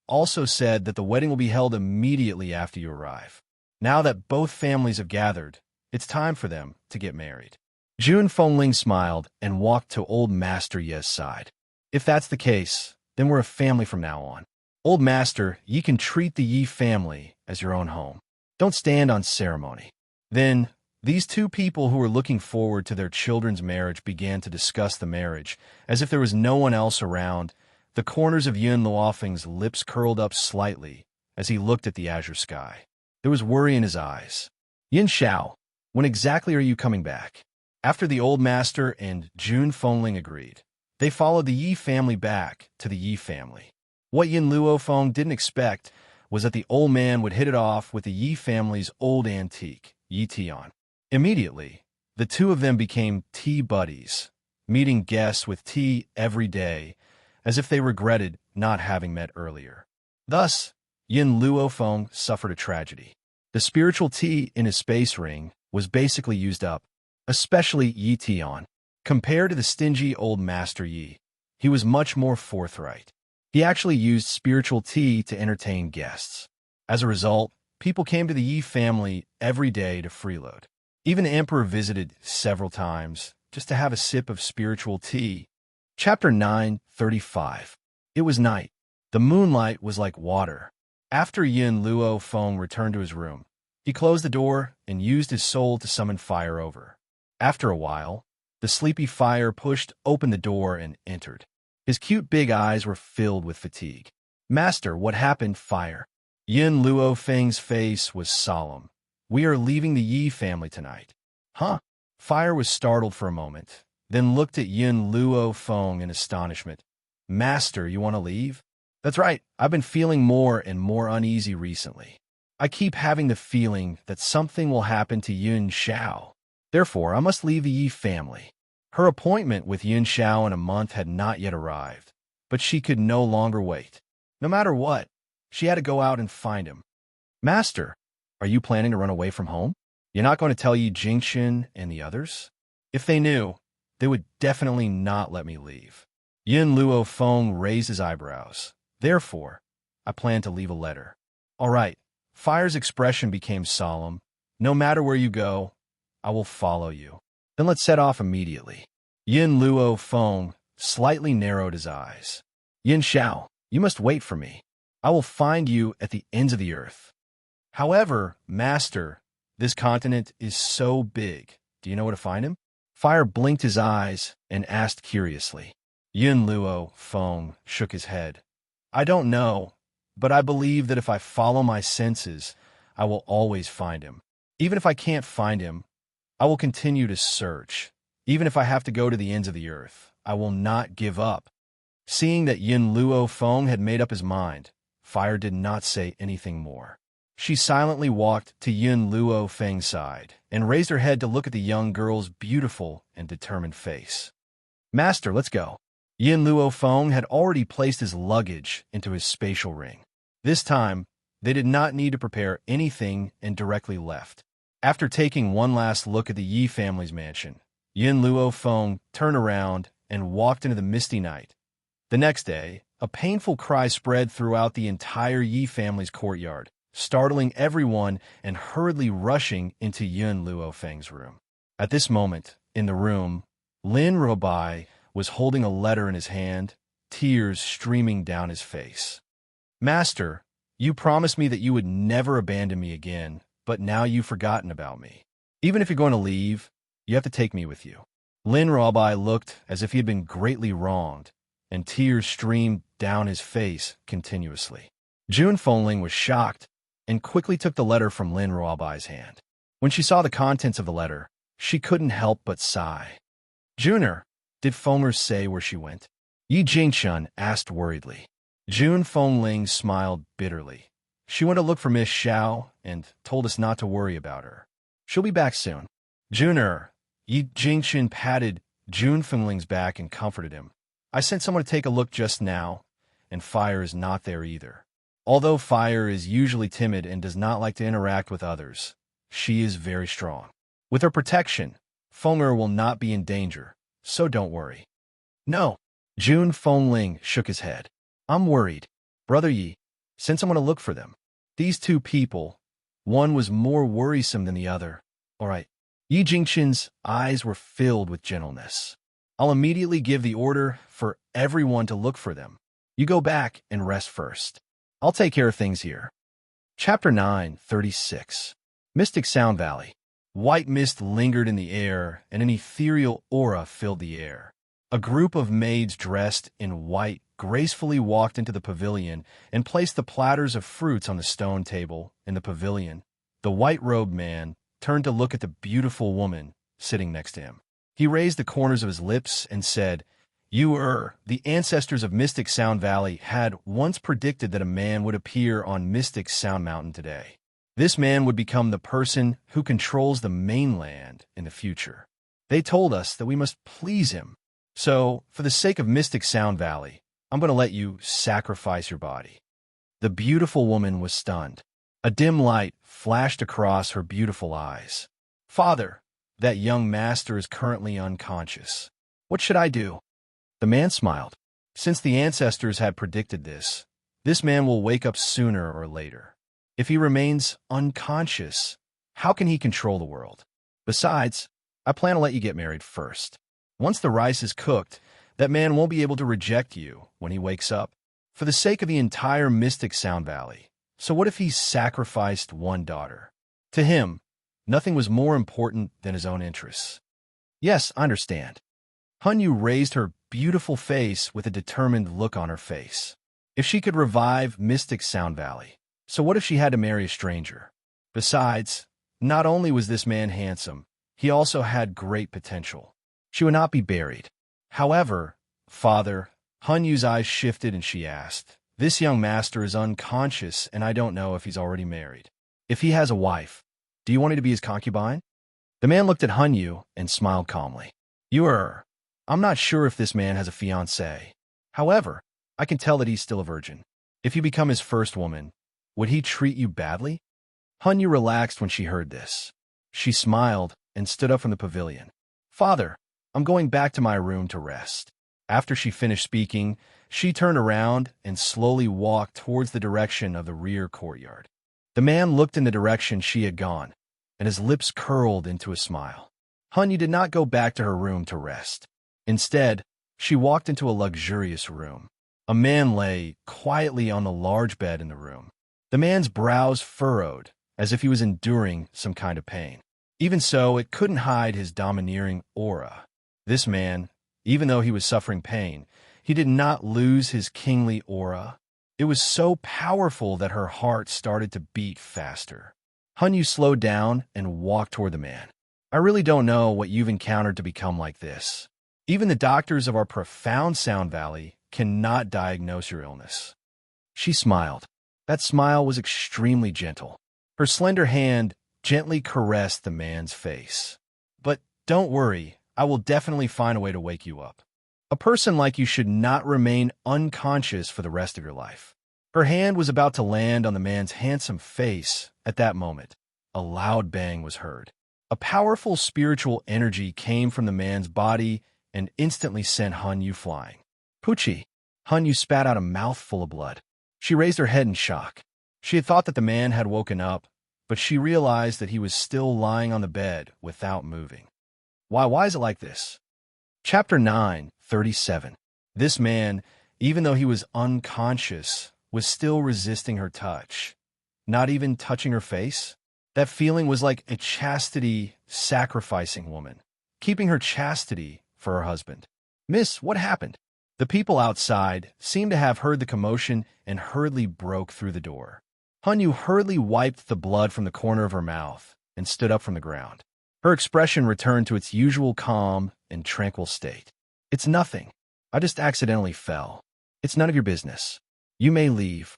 also said that the wedding will be held immediately after you arrive. Now that both families have gathered, it's time for them to get married. Jun Fengling smiled and walked to Old Master Ye's side. If that's the case, then we're a family from now on. Old Master, ye can treat the Yi family as your own home. Don't stand on ceremony. Then, these two people who were looking forward to their children's marriage began to discuss the marriage, as if there was no one else around. The corners of Yin Luofeng's lips curled up slightly as he looked at the azure sky. There was worry in his eyes. Yin Xiao, when exactly are you coming back? After the old master and Jun Fengling agreed, they followed the Yi family back to the Yi family. What Yin Luofeng didn't expect was that the old man would hit it off with the Yi family's old antique, Yi Tian. Immediately, the two of them became tea buddies, meeting guests with tea every day, as if they regretted not having met earlier. Thus, Yin Luofeng suffered a tragedy. The spiritual tea in his space ring was basically used up, especially Yi Tian. Compared to the stingy old Master Yi, he was much more forthright. He actually used spiritual tea to entertain guests. As a result, people came to the Yi family every day to freeload. Even the emperor visited several times just to have a sip of spiritual tea. Chapter 9:35. It was night. The moonlight was like water. After Yin Luofeng returned to his room, he closed the door and used his soul to summon fire over. After a while, the sleepy fire pushed open the door and entered. His cute big eyes were filled with fatigue. Master, what happened, fire? Yin Luofeng's face was solemn. We are leaving the Yi family tonight. Huh? Fire was startled for a moment, then looked at Yin Luofeng in astonishment. Master, you want to leave? That's right, I've been feeling more and more uneasy recently. I keep having the feeling that something will happen to Yin Xiao. Therefore, I must leave the Yi family. Her appointment with Yin Xiao in a month had not yet arrived, but she could no longer wait. No matter what, she had to go out and find him. Master, are you planning to run away from home? You're not going to tell Yi Jingxin and the others? If they knew, they would definitely not let me leave. Yin Luofeng raised his eyebrows. Therefore, I plan to leave a letter. All right. Fire's expression became solemn. No matter where you go, I will follow you. Then let's set off immediately. Yin Luofeng slightly narrowed his eyes. Yin Xiao, you must wait for me. I will find you at the ends of the earth. However, Master, this continent is so big. Do you know where to find him? Fire blinked his eyes and asked curiously. Yin Luofeng shook his head. I don't know, but I believe that if I follow my senses, I will always find him. Even if I can't find him, I will continue to search. Even if I have to go to the ends of the earth, I will not give up. Seeing that Yin Luofeng had made up his mind, Fire did not say anything more. She silently walked to Yin Luofeng's side and raised her head to look at the young girl's beautiful and determined face. Master, let's go. Yin Luofeng had already placed his luggage into his spatial ring. This time, they did not need to prepare anything and directly left. After taking one last look at the Yi family's mansion, Yin Luofeng turned around and walked into the misty night. The next day, a painful cry spread throughout the entire Yi family's courtyard, startling everyone and hurriedly rushing into Yin Luofeng's room. At this moment, in the room, Lin Ruobai was holding a letter in his hand, tears streaming down his face. Master, you promised me that you would never abandon me again, but now you've forgotten about me. Even if you're going to leave, you have to take me with you. Lin Rabai looked as if he had been greatly wronged, and tears streamed down his face continuously. June Fengling was shocked and quickly took the letter from Lin Ruobai's hand. When she saw the contents of the letter, she couldn't help but sigh. Juner, did Fengler say where she went? Yi Jingshun asked worriedly. June Fengling smiled bitterly. She went to look for Miss Xiao and told us not to worry about her. She'll be back soon. Juner, Yi Jingshun patted June Fengling's back and comforted him. I sent someone to take a look just now, and Fire is not there either. Although Fire is usually timid and does not like to interact with others, she is very strong. With her protection, Fengler will not be in danger, so don't worry. No. June Fengling shook his head. I'm worried. Brother Yi, send someone to look for them. These two people, one was more worrisome than the other. All right. Yi Jingshun's eyes were filled with gentleness. I'll immediately give the order for everyone to look for them. You go back and rest first. I'll take care of things here. Chapter 9:36. Mystic Sound Valley. White mist lingered in the air, and an ethereal aura filled the air. A group of maids dressed in white gracefully walked into the pavilion and placed the platters of fruits on the stone table in the pavilion. The white-robed man turned to look at the beautiful woman sitting next to him. He raised the corners of his lips and said, the ancestors of Mystic Sound Valley had once predicted that a man would appear on Mystic Sound Mountain today. This man would become the person who controls the mainland in the future. They told us that we must please him. So, for the sake of Mystic Sound Valley, I'm going to let you sacrifice your body. The beautiful woman was stunned. A dim light flashed across her beautiful eyes. Father, that young master is currently unconscious. What should I do? The man smiled. Since the ancestors had predicted this man will wake up sooner or later. If he remains unconscious, how can he control the world? Besides, I plan to let you get married first. Once the rice is cooked, that man won't be able to reject you when he wakes up. For the sake of the entire Mystic Sound Valley. So what if he sacrificed one daughter? To him, nothing was more important than his own interests. Yes, I understand. Hunyu raised her beautiful face with a determined look on her face. If she could revive Mystic Sound Valley, so what if she had to marry a stranger? Besides, not only was this man handsome, he also had great potential. She would not be buried. However, Father, Hunyu's eyes shifted and she asked, this young master is unconscious and I don't know if he's already married. If he has a wife, do you want me to be his concubine? The man looked at Hunyu and smiled calmly. I'm not sure if this man has a fiancée. However, I can tell that he's still a virgin. If you become his first woman, would he treat you badly? Hunyu relaxed when she heard this. She smiled and stood up from the pavilion. Father, I'm going back to my room to rest. After she finished speaking, she turned around and slowly walked towards the direction of the rear courtyard. The man looked in the direction she had gone, and his lips curled into a smile. Hunyu did not go back to her room to rest. Instead, she walked into a luxurious room. A man lay quietly on the large bed in the room. The man's brows furrowed, as if he was enduring some kind of pain. Even so, it couldn't hide his domineering aura. This man, even though he was suffering pain, he did not lose his kingly aura. It was so powerful that her heart started to beat faster. Hunyu slowed down and walked toward the man. I really don't know what you've encountered to become like this. Even the doctors of our profound Sound Valley cannot diagnose your illness. She smiled. That smile was extremely gentle. Her slender hand gently caressed the man's face. But don't worry, I will definitely find a way to wake you up. A person like you should not remain unconscious for the rest of your life. Her hand was about to land on the man's handsome face. At that moment, a loud bang was heard. A powerful spiritual energy came from the man's body and instantly sent Hunyu flying. Pucci! Hunyu spat out a mouthful of blood. She raised her head in shock. She had thought that the man had woken up, but she realized that he was still lying on the bed without moving. Why is it like this? Chapter 9:37. This man, even though he was unconscious, was still resisting her touch. Not even touching her face? That feeling was like a chastity-sacrificing woman, keeping her chastity for her husband. "Miss, what happened?" The people outside seemed to have heard the commotion and hurriedly broke through the door. Hanyu hurriedly wiped the blood from the corner of her mouth and stood up from the ground. Her expression returned to its usual calm and tranquil state. "It's nothing. I just accidentally fell. It's none of your business. You may leave."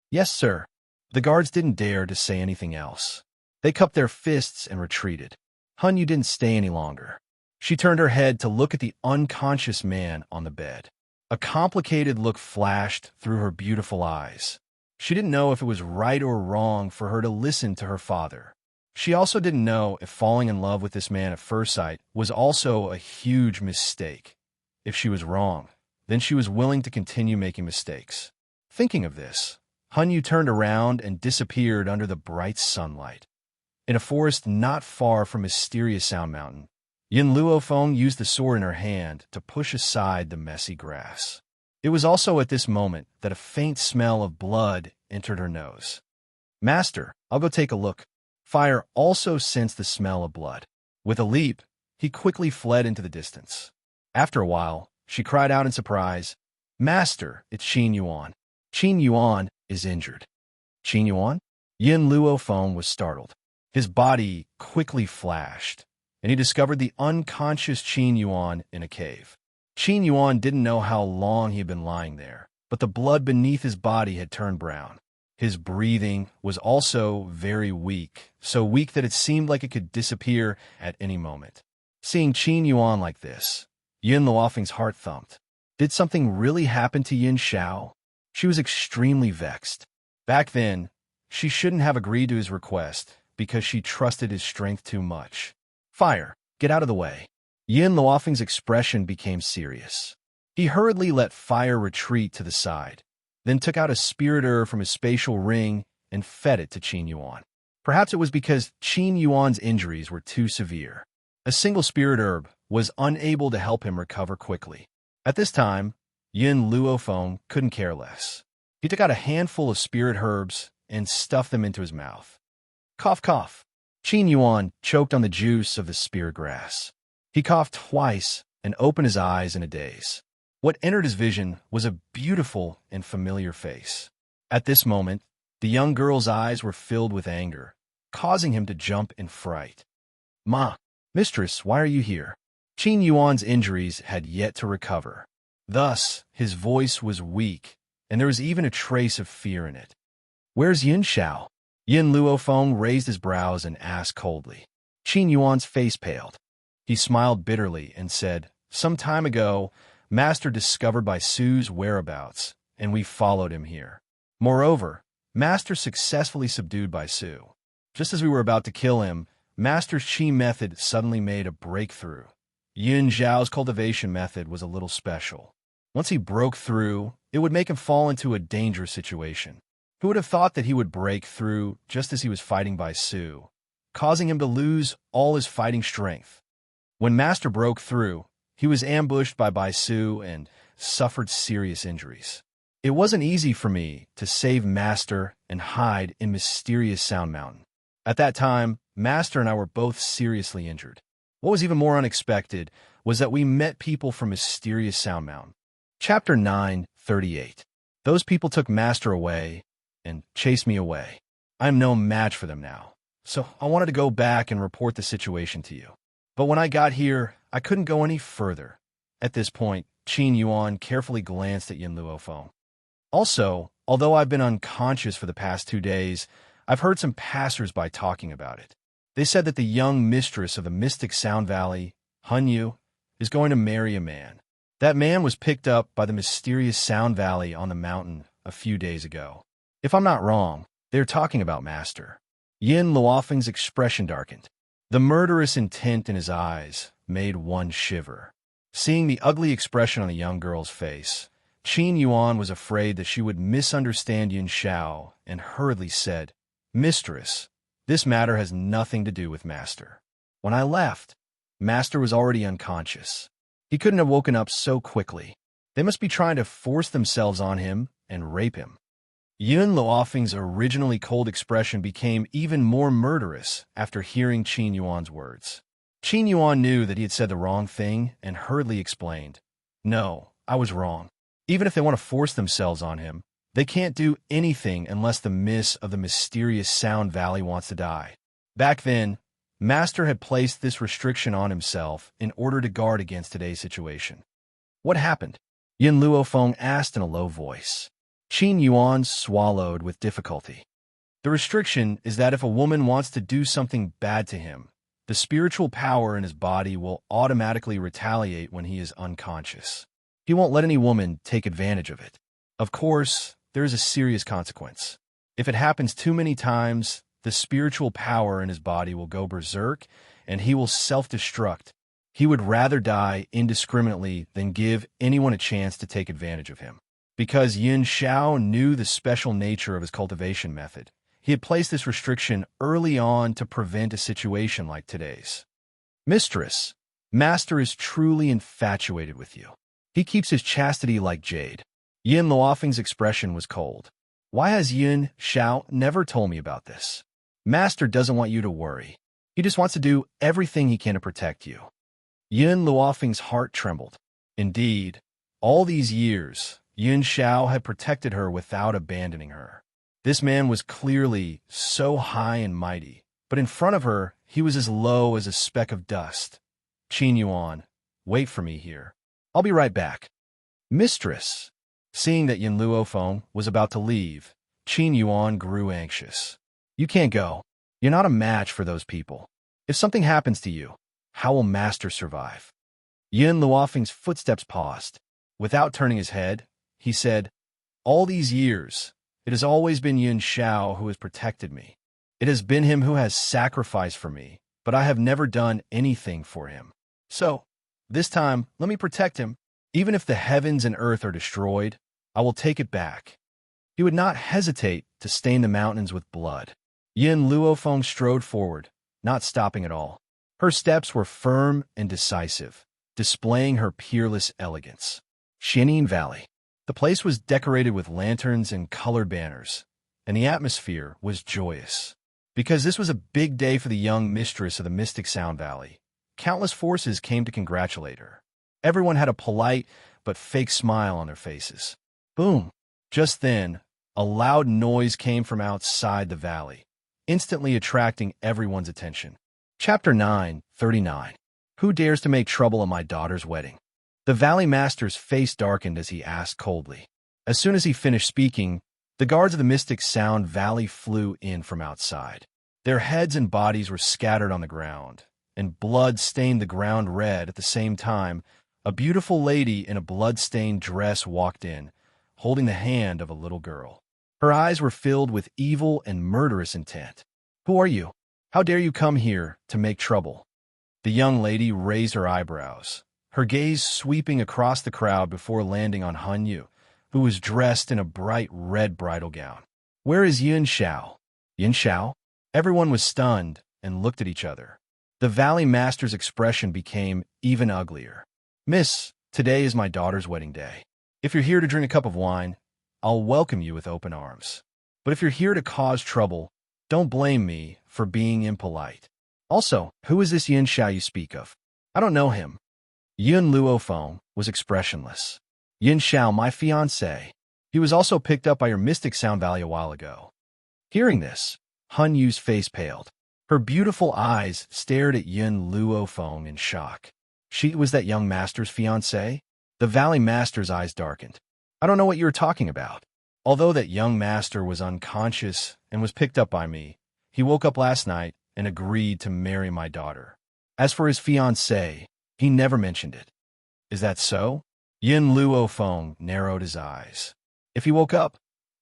"Yes, sir." The guards didn't dare to say anything else. They cupped their fists and retreated. Hanyu didn't stay any longer. She turned her head to look at the unconscious man on the bed. A complicated look flashed through her beautiful eyes. She didn't know if it was right or wrong for her to listen to her father. She also didn't know if falling in love with this man at first sight was also a huge mistake. If she was wrong, then she was willing to continue making mistakes. Thinking of this, Hanyu turned around and disappeared under the bright sunlight. In a forest not far from Mysterious Sound Mountain, Yin Luofeng used the sword in her hand to push aside the messy grass. It was also at this moment that a faint smell of blood entered her nose. "Master, I'll go take a look." Fire also sensed the smell of blood. With a leap, he quickly fled into the distance. After a while, she cried out in surprise, "Master, it's Qin Yuan. Qin Yuan is injured." "Qin Yuan?" Yin Luofeng was startled. His body quickly flashed, and he discovered the unconscious Qin Yuan in a cave. Qin Yuan didn't know how long he had been lying there, but the blood beneath his body had turned brown. His breathing was also very weak, so weak that it seemed like it could disappear at any moment. Seeing Qin Yuan like this, Yin Luofeng's heart thumped. Did something really happen to Yin Xiao? She was extremely vexed. Back then, she shouldn't have agreed to his request because she trusted his strength too much. "Fire, get out of the way." Yin Luofeng's expression became serious. He hurriedly let Fire retreat to the side, then took out a spirit herb from his spatial ring and fed it to Qin Yuan. Perhaps it was because Qin Yuan's injuries were too severe. A single spirit herb was unable to help him recover quickly. At this time, Yin Luofeng couldn't care less. He took out a handful of spirit herbs and stuffed them into his mouth. Cough, cough. Qin Yuan choked on the juice of the spirit grass. He coughed twice and opened his eyes in a daze. What entered his vision was a beautiful and familiar face. At this moment, the young girl's eyes were filled with anger, causing him to jump in fright. "Ma, mistress, why are you here?" Qin Yuan's injuries had yet to recover. Thus, his voice was weak, and there was even a trace of fear in it. "Where's Yin Xiao?" Yin Luofeng raised his brows and asked coldly. Qin Yuan's face paled. He smiled bitterly and said, "Some time ago, Master discovered Baisu's whereabouts, and we followed him here. Moreover, Master successfully subdued Baisu. Just as we were about to kill him, Master's Qi method suddenly made a breakthrough. Yin Zhao's cultivation method was a little special. Once he broke through, it would make him fall into a dangerous situation. Who would have thought that he would break through just as he was fighting Baisu, causing him to lose all his fighting strength? When Master broke through, he was ambushed by Baisu and suffered serious injuries. It wasn't easy for me to save Master and hide in Mysterious Sound Mountain. At that time, Master and I were both seriously injured. What was even more unexpected was that we met people from Mysterious Sound Mountain. Chapter 9:38. Those people took Master away and chased me away. I am no match for them now, so I wanted to go back and report the situation to you. But when I got here, I couldn't go any further. At this point, Qin Yuan carefully glanced at Yin Luofeng. Also, although I've been unconscious for the past 2 days, I've heard some passers-by talking about it. They said that the young mistress of the Mystic Sound Valley, Hanyu, is going to marry a man. That man was picked up by the Mysterious Sound Valley on the mountain a few days ago. If I'm not wrong, they're talking about Master. Yin Luofeng's expression darkened. The murderous intent in his eyes made one shiver. Seeing the ugly expression on the young girl's face, Qin Yuan was afraid that she would misunderstand Yin Xiao and hurriedly said, "Mistress, this matter has nothing to do with Master. When I left, Master was already unconscious. He couldn't have woken up so quickly. They must be trying to force themselves on him and rape him." Yun Luofeng's originally cold expression became even more murderous after hearing Qin Yuan's words. Qin Yuan knew that he had said the wrong thing and hurriedly explained, "No, I was wrong. Even if they want to force themselves on him, they can't do anything unless the miss of the mysterious Sound Valley wants to die." Back then, Master had placed this restriction on himself in order to guard against today's situation. "What happened?" Yin Luofeng asked in a low voice. Qin Yuan swallowed with difficulty. "The restriction is that if a woman wants to do something bad to him, the spiritual power in his body will automatically retaliate when he is unconscious. He won't let any woman take advantage of it. Of course, there is a serious consequence. If it happens too many times, the spiritual power in his body will go berserk and he will self-destruct. He would rather die indiscriminately than give anyone a chance to take advantage of him." Because Yin Xiao knew the special nature of his cultivation method, he had placed this restriction early on to prevent a situation like today's. "Mistress, Master is truly infatuated with you. He keeps his chastity like jade." Yin Luofeng's expression was cold. "Why has Yin Xiao never told me about this? Master doesn't want you to worry. He just wants to do everything he can to protect you." Yin Luofeng's heart trembled. Indeed, all these years, Yin Xiao had protected her without abandoning her. This man was clearly so high and mighty, but in front of her, he was as low as a speck of dust. "Qin Yuan, wait for me here. I'll be right back." "Mistress." Seeing that Yin Luofeng was about to leave, Qin Yuan grew anxious. "You can't go. You're not a match for those people. If something happens to you, how will Master survive?" Yin Luofeng's footsteps paused. Without turning his head, he said, "All these years, it has always been Yin Xiao who has protected me. It has been him who has sacrificed for me, but I have never done anything for him. So, this time, let me protect him. Even if the heavens and earth are destroyed, I will take it back." He would not hesitate to stain the mountains with blood. Yin Luofeng strode forward, not stopping at all. Her steps were firm and decisive, displaying her peerless elegance. Serene Valley. The place was decorated with lanterns and colored banners, and the atmosphere was joyous. Because this was a big day for the young mistress of the mystic Sound Valley, countless forces came to congratulate her. Everyone had a polite but fake smile on their faces. Boom! Just then, a loud noise came from outside the valley, instantly attracting everyone's attention. Chapter 9:39. Who dares to make trouble at my daughter's wedding? The Valley Master's face darkened as he asked coldly. As soon as he finished speaking, the guards of the mystic Sound Valley flew in from outside. Their heads and bodies were scattered on the ground, and blood stained the ground red. At the same time, a beautiful lady in a blood-stained dress walked in, holding the hand of a little girl. Her eyes were filled with evil and murderous intent. "Who are you? How dare you come here to make trouble?" The young lady raised her eyebrows, her gaze sweeping across the crowd before landing on Han Yu, who was dressed in a bright red bridal gown. "Where is Yin Xiao?" "Yin Xiao?" Everyone was stunned and looked at each other. The Valley Master's expression became even uglier. "Miss, today is my daughter's wedding day. If you're here to drink a cup of wine, I'll welcome you with open arms. But if you're here to cause trouble, don't blame me for being impolite. Also, who is this Yin Xiao you speak of? I don't know him." Yin Luofeng was expressionless. "Yin Xiao, my fiancé. He was also picked up by your mystic Sound Valley a while ago." Hearing this, Han Yu's face paled. Her beautiful eyes stared at Yin Luofeng in shock. She was that young master's fiancé? The Valley Master's eyes darkened. "I don't know what you are talking about. Although that young master was unconscious and was picked up by me, he woke up last night and agreed to marry my daughter. As for his fiancée, he never mentioned it." "Is that so?" Yin Luofeng narrowed his eyes. "If he woke up,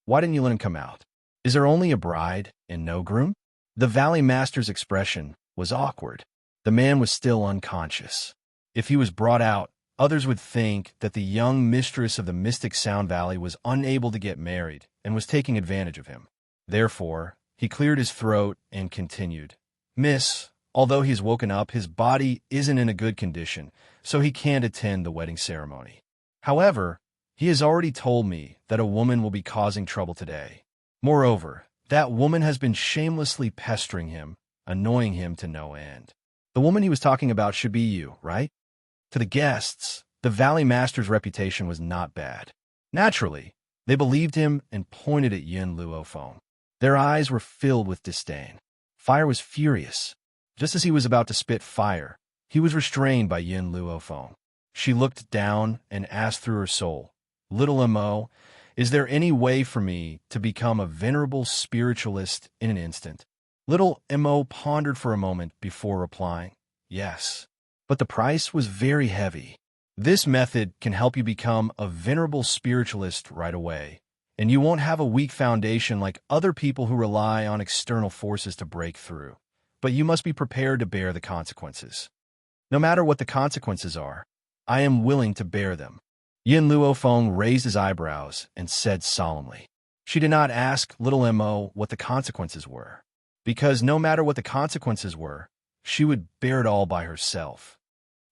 why didn't you let him come out? Is there only a bride and no groom?" The Valley Master's expression was awkward. The man was still unconscious. If he was brought out, others would think that the young mistress of the mystic Sound Valley was unable to get married and was taking advantage of him. Therefore, he cleared his throat and continued, "Miss, although he's woken up, his body isn't in a good condition, so he can't attend the wedding ceremony. However, he has already told me that a woman will be causing trouble today, Moreover, that woman has been shamelessly pestering him, annoying him to no end. The woman he was talking about should be you, right? To the guests, the Valley Master's reputation was not bad. Naturally, they believed him and pointed at Yin Luophone. Their eyes were filled with disdain. Fire was furious. Just as he was about to spit fire, he was restrained by Yin Luophone. She looked down and asked through her soul, "Little Mo, is there any way for me to become a venerable spiritualist in an instant?" Little Mo pondered for a moment before replying, "Yes." But the price was very heavy. This method can help you become a venerable spiritualist right away, and you won't have a weak foundation like other people who rely on external forces to break through. But you must be prepared to bear the consequences. No matter what the consequences are, I am willing to bear them. Yin Luophone raised his eyebrows and said solemnly. She did not ask little Mo what the consequences were, because no matter what the consequences were, she would bear it all by herself.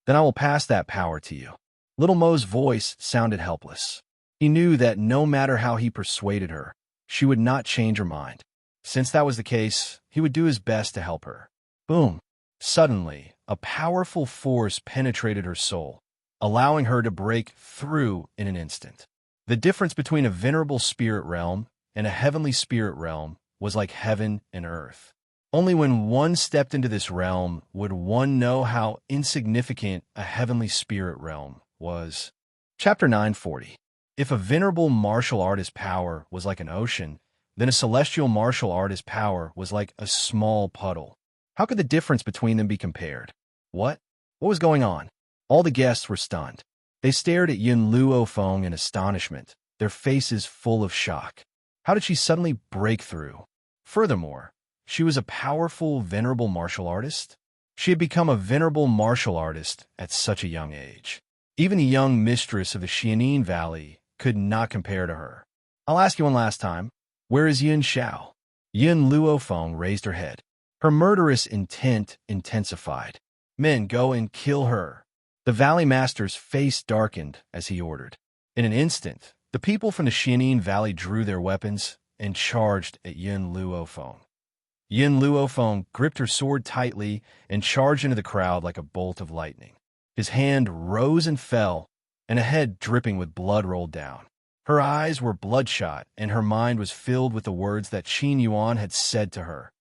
"Then I will pass that power to you." Little Mo's voice sounded helpless. He knew that no matter how he persuaded her, she would not change her mind. Since that was the case, he would do his best to help her. Boom! Suddenly, a powerful force penetrated her soul, allowing her to break through in an instant. The difference between a venerable spirit realm and a heavenly spirit realm was like heaven and earth. Only when one stepped into this realm would one know how insignificant a heavenly spirit realm was. Chapter 940. If a venerable martial artist's power was like an ocean, then a celestial martial artist's power was like a small puddle. How could the difference between them be compared? What? What was going on? All the guests were stunned. They stared at Yin Luophone in astonishment, their faces full of shock. How did she suddenly break through? Furthermore, she was a powerful, venerable martial artist. She had become a venerable martial artist at such a young age. Even the young mistress of the Xianin Valley could not compare to her. "I'll ask you one last time. Where is Yin Xiao?" Yin Luophone raised her head. Her murderous intent intensified. "Men, go and kill her." The Valley Master's face darkened as he ordered. In an instant, the people from the Xianin Valley drew their weapons and charged at Yin Luophone. Yin Luophone gripped her sword tightly and charged into the crowd like a bolt of lightning. His hand rose and fell, and a head dripping with blood rolled down. Her eyes were bloodshot, and her mind was filled with the words that Qin Yuan had said to her.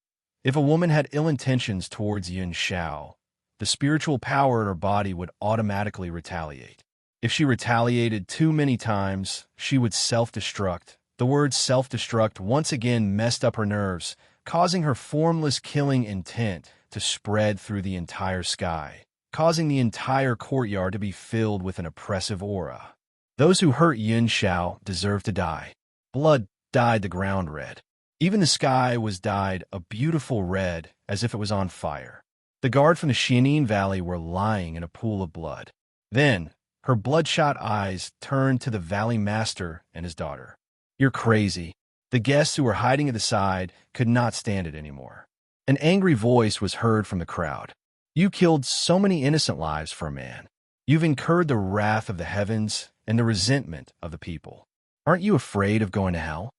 If a woman had ill intentions towards Yin Xiao, the spiritual power in her body would automatically retaliate. If she retaliated too many times, she would self-destruct. The word self-destruct once again messed up her nerves, causing her formless killing intent to spread through the entire sky, causing the entire courtyard to be filled with an oppressive aura. Those who hurt Yin Xiao deserve to die. Blood dyed the ground red. Even the sky was dyed a beautiful red, as if it was on fire. The guard from the Xianin Valley were lying in a pool of blood. Then, her bloodshot eyes turned to the Valley Master and his daughter. "You're crazy." The guests who were hiding at the side could not stand it anymore. An angry voice was heard from the crowd. "You killed so many innocent lives for a man. You've incurred the wrath of the heavens and the resentment of the people. Aren't you afraid of going to hell?"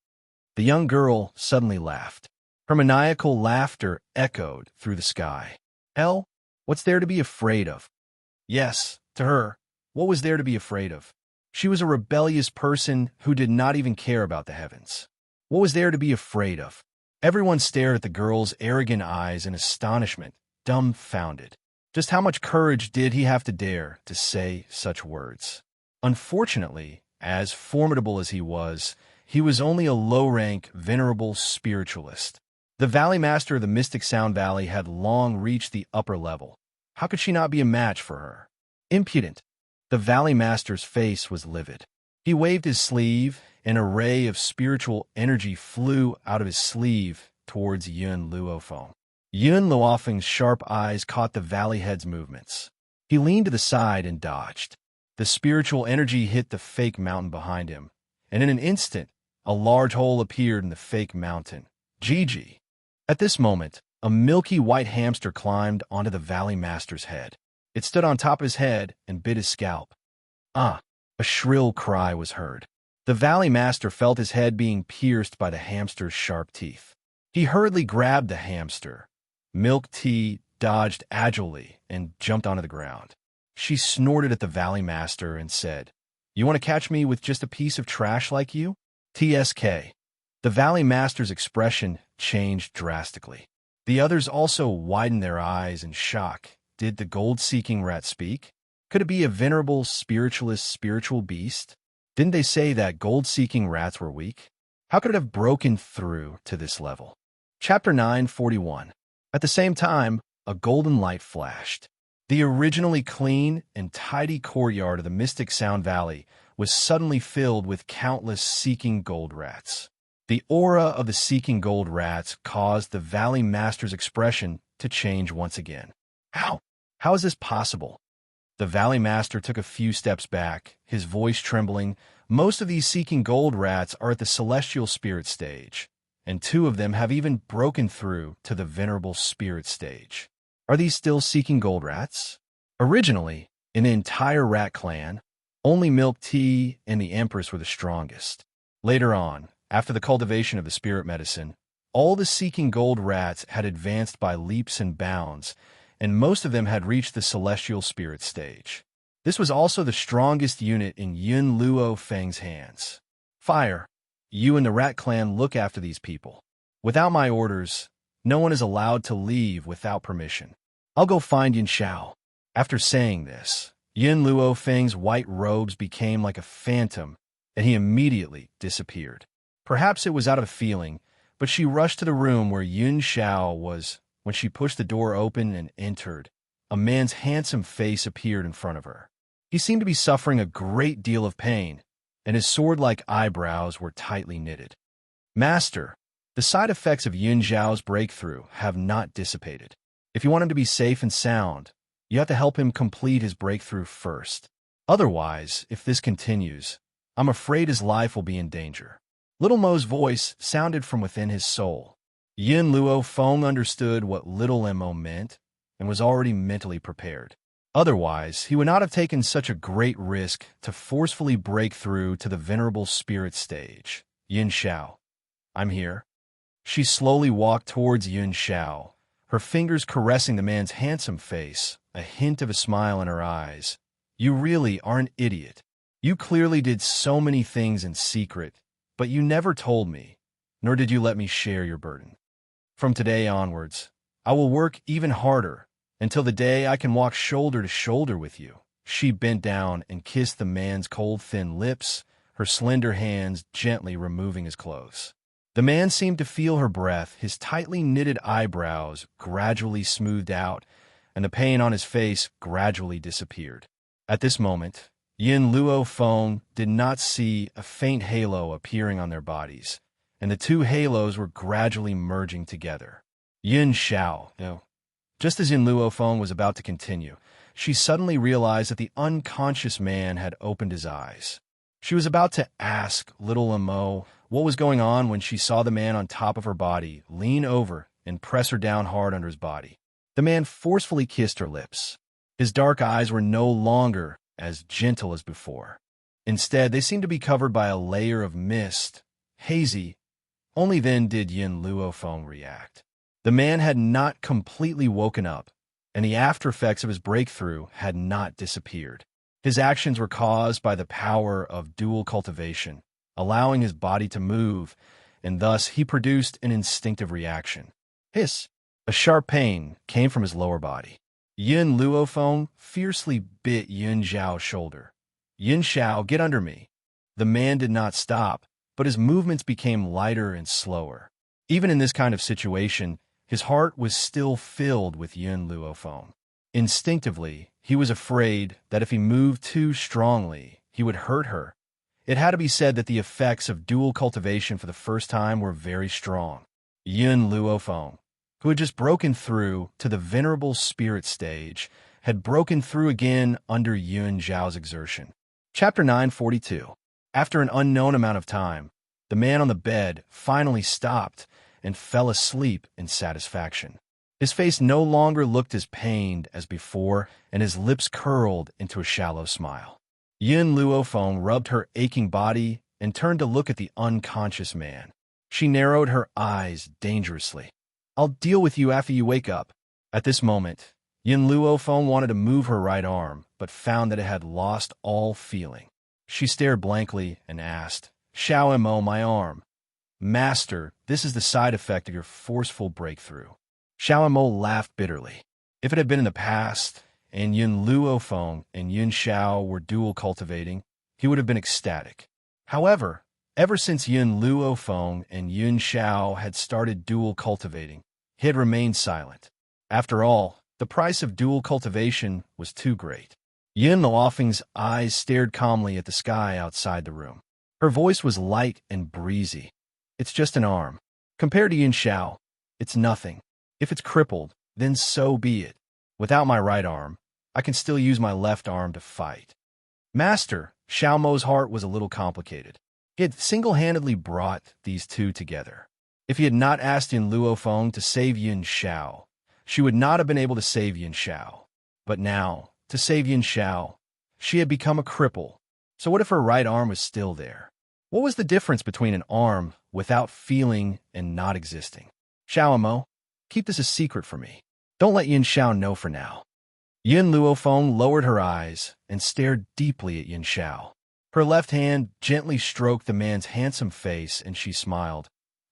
The young girl suddenly laughed. Her maniacal laughter echoed through the sky. "Hell? What's there to be afraid of?" Yes, to her, what was there to be afraid of? She was a rebellious person who did not even care about the heavens. What was there to be afraid of? Everyone stared at the girl's arrogant eyes in astonishment, dumbfounded. Just how much courage did he have to dare to say such words? Unfortunately, as formidable as he was only a low-rank, venerable spiritualist. The Valley Master of the Mystic Sound Valley had long reached the upper level. How could she not be a match for her? Impudent! The Valley Master's face was livid. He waved his sleeve, and a ray of spiritual energy flew out of his sleeve towards Yin Luophone. Yin Luophone's sharp eyes caught the Valley Head's movements. He leaned to the side and dodged. The spiritual energy hit the fake mountain behind him, and in an instant, a large hole appeared in the fake mountain. Gigi. At this moment, a milky white hamster climbed onto the Valley Master's head. It stood on top of his head and bit his scalp. Ah! A shrill cry was heard. The Valley Master felt his head being pierced by the hamster's sharp teeth. He hurriedly grabbed the hamster. Milk Tea dodged agilely and jumped onto the ground. She snorted at the Valley Master and said, "You want to catch me with just a piece of trash like you?" TSK. The Valley Master's expression changed drastically. The others also widened their eyes in shock. Did the gold-seeking rat speak? Could it be a venerable spiritualist spiritual beast? Didn't they say that gold-seeking rats were weak? How could it have broken through to this level? Chapter 941. At the same time, a golden light flashed. The originally clean and tidy courtyard of the Mystic Sound Valley was suddenly filled with countless seeking gold rats. The aura of the seeking gold rats caused the Valley Master's expression to change once again. How? How is this possible? The Valley Master took a few steps back, his voice trembling. Most of these seeking gold rats are at the celestial spirit stage, and 2 of them have even broken through to the venerable spirit stage. Are these still seeking gold rats? Originally, in the entire rat clan, only Milk Tea and the Empress were the strongest. Later on, after the cultivation of the spirit medicine, all the seeking gold rats had advanced by leaps and bounds, and most of them had reached the celestial spirit stage. This was also the strongest unit in Yun Luo Feng's hands. Fire, you and the rat clan look after these people. Without my orders, no one is allowed to leave without permission. I'll go find Yin Xiao. After saying this, Yun Luo Feng's white robes became like a phantom, and he immediately disappeared. Perhaps it was out of feeling, but she rushed to the room where Yun Xiao was. When she pushed the door open and entered, a man's handsome face appeared in front of her. He seemed to be suffering a great deal of pain, and his sword-like eyebrows were tightly knitted. Master, the side effects of Yun Xiao's breakthrough have not dissipated. If you want him to be safe and sound, you have to help him complete his breakthrough first. Otherwise, if this continues, I'm afraid his life will be in danger. Little Mo's voice sounded from within his soul. Yin Luo Feng understood what Little Mo meant and was already mentally prepared. Otherwise, he would not have taken such a great risk to forcefully break through to the venerable spirit stage. Yin Xiao, I'm here. She slowly walked towards Yin Xiao, her fingers caressing the man's handsome face, a hint of a smile in her eyes. You really are an idiot. You clearly did so many things in secret, but you never told me, nor did you let me share your burden. From today onwards, I will work even harder until the day I can walk shoulder to shoulder with you. She bent down and kissed the man's cold, thin lips, her slender hands gently removing his clothes. The man seemed to feel her breath, his tightly knitted eyebrows gradually smoothed out, and the pain on his face gradually disappeared. At this moment, Yin Luo Feng did not see a faint halo appearing on their bodies, and the 2 halos were gradually merging together. Yin Xiao. Just as Yin Luo Feng was about to continue, she suddenly realized that the unconscious man had opened his eyes. She was about to ask Little Mo what was going on when she saw the man on top of her body lean over and press her down hard under his body. The man forcefully kissed her lips. His dark eyes were no longer as gentle as before. Instead, they seemed to be covered by a layer of mist, hazy. Only then did Yin Luo Feng react. The man had not completely woken up, and the aftereffects of his breakthrough had not disappeared. His actions were caused by the power of dual cultivation, allowing his body to move, and thus he produced an instinctive reaction. Hiss! A sharp pain came from his lower body. Yin Luo Feng fiercely bit Yin Xiao's shoulder. Yin Xiao, get under me. The man did not stop, but his movements became lighter and slower. Even in this kind of situation, his heart was still filled with Yin Luo Feng. Instinctively, he was afraid that if he moved too strongly, he would hurt her. It had to be said that the effects of dual cultivation for the first time were very strong. Yin Luo Feng, who had just broken through to the venerable spirit stage, had broken through again under Yun Zhao's exertion. Chapter 942. After an unknown amount of time, the man on the bed finally stopped and fell asleep in satisfaction. His face no longer looked as pained as before, and his lips curled into a shallow smile. Yin Luo Feng rubbed her aching body and turned to look at the unconscious man. She narrowed her eyes dangerously. I'll deal with you after you wake up. At this moment, Yin Luofeng wanted to move her right arm, but found that it had lost all feeling. She stared blankly and asked, Xiao Mo, my arm. Master, this is the side effect of your forceful breakthrough. Xiao Mo laughed bitterly. If it had been in the past, and Yin Luofeng and Yin Xiao were dual cultivating, he would have been ecstatic. However, ever since Yin Luofeng and Yin Xiao had started dual cultivating, he had remained silent. After all, the price of dual cultivation was too great. Yin Luofeng's eyes stared calmly at the sky outside the room. Her voice was light and breezy. It's just an arm. Compared to Yin Xiao, it's nothing. If it's crippled, then so be it. Without my right arm, I can still use my left arm to fight. Master, Xiao Mo's heart was a little complicated. He had single-handedly brought these two together. If he had not asked Yin Luofeng to save Yin Xiao, she would not have been able to save Yin Xiao. But now, to save Yin Xiao, she had become a cripple. So what if her right arm was still there? What was the difference between an arm without feeling and not existing? Xiao Mo, keep this a secret for me. Don't let Yin Xiao know for now. Yin Luofeng lowered her eyes and stared deeply at Yin Xiao. Her left hand gently stroked the man's handsome face, and she smiled.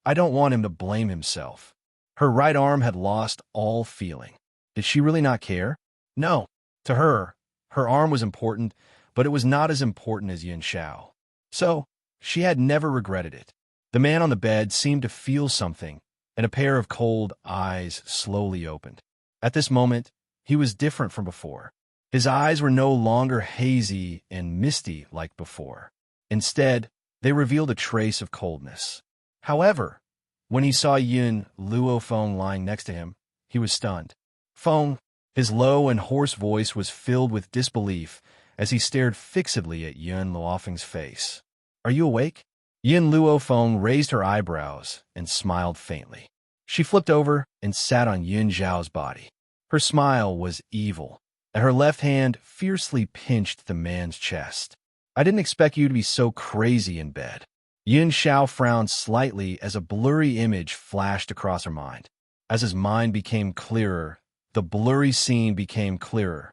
I don't want him to blame himself. Her right arm had lost all feeling. Did she really not care? No. To her, her arm was important, but it was not as important as Yin Xiao. So, she had never regretted it. The man on the bed seemed to feel something, and a pair of cold eyes slowly opened. At this moment, he was different from before. His eyes were no longer hazy and misty like before. Instead, they revealed a trace of coldness. However, when he saw Yin Luofeng lying next to him, he was stunned. Feng, his low and hoarse voice was filled with disbelief as he stared fixedly at Yin Luofeng's face. Are you awake? Yin Luofeng raised her eyebrows and smiled faintly. She flipped over and sat on Yin Zhao's body. Her smile was evil, and her left hand fiercely pinched the man's chest. I didn't expect you to be so crazy in bed. Yin Xiao frowned slightly as a blurry image flashed across her mind. As his mind became clearer, the blurry scene became clearer.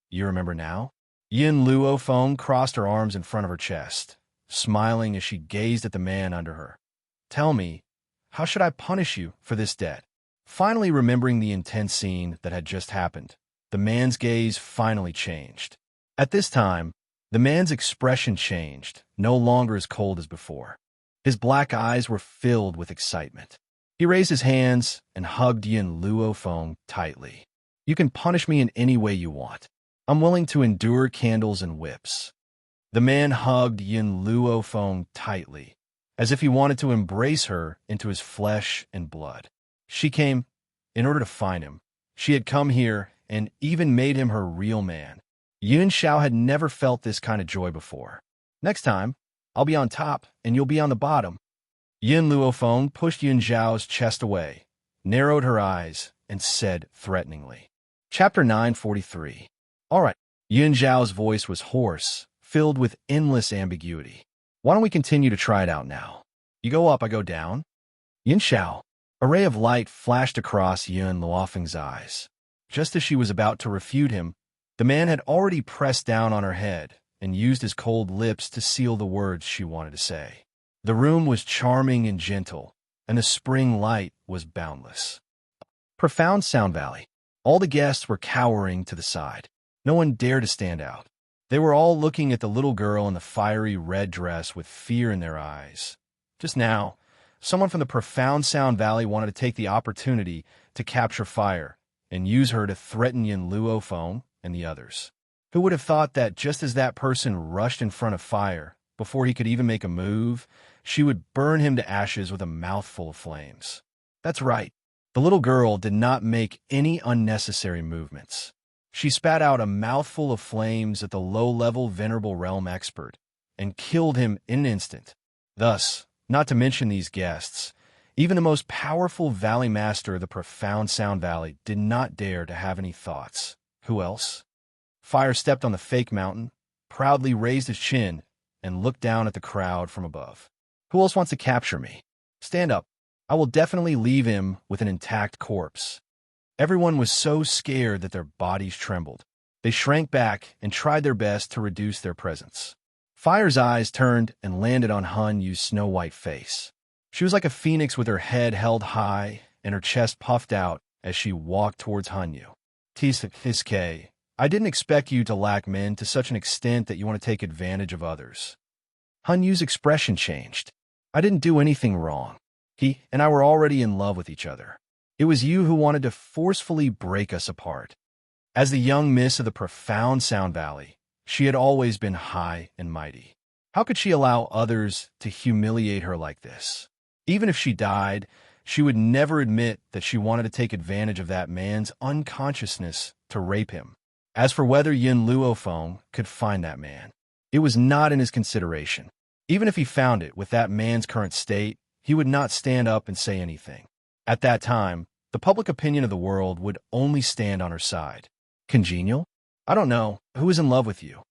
You remember now? Yin Luofeng crossed her arms in front of her chest, smiling as she gazed at the man under her. Tell me, how should I punish you for this debt? Finally remembering the intense scene that had just happened, the man's gaze finally changed. At this time, the man's expression changed, no longer as cold as before. His black eyes were filled with excitement. He raised his hands and hugged Yin Luofeng tightly. You can punish me in any way you want. I'm willing to endure candles and whips. The man hugged Yin Luofeng tightly, as if he wanted to embrace her into his flesh and blood. She came in order to find him. She had come here and even made him her real man. Yin Xiao had never felt this kind of joy before. Next time, I'll be on top and you'll be on the bottom. Yin Luofeng pushed Yin Zhao's chest away, narrowed her eyes, and said threateningly. Chapter 943. All right. Yin Zhao's voice was hoarse, filled with endless ambiguity. Why don't we continue to try it out now? You go up, I go down. Yin Xiao. A ray of light flashed across Yin Luofeng's eyes. Just as she was about to refute him, the man had already pressed down on her head and used his cold lips to seal the words she wanted to say. The room was charming and gentle, and the spring light was boundless. Profound Sound Valley. All the guests were cowering to the side. No one dared to stand out. They were all looking at the little girl in the fiery red dress with fear in their eyes. Just now, someone from the Profound Sound Valley wanted to take the opportunity to capture fire and use her to threaten Yin Luofeng and the others. Who would have thought that just as that person rushed in front of fire, before he could even make a move, she would burn him to ashes with a mouthful of flames? That's right. The little girl did not make any unnecessary movements. She spat out a mouthful of flames at the low-level Venerable Realm expert and killed him in an instant. Thus, not to mention these guests, even the most powerful Valley Master of the Profound Sound Valley did not dare to have any thoughts. Who else? Fire stepped on the fake mountain, proudly raised his chin, and looked down at the crowd from above. Who else wants to capture me? Stand up. I will definitely leave him with an intact corpse. Everyone was so scared that their bodies trembled. They shrank back and tried their best to reduce their presence. Fire's eyes turned and landed on Hun Yu's snow-white face. She was like a phoenix with her head held high and her chest puffed out as she walked towards Hun Yu. Tiske, I didn't expect you to lack men to such an extent that you want to take advantage of others. Hun Yu's expression changed. I didn't do anything wrong. He and I were already in love with each other. It was you who wanted to forcefully break us apart. As the young miss of the profound Sound Valley, she had always been high and mighty. How could she allow others to humiliate her like this? Even if she died, she would never admit that she wanted to take advantage of that man's unconsciousness to rape him. As for whether Yin Luofeng could find that man, it was not in his consideration. Even if he found it with that man's current state, he would not stand up and say anything. At that time, the public opinion of the world would only stand on her side. Congenial? I don't know. Who is in love with you?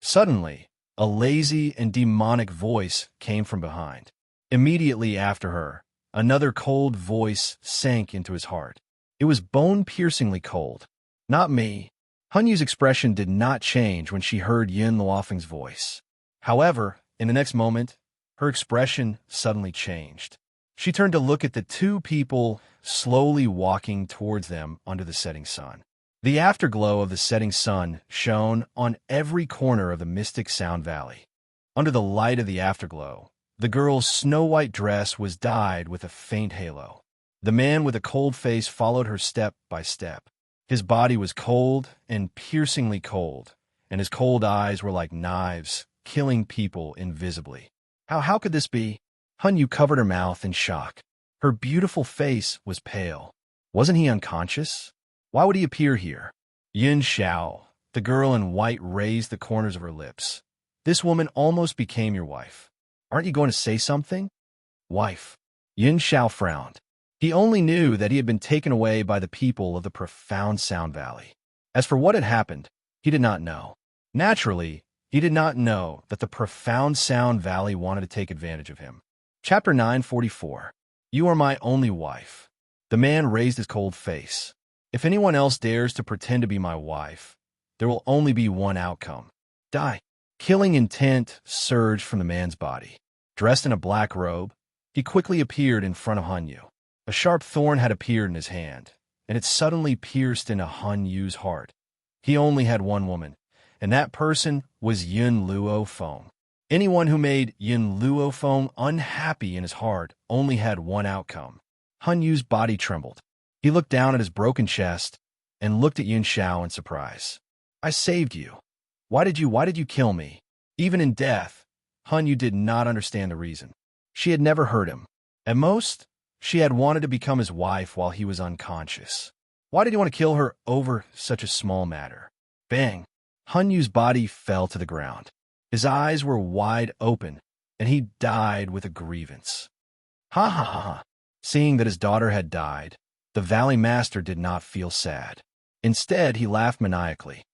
Suddenly, a lazy and demonic voice came from behind. Immediately after her, another cold voice sank into his heart. It was bone-piercingly cold. Not me. Hun Yu's expression did not change when she heard Yin Luofeng's voice. However, in the next moment, her expression suddenly changed. She turned to look at the two people slowly walking towards them under the setting sun. The afterglow of the setting sun shone on every corner of the mystic Sound Valley. Under the light of the afterglow, the girl's snow-white dress was dyed with a faint halo. The man with a cold face followed her step by step. His body was cold and piercingly cold, and his cold eyes were like knives, killing people invisibly. How could this be? Hun Yu covered her mouth in shock. Her beautiful face was pale. Wasn't he unconscious? Why would he appear here? Yin Xiao, the girl in white, raised the corners of her lips. This woman almost became your wife. Aren't you going to say something? Wife. Yin Xiao frowned. He only knew that he had been taken away by the people of the profound Sound Valley. As for what had happened, he did not know. Naturally, he did not know that the profound Sound Valley wanted to take advantage of him. Chapter 944. You are my only wife. The man raised his cold face. If anyone else dares to pretend to be my wife, there will only be one outcome. Die. Killing intent surged from the man's body. Dressed in a black robe, he quickly appeared in front of Hun Yu. A sharp thorn had appeared in his hand, and it suddenly pierced into Hun Yu's heart. He only had one woman, and that person was Yin Luofeng. Anyone who made Yin Luofeng unhappy in his heart only had one outcome. Hun Yu's body trembled. He looked down at his broken chest and looked at Yin Xiao in surprise. I saved you. Why did you kill me? Even in death, Hun Yu did not understand the reason. She had never hurt him. At most, she had wanted to become his wife while he was unconscious. Why did he want to kill her over such a small matter? Bang! Hun Yu's body fell to the ground. His eyes were wide open, and he died with a grievance. Ha ha ha ha! Seeing that his daughter had died, the Valley Master did not feel sad. Instead, he laughed maniacally.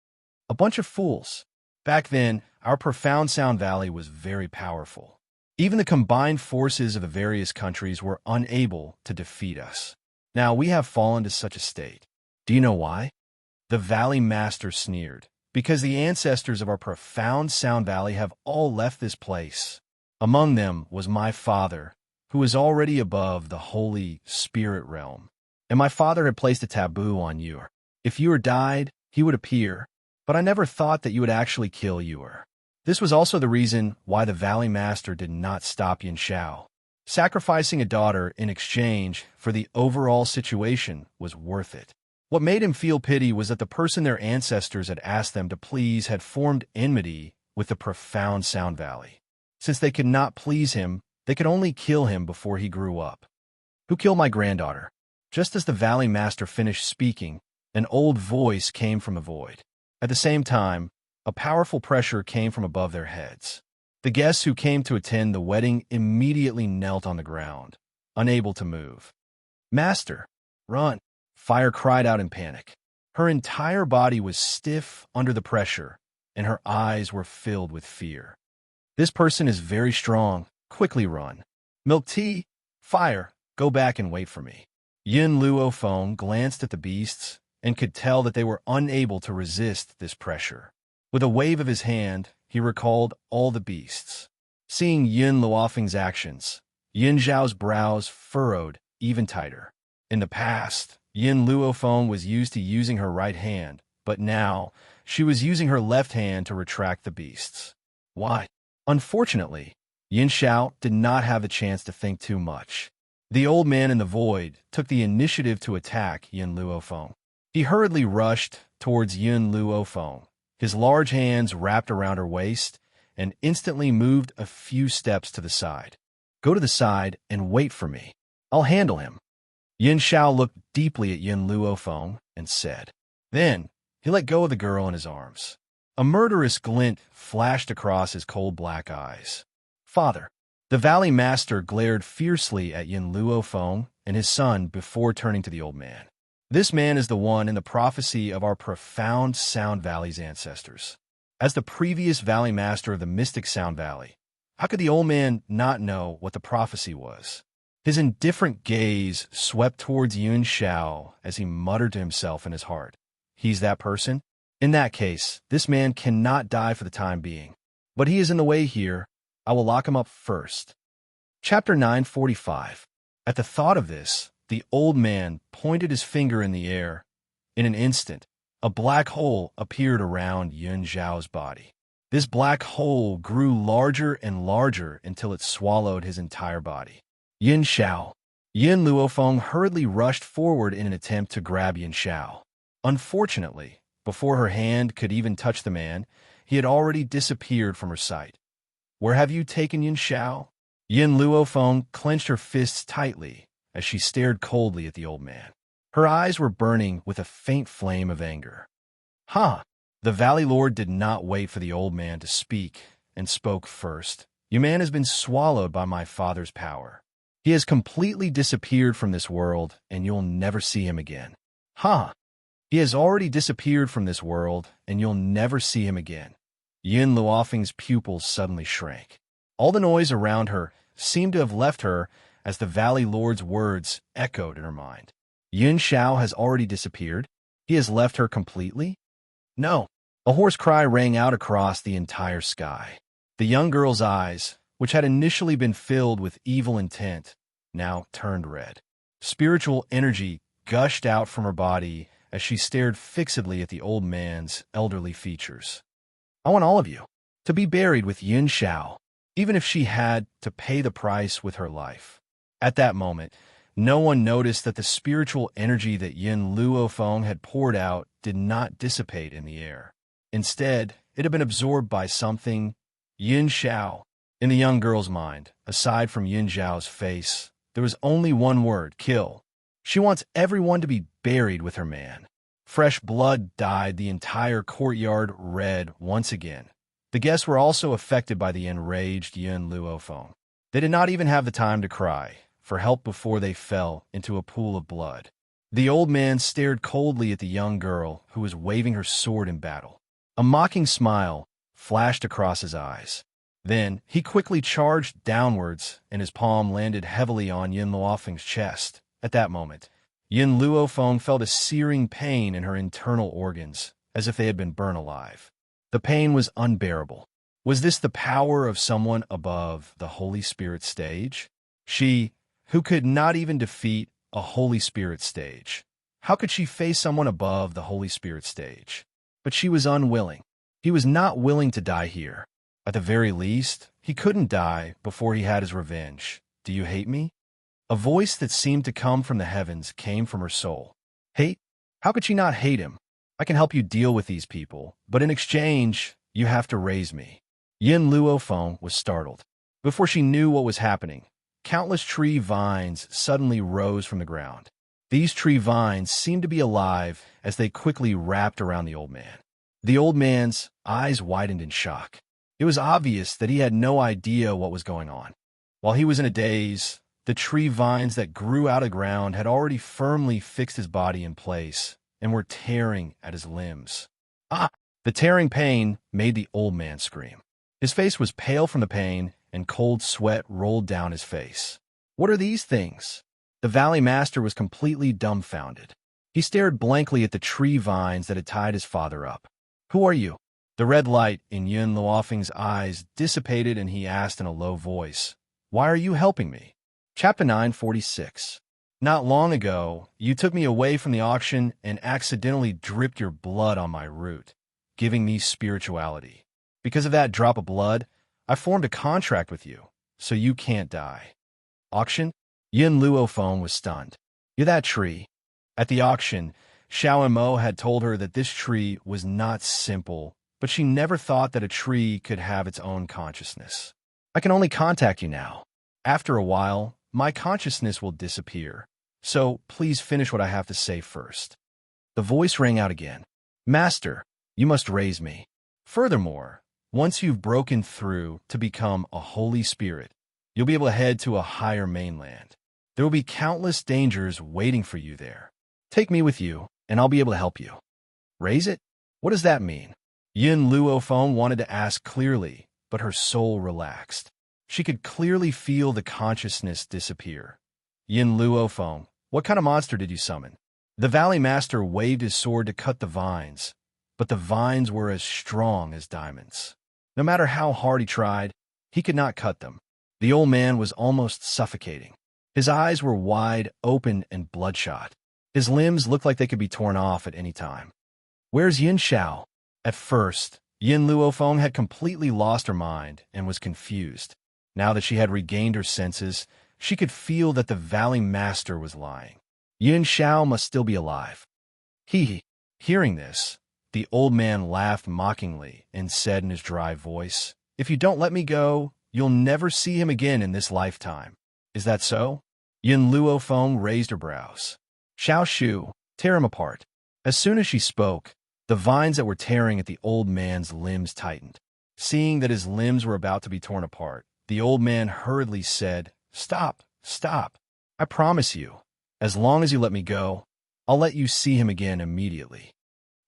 A bunch of fools. Back then, our profound Sound Valley was very powerful. Even the combined forces of the various countries were unable to defeat us. Now we have fallen to such a state. Do you know why? The Valley Master sneered. Because the ancestors of our profound Sound Valley have all left this place. Among them was my father, who was already above the holy spirit realm. And my father had placed a taboo on Yu. If Yu died, he would appear, but I never thought that you would actually kill Yu. This was also the reason why the Valley Master did not stop Yin Xiao. Sacrificing a daughter in exchange for the overall situation was worth it. What made him feel pity was that the person their ancestors had asked them to please had formed enmity with the profound Sound Valley. Since they could not please him, they could only kill him before he grew up. Who killed my granddaughter? Just as the Valley Master finished speaking, an old voice came from the void. At the same time, a powerful pressure came from above their heads. The guests who came to attend the wedding immediately knelt on the ground, unable to move. Master, run! Fire cried out in panic. Her entire body was stiff under the pressure, and her eyes were filled with fear. This person is very strong. Quickly run. Milk tea? Fire. Go back and wait for me. Yin Luofeng glanced at the beasts and could tell that they were unable to resist this pressure. With a wave of his hand, he recalled all the beasts. Seeing Yin Luofeng's actions, Yin Zhao's brows furrowed even tighter. In the past, Yin Luofeng was used to using her right hand, but now she was using her left hand to retract the beasts. Why? Unfortunately, Yin Xiao did not have the chance to think too much. The old man in the void took the initiative to attack Yin Luofeng. He hurriedly rushed towards Yin Luofeng, his large hands wrapped around her waist, and instantly moved a few steps to the side. Go to the side and wait for me. I'll handle him. Yin Xiao looked deeply at Yin Luofeng and said. Then, he let go of the girl in his arms. A murderous glint flashed across his cold black eyes. Father. The Valley Master glared fiercely at Yin Luofeng and his son before turning to the old man. This man is the one in the prophecy of our profound Sound Valley's ancestors. As the previous Valley Master of the mystic Sound Valley, how could the old man not know what the prophecy was? His indifferent gaze swept towards Yin Xiao as he muttered to himself in his heart. He's that person? In that case, this man cannot die for the time being. But he is in the way here. I will lock him up first. Chapter 945. At the thought of this, the old man pointed his finger in the air. In an instant, a black hole appeared around Yin Zhao's body. This black hole grew larger and larger until it swallowed his entire body. Yin Xiao. Yin Luofeng hurriedly rushed forward in an attempt to grab Yin Xiao. Unfortunately, before her hand could even touch the man, he had already disappeared from her sight. Where have you taken Yin Xiao? Yin Luofeng clenched her fists tightly as she stared coldly at the old man. Her eyes were burning with a faint flame of anger. Ha! The Valley Lord did not wait for the old man to speak and spoke first. Your man has been swallowed by my father's power. He has completely disappeared from this world, and you'll never see him again. Ha! He has already disappeared from this world, and you'll never see him again. Yin Luofeng's pupils suddenly shrank. All the noise around her seemed to have left her as the Valley Lord's words echoed in her mind. Yin Xiao has already disappeared? He has left her completely? No. A hoarse cry rang out across the entire sky. The young girl's eyes, which had initially been filled with evil intent, now turned red. Spiritual energy gushed out from her body as she stared fixedly at the old man's elderly features. I want all of you to be buried with Yin Xiao, even if she had to pay the price with her life. At that moment, no one noticed that the spiritual energy that Yin Luofeng had poured out did not dissipate in the air. Instead, it had been absorbed by something. Yin Xiao. In the young girl's mind, aside from Yin Zhao's face, there was only one word: kill. She wants everyone to be buried with her man. Fresh blood dyed the entire courtyard red once again. The guests were also affected by the enraged Yin Luofeng. They did not even have the time to cry for help before they fell into a pool of blood. The old man stared coldly at the young girl who was waving her sword in battle. A mocking smile flashed across his eyes. Then he quickly charged downwards, and his palm landed heavily on Yin Luofeng's chest. At that moment, Yin Luofeng felt a searing pain in her internal organs, as if they had been burned alive. The pain was unbearable. Was this the power of someone above the Holy Spirit stage? She, who could not even defeat a Holy Spirit stage. How could she face someone above the Holy Spirit stage? But she was unwilling. He was not willing to die here. At the very least, he couldn't die before he had his revenge. Do you hate me? A voice that seemed to come from the heavens came from her soul. Hate? How could she not hate him? I can help you deal with these people, but in exchange, you have to raise me. Yin Luofeng was startled. Before she knew what was happening, countless tree vines suddenly rose from the ground. These tree vines seemed to be alive as they quickly wrapped around the old man. The old man's eyes widened in shock. It was obvious that he had no idea what was going on. While he was in a daze, the tree vines that grew out of the ground had already firmly fixed his body in place and were tearing at his limbs. Ah! The tearing pain made the old man scream. His face was pale from the pain, and cold sweat rolled down his face. What are these things? The Valley Master was completely dumbfounded. He stared blankly at the tree vines that had tied his father up. Who are you? The red light in Yun Luofeng's eyes dissipated, and he asked in a low voice, Why are you helping me? Chapter 946. Not long ago, you took me away from the auction and accidentally dripped your blood on my root, giving me spirituality. Because of that drop of blood, I formed a contract with you, so you can't die. Auction? Yun Luofeng was stunned. You're that tree. At the auction, Xiao and Mo had told her that this tree was not simple, but she never thought that a tree could have its own consciousness. I can only contact you now. After a while, my consciousness will disappear, so please finish what I have to say first. The voice rang out again. Master, you must raise me. Furthermore, once you've broken through to become a holy spirit, you'll be able to head to a higher mainland. There will be countless dangers waiting for you there. Take me with you, and I'll be able to help you. Raise it? What does that mean? Yun Luofeng wanted to ask clearly, but her soul relaxed. She could clearly feel the consciousness disappear. Yun Luofeng, what kind of monster did you summon? The Valley Master waved his sword to cut the vines, but the vines were as strong as diamonds. No matter how hard he tried, he could not cut them. The old man was almost suffocating. His eyes were wide open and bloodshot. His limbs looked like they could be torn off at any time. Where's Yin Xiao? At first, Yun Luofeng had completely lost her mind and was confused. Now that she had regained her senses, she could feel that the Valley Master was lying. Yin Xiao must still be alive. Hearing this, the old man laughed mockingly and said in his dry voice, If you don't let me go, you'll never see him again in this lifetime. Is that so? Yun Luofeng raised her brows. Xiao Shu, tear him apart. As soon as she spoke, the vines that were tearing at the old man's limbs tightened. Seeing that his limbs were about to be torn apart, the old man hurriedly said, Stop, stop. I promise you, as long as you let me go, I'll let you see him again immediately.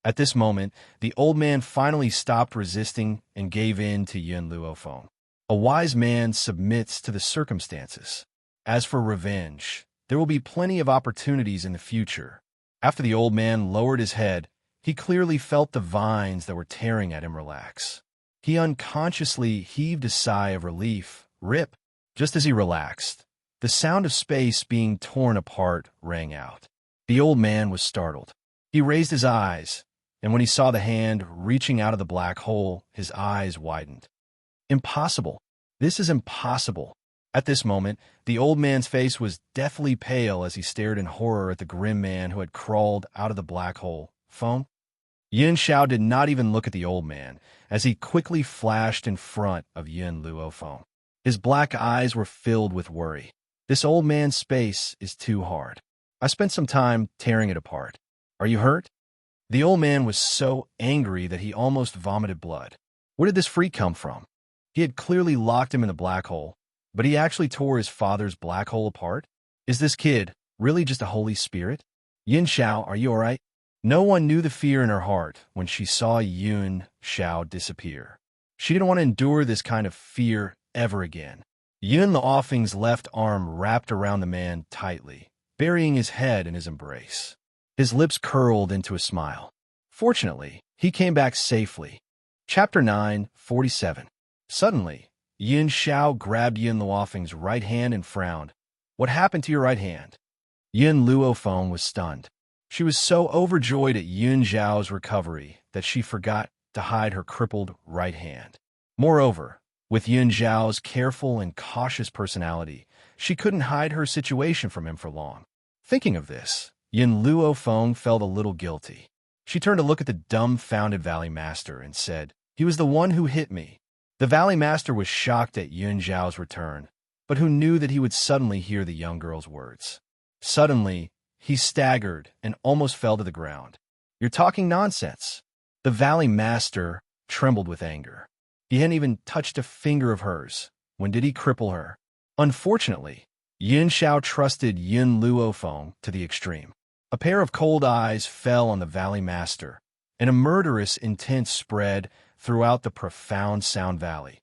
At this moment, the old man finally stopped resisting and gave in to Yun Luofeng. A wise man submits to the circumstances. As for revenge, there will be plenty of opportunities in the future. After the old man lowered his head, he clearly felt the vines that were tearing at him relax. He unconsciously heaved a sigh of relief. Rip! Just as he relaxed, the sound of space being torn apart rang out. The old man was startled. He raised his eyes, and when he saw the hand reaching out of the black hole, his eyes widened. Impossible! This is impossible! At this moment, the old man's face was deathly pale as he stared in horror at the grim man who had crawled out of the black hole. Phone? Yin Xiao did not even look at the old man, as he quickly flashed in front of Yun Luofeng. His black eyes were filled with worry. This old man's space is too hard. I spent some time tearing it apart. Are you hurt? The old man was so angry that he almost vomited blood. Where did this freak come from? He had clearly locked him in the black hole, but he actually tore his father's black hole apart? Is this kid really just a holy spirit? Yin Xiao, are you all right? No one knew the fear in her heart when she saw Yun Xiao disappear. She didn't want to endure this kind of fear ever again. Yun Luofeng's left arm wrapped around the man tightly, burying his head in his embrace. His lips curled into a smile. Fortunately, he came back safely. Chapter 947. Suddenly, Yin Xiao grabbed Yun Luofeng's right hand and frowned. What happened to your right hand? Yun Luofeng was stunned. She was so overjoyed at Yun Xiao's recovery that she forgot to hide her crippled right hand. Moreover, with Yun Xiao's careful and cautious personality, she couldn't hide her situation from him for long. Thinking of this, Yun Luofeng felt a little guilty. She turned to look at the dumbfounded Valley Master and said, He was the one who hit me. The Valley Master was shocked at Yun Xiao's return, but who knew that he would suddenly hear the young girl's words. Suddenly, he staggered and almost fell to the ground. You're talking nonsense. The Valley Master trembled with anger. He hadn't even touched a finger of hers. When did he cripple her? Unfortunately, Yin Xiao trusted Yun Luofeng to the extreme. A pair of cold eyes fell on the Valley Master, and a murderous intent spread throughout the profound Sound Valley.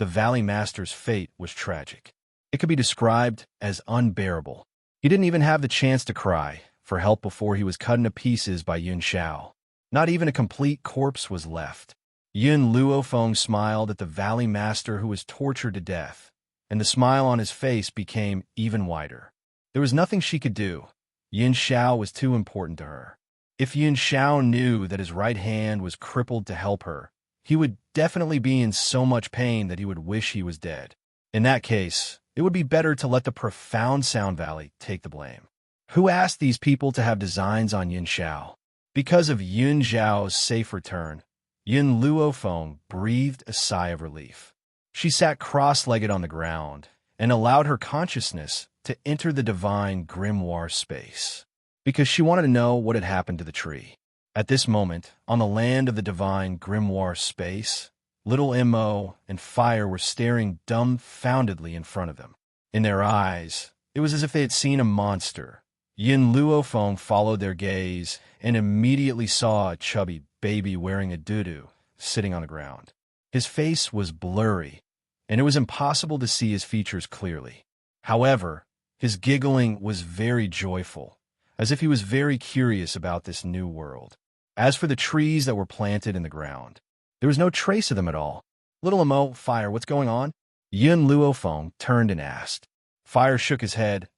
the Valley Master's fate was tragic. It could be described as unbearable. He didn't even have the chance to cry for help before he was cut into pieces by Yun Xiao. Not even a complete corpse was left. Yun Luofeng smiled at the Valley Master who was tortured to death, and the smile on his face became even wider. There was nothing she could do. Yun Xiao was too important to her. If Yun Xiao knew that his right hand was crippled to help her, he would definitely be in so much pain that he would wish he was dead. In that case, it would be better to let the profound Sound Valley take the blame. Who asked these people to have designs on Yun Xiao? Because of Yun Xiao's safe return, Yun Luofeng breathed a sigh of relief. She sat cross-legged on the ground and allowed her consciousness to enter the divine grimoire space, because she wanted to know what had happened to the tree. At this moment, on the land of the divine grimoire space, little Mo and Fire were staring dumbfoundedly in front of them. In their eyes, it was as if they had seen a monster. Yin Luofeng followed their gaze and immediately saw a chubby baby wearing a doo-doo sitting on the ground. His face was blurry, and it was impossible to see his features clearly. However, his giggling was very joyful, as if he was very curious about this new world. As for the trees that were planted in the ground, there was no trace of them at all. Little Mo, Fire, what's going on? Yun Luofeng turned and asked. Fire shook his head.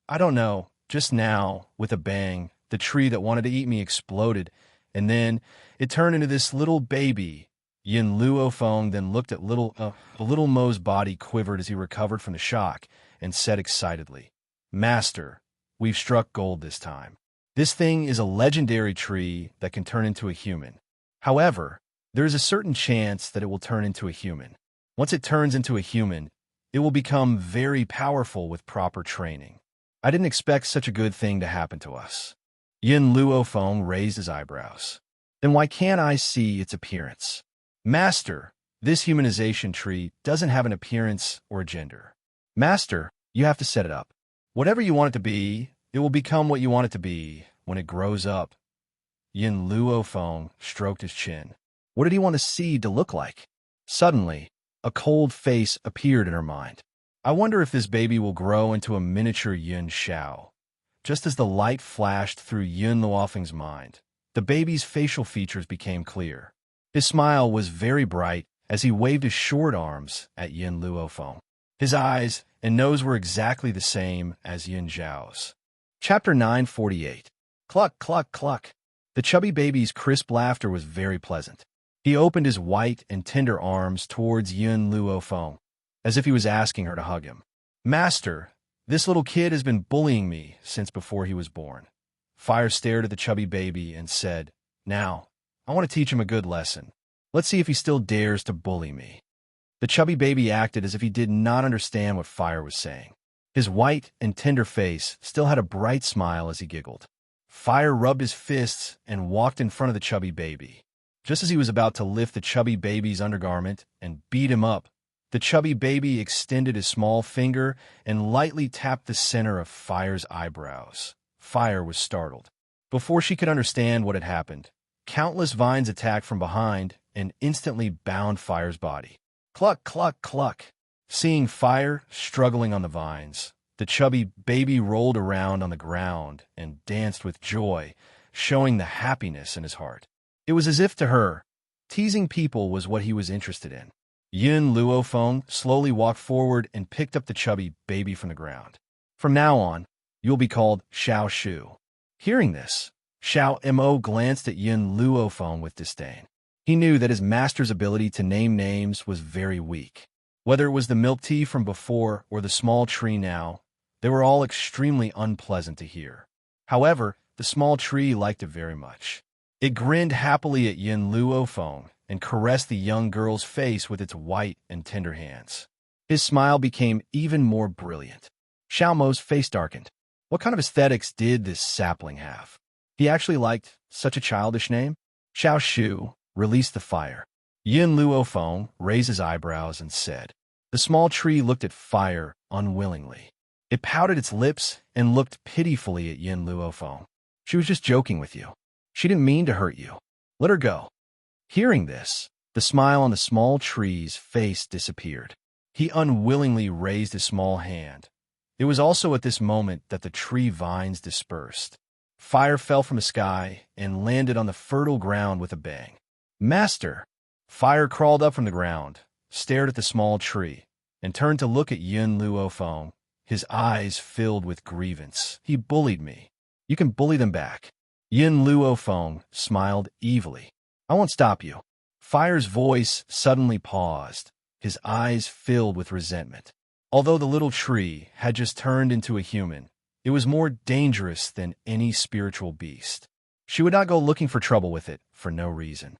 I don't know. Just now, with a bang, the tree that wanted to eat me exploded, and then it turned into this little baby. Yin Luofeng then looked at little Mo's body quivered as he recovered from the shock and said excitedly, Master, we've struck gold this time. This thing is a legendary tree that can turn into a human. However, there is a certain chance that it will turn into a human. Once it turns into a human, it will become very powerful with proper training. I didn't expect such a good thing to happen to us. Yin Luofeng raised his eyebrows. Then why can't I see its appearance? Master, this humanization tree doesn't have an appearance or a gender. Master, you have to set it up. Whatever you want it to be, it will become what you want it to be when it grows up. Yin Luofeng stroked his chin. What did he want the seed to look like? Suddenly, a cold face appeared in her mind. I wonder if this baby will grow into a miniature Yun Xiao. Just as the light flashed through Yun Luofeng's mind, the baby's facial features became clear. His smile was very bright as he waved his short arms at Yin Luofeng. His eyes and nose were exactly the same as Yun Xiao's. Chapter 948. Cluck, cluck, cluck. The chubby baby's crisp laughter was very pleasant. He opened his white and tender arms towards Yun Luofeng, as if he was asking her to hug him. Master, this little kid has been bullying me since before he was born. Fire stared at the chubby baby and said, Now, I want to teach him a good lesson. Let's see if he still dares to bully me. The chubby baby acted as if he did not understand what Fire was saying. His white and tender face still had a bright smile as he giggled. Fire rubbed his fists and walked in front of the chubby baby. Just as he was about to lift the chubby baby's undergarment and beat him up, the chubby baby extended his small finger and lightly tapped the center of Fire's eyebrows. Fire was startled. Before she could understand what had happened, countless vines attacked from behind and instantly bound Fire's body. Cluck, cluck, cluck. Seeing Fire struggling on the vines, the chubby baby rolled around on the ground and danced with joy, showing the happiness in his heart. It was as if to her, teasing people was what he was interested in. Yun Luofeng slowly walked forward and picked up the chubby baby from the ground. From now on, you'll be called Xiao Shu. Hearing this, Xiao Mo glanced at Yun Luofeng with disdain. He knew that his master's ability to name names was very weak. Whether it was the milk tea from before or the small tree now, they were all extremely unpleasant to hear. However, the small tree liked it very much. It grinned happily at Yin Luofeng and caressed the young girl's face with its white and tender hands. His smile became even more brilliant. Xiao Mo's face darkened. What kind of aesthetics did this sapling have? He actually liked such a childish name? Xiao Shu released the fire. Yin Luofeng raised his eyebrows and said. The small tree looked at Fire unwillingly. It pouted its lips and looked pitifully at Yin Luofeng. She was just joking with you. She didn't mean to hurt you. Let her go. Hearing this, The smile on the small tree's face disappeared. He unwillingly raised his small hand. It was also at this moment that the tree vines dispersed. Fire fell from the sky and landed on the fertile ground with a bang. Master! Fire crawled up from the ground, stared at the small tree, and turned to look at Yun Luofeng, his eyes filled with grievance. He bullied me. You can bully them back. Yun Luofeng smiled evilly. I won't stop you. Fire's voice suddenly paused, his eyes filled with resentment. Although the little tree had just turned into a human, it was more dangerous than any spiritual beast. She would not go looking for trouble with it for no reason.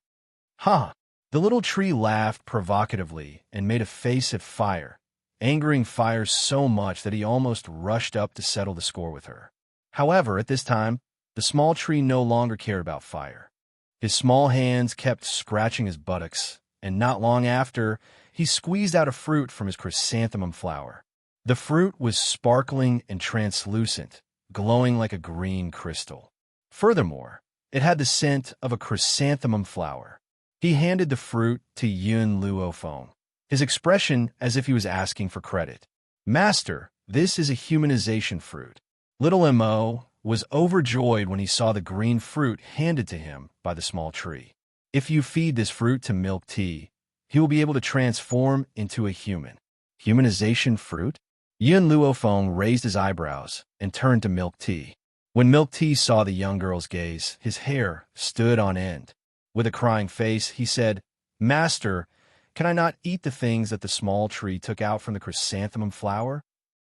Ha! The little tree laughed provocatively and made a face at Fire, angering Fire so much that he almost rushed up to settle the score with her. However, at this time, the small tree no longer cared about Fire. His small hands kept scratching his buttocks, and not long after, he squeezed out a fruit from his chrysanthemum flower. The fruit was sparkling and translucent, glowing like a green crystal. Furthermore, it had the scent of a chrysanthemum flower. He handed the fruit to Yun Luofeng, his expression as if he was asking for credit. Master, this is a humanization fruit. Little Mo was overjoyed when he saw the green fruit handed to him by the small tree. If you feed this fruit to Milk Tea, he will be able to transform into a human. Humanization fruit? Yun Luofeng raised his eyebrows and turned to Milk Tea. When Milk Tea saw the young girl's gaze, his hair stood on end. With a crying face, he said, Master, can I not eat the things that the small tree took out from the chrysanthemum flower?